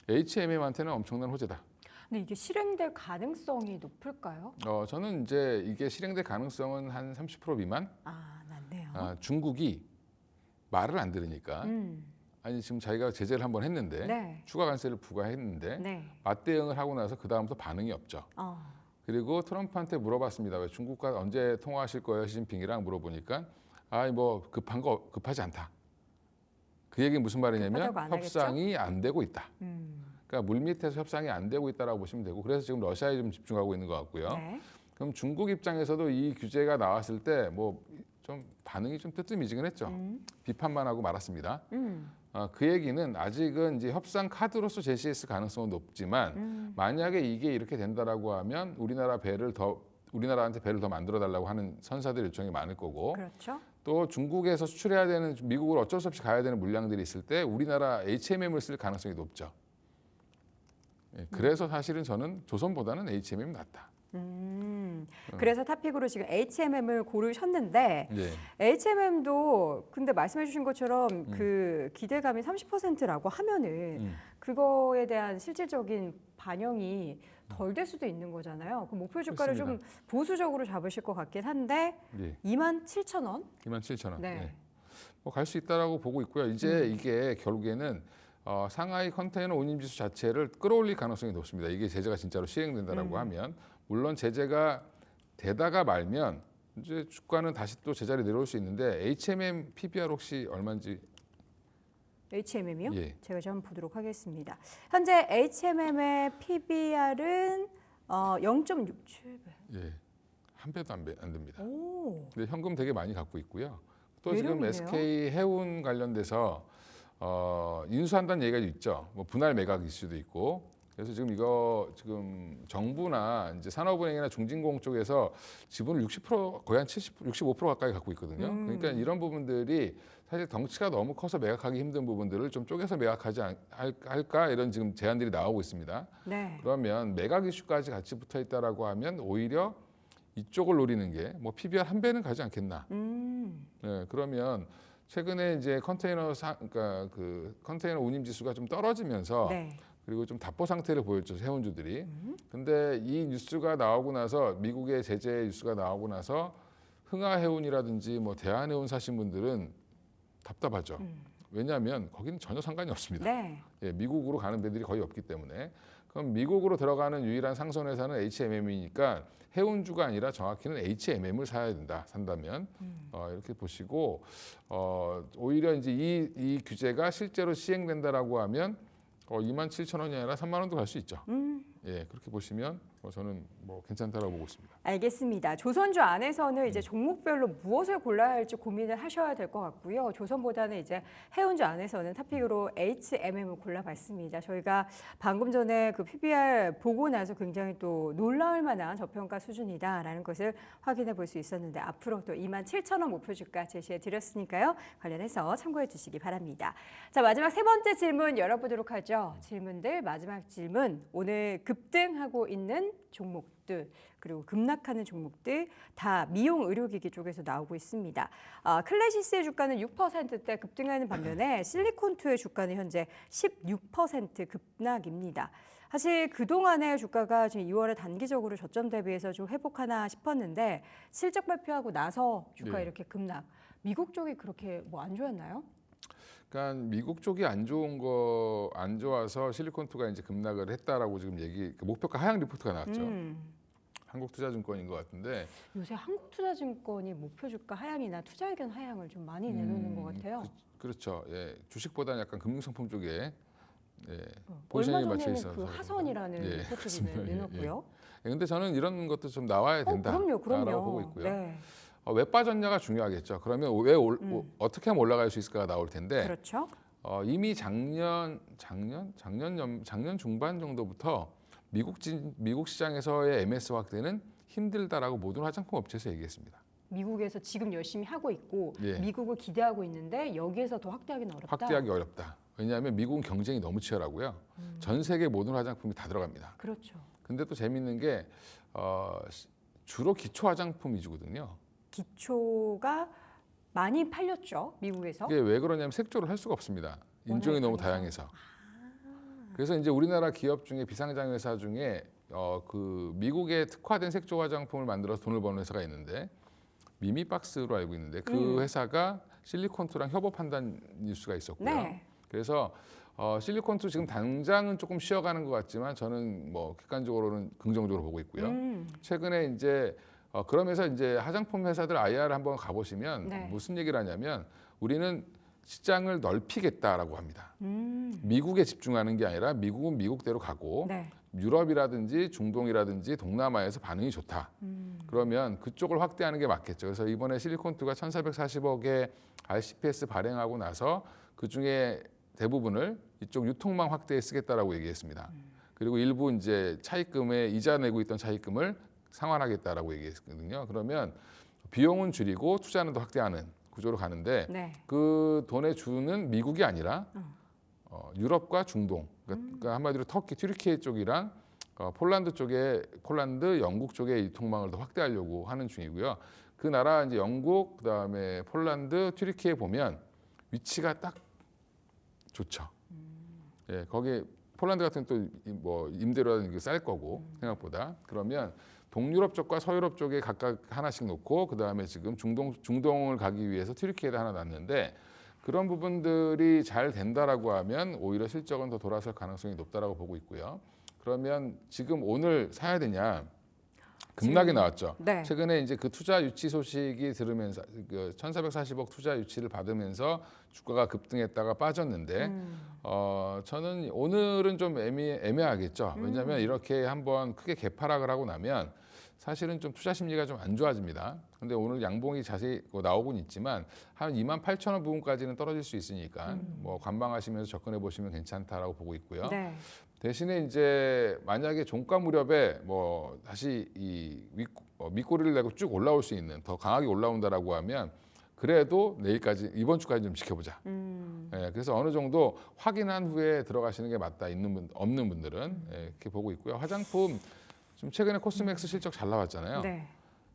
HMM한테는 엄청난 호재다. 근데 이게 실행될 가능성이 높을까요? 저는 이제 이게 실행될 가능성은 한 30% 미만. 아, 낮네요. 중국이 말을 안 들으니까. 아니 지금 자기가 제재를 한번 했는데 네. 추가 관세를 부과했는데 네. 맞대응을 하고 나서 그 다음부터 반응이 없죠. 그리고 트럼프한테 물어봤습니다. 왜 중국과 언제 통화하실 거예요, 시진핑이랑 물어보니까 뭐 급하지 않다. 그 얘기는 무슨 말이냐면 급하다고 안 하겠죠? 협상이 안 되고 있다. 그러니까 물밑에서 협상이 안 되고 있다라고 보시면 되고 그래서 지금 러시아에 좀 집중하고 있는 것 같고요. 네. 그럼 중국 입장에서도 이 규제가 나왔을 때 뭐 좀 반응이 좀 뜨뜻미지근했죠. 비판만 하고 말았습니다. 그 얘기는 아직은 이제 협상 카드로서 제시했을 가능성은 높지만 만약에 이게 이렇게 된다라고 하면 우리나라한테 배를 더 만들어 달라고 하는 선사들 요청이 많을 거고 그렇죠. 또 중국에서 수출해야 되는 미국으로 어쩔 수 없이 가야 되는 물량들이 있을 때 우리나라 HMM을 쓸 가능성이 높죠. 예, 그래서 사실은 저는 조선보다는 HMM이 낫다. 그래서 탑픽으로 지금 HMM을 고르셨는데 예. HMM도 근데 말씀해 주신 것처럼 그 기대감이 30%라고 하면은 그거에 대한 실질적인 반영이 덜 될 수도 있는 거잖아요. 그 목표 주가를 좀 그렇습니다. 보수적으로 잡으실 것 같긴 한데 예. 27,000원? 27,000원. 네. 네. 뭐 갈 수 있다라고 보고 있고요. 이제 이게 결국에는 상하이 컨테이너 운임지수 자체를 끌어올릴 가능성이 높습니다. 이게 제재가 진짜로 시행된다라고 하면 물론 제재가 되다가 말면 이제 주가는 다시 또 제자리 내려올 수 있는데 HMM PBR 혹시 얼마인지 HMM이요? 예. 제가 좀 한번 보도록 하겠습니다. 현재 HMM의 PBR은 0.67배. 예. 한 배도 안 됩니다. 오. 근데 현금 되게 많이 갖고 있고요. 또 지금 매력이네요. SK 해운 관련돼서 인수한다는 얘기가 있죠. 뭐 분할 매각 이슈도 있고. 그래서 지금 정부나 이제 산업은행이나 중진공 쪽에서 지분을 60% 거의 한 65% 가까이 갖고 있거든요. 그러니까 이런 부분들이 사실 덩치가 너무 커서 매각하기 힘든 부분들을 좀 쪼개서 매각하지 할까 이런 지금 제안들이 나오고 있습니다. 네. 그러면 매각 이슈까지 같이 붙어 있다라고 하면 오히려 이쪽을 노리는 게 뭐 PBR 한 배는 가지 않겠나. 네, 그러면 최근에 이제 그러니까 그 컨테이너 운임 지수가 좀 떨어지면서 네. 그리고 좀 답보 상태를 보였죠, 해운주들이. 근데 이 뉴스가 나오고 나서 미국의 제재 뉴스가 나오고 나서 흥하해운이라든지 뭐 대한해운 사신 분들은 답답하죠. 왜냐하면 거기는 전혀 상관이 없습니다. 네. 예, 미국으로 가는 배들이 거의 없기 때문에. 그럼 미국으로 들어가는 유일한 상선 회사는 HMM이니까 해운주가 아니라 정확히는 HMM을 사야 된다. 산다면 이렇게 보시고 오히려 이제 이 규제가 실제로 시행된다라고 하면 27,000원이 아니라 3만 원도 갈 수 있죠. 예, 그렇게 보시면 저는 뭐 괜찮다라고 보고 있습니다. 알겠습니다. 조선주 안에서는 이제 종목별로 무엇을 골라야 할지 고민을 하셔야 될 것 같고요. 조선보다는 이제 해운주 안에서는 탑픽으로 HMM을 골라봤습니다. 저희가 방금 전에 그 PBR 보고 나서 굉장히 또 놀라울 만한 저평가 수준이다라는 것을 확인해 볼 수 있었는데 앞으로 또 27,000원 목표 주가 제시해 드렸으니까요. 관련해서 참고해 주시기 바랍니다. 자, 마지막 세 번째 질문 열어보도록 하죠. 질문들 마지막 질문. 오늘 급등하고 있는 종목들 그리고 급락하는 종목들 다 미용 의료기기 쪽에서 나오고 있습니다. 클래시스의 주가는 6%대 급등하는 반면에 실리콘2의 주가는 현재 16% 급락입니다. 사실 그동안의 주가가 지금 2월에 단기적으로 저점 대비해서 좀 회복하나 싶었는데 실적 발표하고 나서 주가 네. 이렇게 급락. 미국 쪽이 그렇게 뭐 안 좋았나요? 그러니까 미국 쪽이 안 좋아서 실리콘투가 이제 급락을 했다라고 지금 목표가 하향 리포트가 나왔죠. 한국투자증권인 것 같은데 요새 한국투자증권이 목표 주가 하향이나 투자 의견 하향을 좀 많이 내놓는 것 같아요. 그렇죠. 예, 주식보다는 약간 금융상품 쪽에 예, 얼마 포지션이 맞춰 전에는 있어서 그 하선이라는 예, 리포트를 그렇습니다. 내놓고요. 예, 근데 저는 이런 것도 좀 나와야 된다라고 그럼요. 보고 있고요. 네. 왜 빠졌냐가 중요하겠죠. 그러면 어떻게 하면 올라갈 수 있을까가 나올 텐데 그렇죠. 이미 작년 중반 정도부터 미국 시장에서의 MS 확대는 힘들다라고 모든 화장품 업체에서 얘기했습니다. 미국에서 지금 열심히 하고 있고 예. 미국을 기대하고 있는데 여기에서 더 확대하기는 어렵다. 확대하기 어렵다. 왜냐하면 미국은 경쟁이 너무 치열하고요. 전 세계 모든 화장품이 다 들어갑니다. 그렇죠. 근데 또 재밌는 게 주로 기초 화장품 위주거든요. 기초가 많이 팔렸죠, 미국에서. 이게 왜 그러냐면 색조를 할 수가 없습니다. 인종이 워낙에 너무 다양해서. 다양해서. 그래서 이제 우리나라 기업 중에 비상장 회사 중에 그 미국에 특화된 색조 화장품을 만들어서 돈을 버는 회사가 있는데 미미박스로 알고 있는데 그 회사가 실리콘투랑 협업한다는 뉴스가 있었고요. 네. 그래서 실리콘투 지금 당장은 조금 쉬어가는 것 같지만 저는 뭐 객관적으로는 긍정적으로 보고 있고요. 최근에 이제 그러면서 이제 화장품 회사들 IR 한번 가보시면 네. 무슨 얘기를 하냐면 우리는 시장을 넓히겠다라고 합니다. 미국에 집중하는 게 아니라 미국은 미국대로 가고 네. 유럽이라든지 중동이라든지 동남아에서 반응이 좋다. 그러면 그쪽을 확대하는 게 맞겠죠. 그래서 이번에 실리콘투가 1,440억의 RCPS 발행하고 나서 그중에 대부분을 이쪽 유통망 확대에 쓰겠다라고 얘기했습니다. 그리고 일부 이제 차입금에 이자 내고 있던 차입금을 상환하겠다라고 얘기했거든요. 그러면 비용은 줄이고 투자는 더 확대하는 구조로 가는데 네. 그 돈의 주는 미국이 아니라 유럽과 중동, 그러니까 한마디로 터키, 튀르키예 쪽이랑 폴란드, 영국 쪽의 유통망을 더 확대하려고 하는 중이고요. 그 나라 이제 영국, 그다음에 폴란드, 튀르키예 보면 위치가 딱 좋죠. 예, 거기 폴란드 같은 또뭐 임대료는 쌀 거고 생각보다. 그러면 동유럽 쪽과 서유럽 쪽에 각각 하나씩 놓고 그다음에 지금 중동을 가기 위해서 튀르키예를 하나 놨는데 그런 부분들이 잘 된다라고 하면 오히려 실적은 더 돌아설 가능성이 높다라고 보고 있고요. 그러면 지금 오늘 사야 되냐? 급락이 나왔죠. 네. 최근에 이제 그 투자 유치 소식이 들으면서 그 1,440억 투자 유치를 받으면서 주가가 급등했다가 빠졌는데 저는 오늘은 좀 애매하겠죠. 왜냐하면 이렇게 한번 크게 개파락을 하고 나면 사실은 좀 투자 심리가 좀 안 좋아집니다. 근데 오늘 양봉이 자세히 나오곤 있지만 한 28,000원 부분까지는 떨어질 수 있으니까 뭐 관망하시면서 접근해 보시면 괜찮다라고 보고 있고요. 네. 대신에 이제 만약에 종가 무렵에 뭐 다시 이 밑꼬리를 내고 쭉 올라올 수 있는 더 강하게 올라온다라고 하면 그래도 내일까지 이번 주까지 좀 지켜보자. 예, 그래서 어느 정도 확인한 후에 들어가시는 게 맞다. 없는 분들은 예, 이렇게 보고 있고요. 화장품 좀 최근에 코스맥스 실적 잘 나왔잖아요. 네.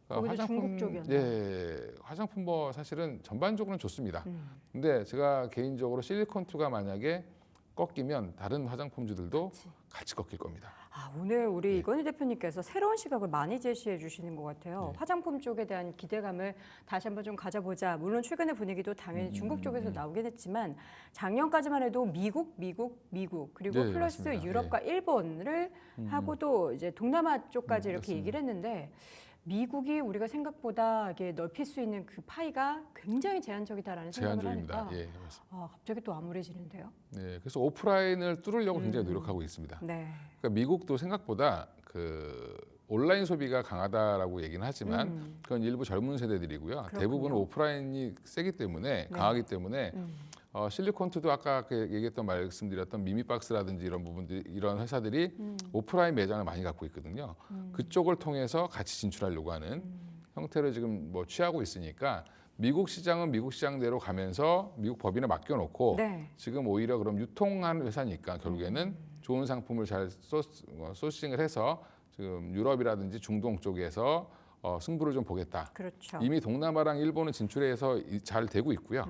거기도 중국 쪽이었나요? 예, 화장품 뭐 사실은 전반적으로는 좋습니다. 근데 제가 개인적으로 실리콘투가 만약에 꺾이면 다른 화장품주들도 같이 꺾일 겁니다. 오늘 우리 이건희 대표님께서 새로운 시각을 많이 제시해 주시는 것 같아요. 화장품 쪽에 대한 기대감을 다시 한번 좀 가져보자. 물론 최근의 분위기도 당연히 중국 쪽에서 나오긴 했지만 작년까지만 해도 미국 그리고 네, 플러스 맞습니다. 유럽과 일본을 하고도 이제 동남아 쪽까지 이렇게 얘기를 했는데 미국이 우리가 생각보다 이게 넓힐 수 있는 그 파이가 굉장히 제한적이다라는 생각을 제한적입니다. 하니까 예, 맞습니다. 갑자기 또 암울해지는데요. 네, 그래서 오프라인을 뚫으려고 굉장히 노력하고 있습니다. 네. 그러니까 미국도 생각보다 그 온라인 소비가 강하다라고 얘기는 하지만 그건 일부 젊은 세대들이고요. 그렇군요. 대부분 오프라인이 세기 때문에 강하기 때문에 실리콘투도 아까 얘기했던 말씀드렸던 미미박스라든지 이런 부분들 이런 회사들이 오프라인 매장을 많이 갖고 있거든요. 그쪽을 통해서 같이 진출하려고 하는 형태를 지금 뭐 취하고 있으니까 미국 시장은 미국 시장대로 가면서 미국 법인에 맡겨놓고 네. 지금 오히려 그럼 유통하는 회사니까 결국에는 좋은 상품을 잘 소싱을 해서 지금 유럽이라든지 중동 쪽에서 승부를 좀 보겠다. 그렇죠. 이미 동남아랑 일본은 진출해서 잘 되고 있고요.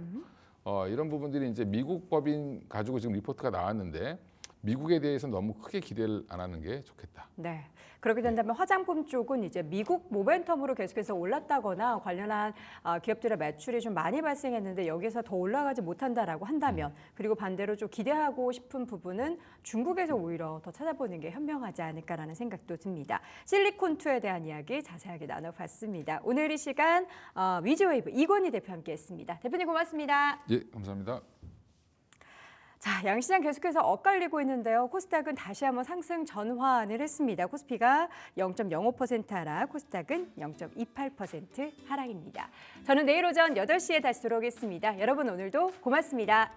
이런 부분들이 이제 미국 법인 가지고 지금 리포트가 나왔는데 미국에 대해서 너무 크게 기대를 안 하는 게 좋겠다. 네. 그렇게 된다면 화장품 쪽은 이제 미국 모멘텀으로 계속해서 올랐다거나 관련한 기업들의 매출이 좀 많이 발생했는데 여기서 더 올라가지 못한다라고 한다면 그리고 반대로 좀 기대하고 싶은 부분은 중국에서 오히려 더 찾아보는 게 현명하지 않을까라는 생각도 듭니다. 실리콘투에 대한 이야기 자세하게 나눠봤습니다. 오늘 이 시간 위즈웨이브 이건희 대표 함께했습니다. 대표님 고맙습니다. 예, 감사합니다. 자, 양시장 계속해서 엇갈리고 있는데요. 코스닥은 다시 한번 상승 전환을 했습니다. 코스피가 0.05% 하락, 코스닥은 0.28% 하락입니다. 저는 내일 오전 8시에 다시 돌아오겠습니다. 여러분 오늘도 고맙습니다.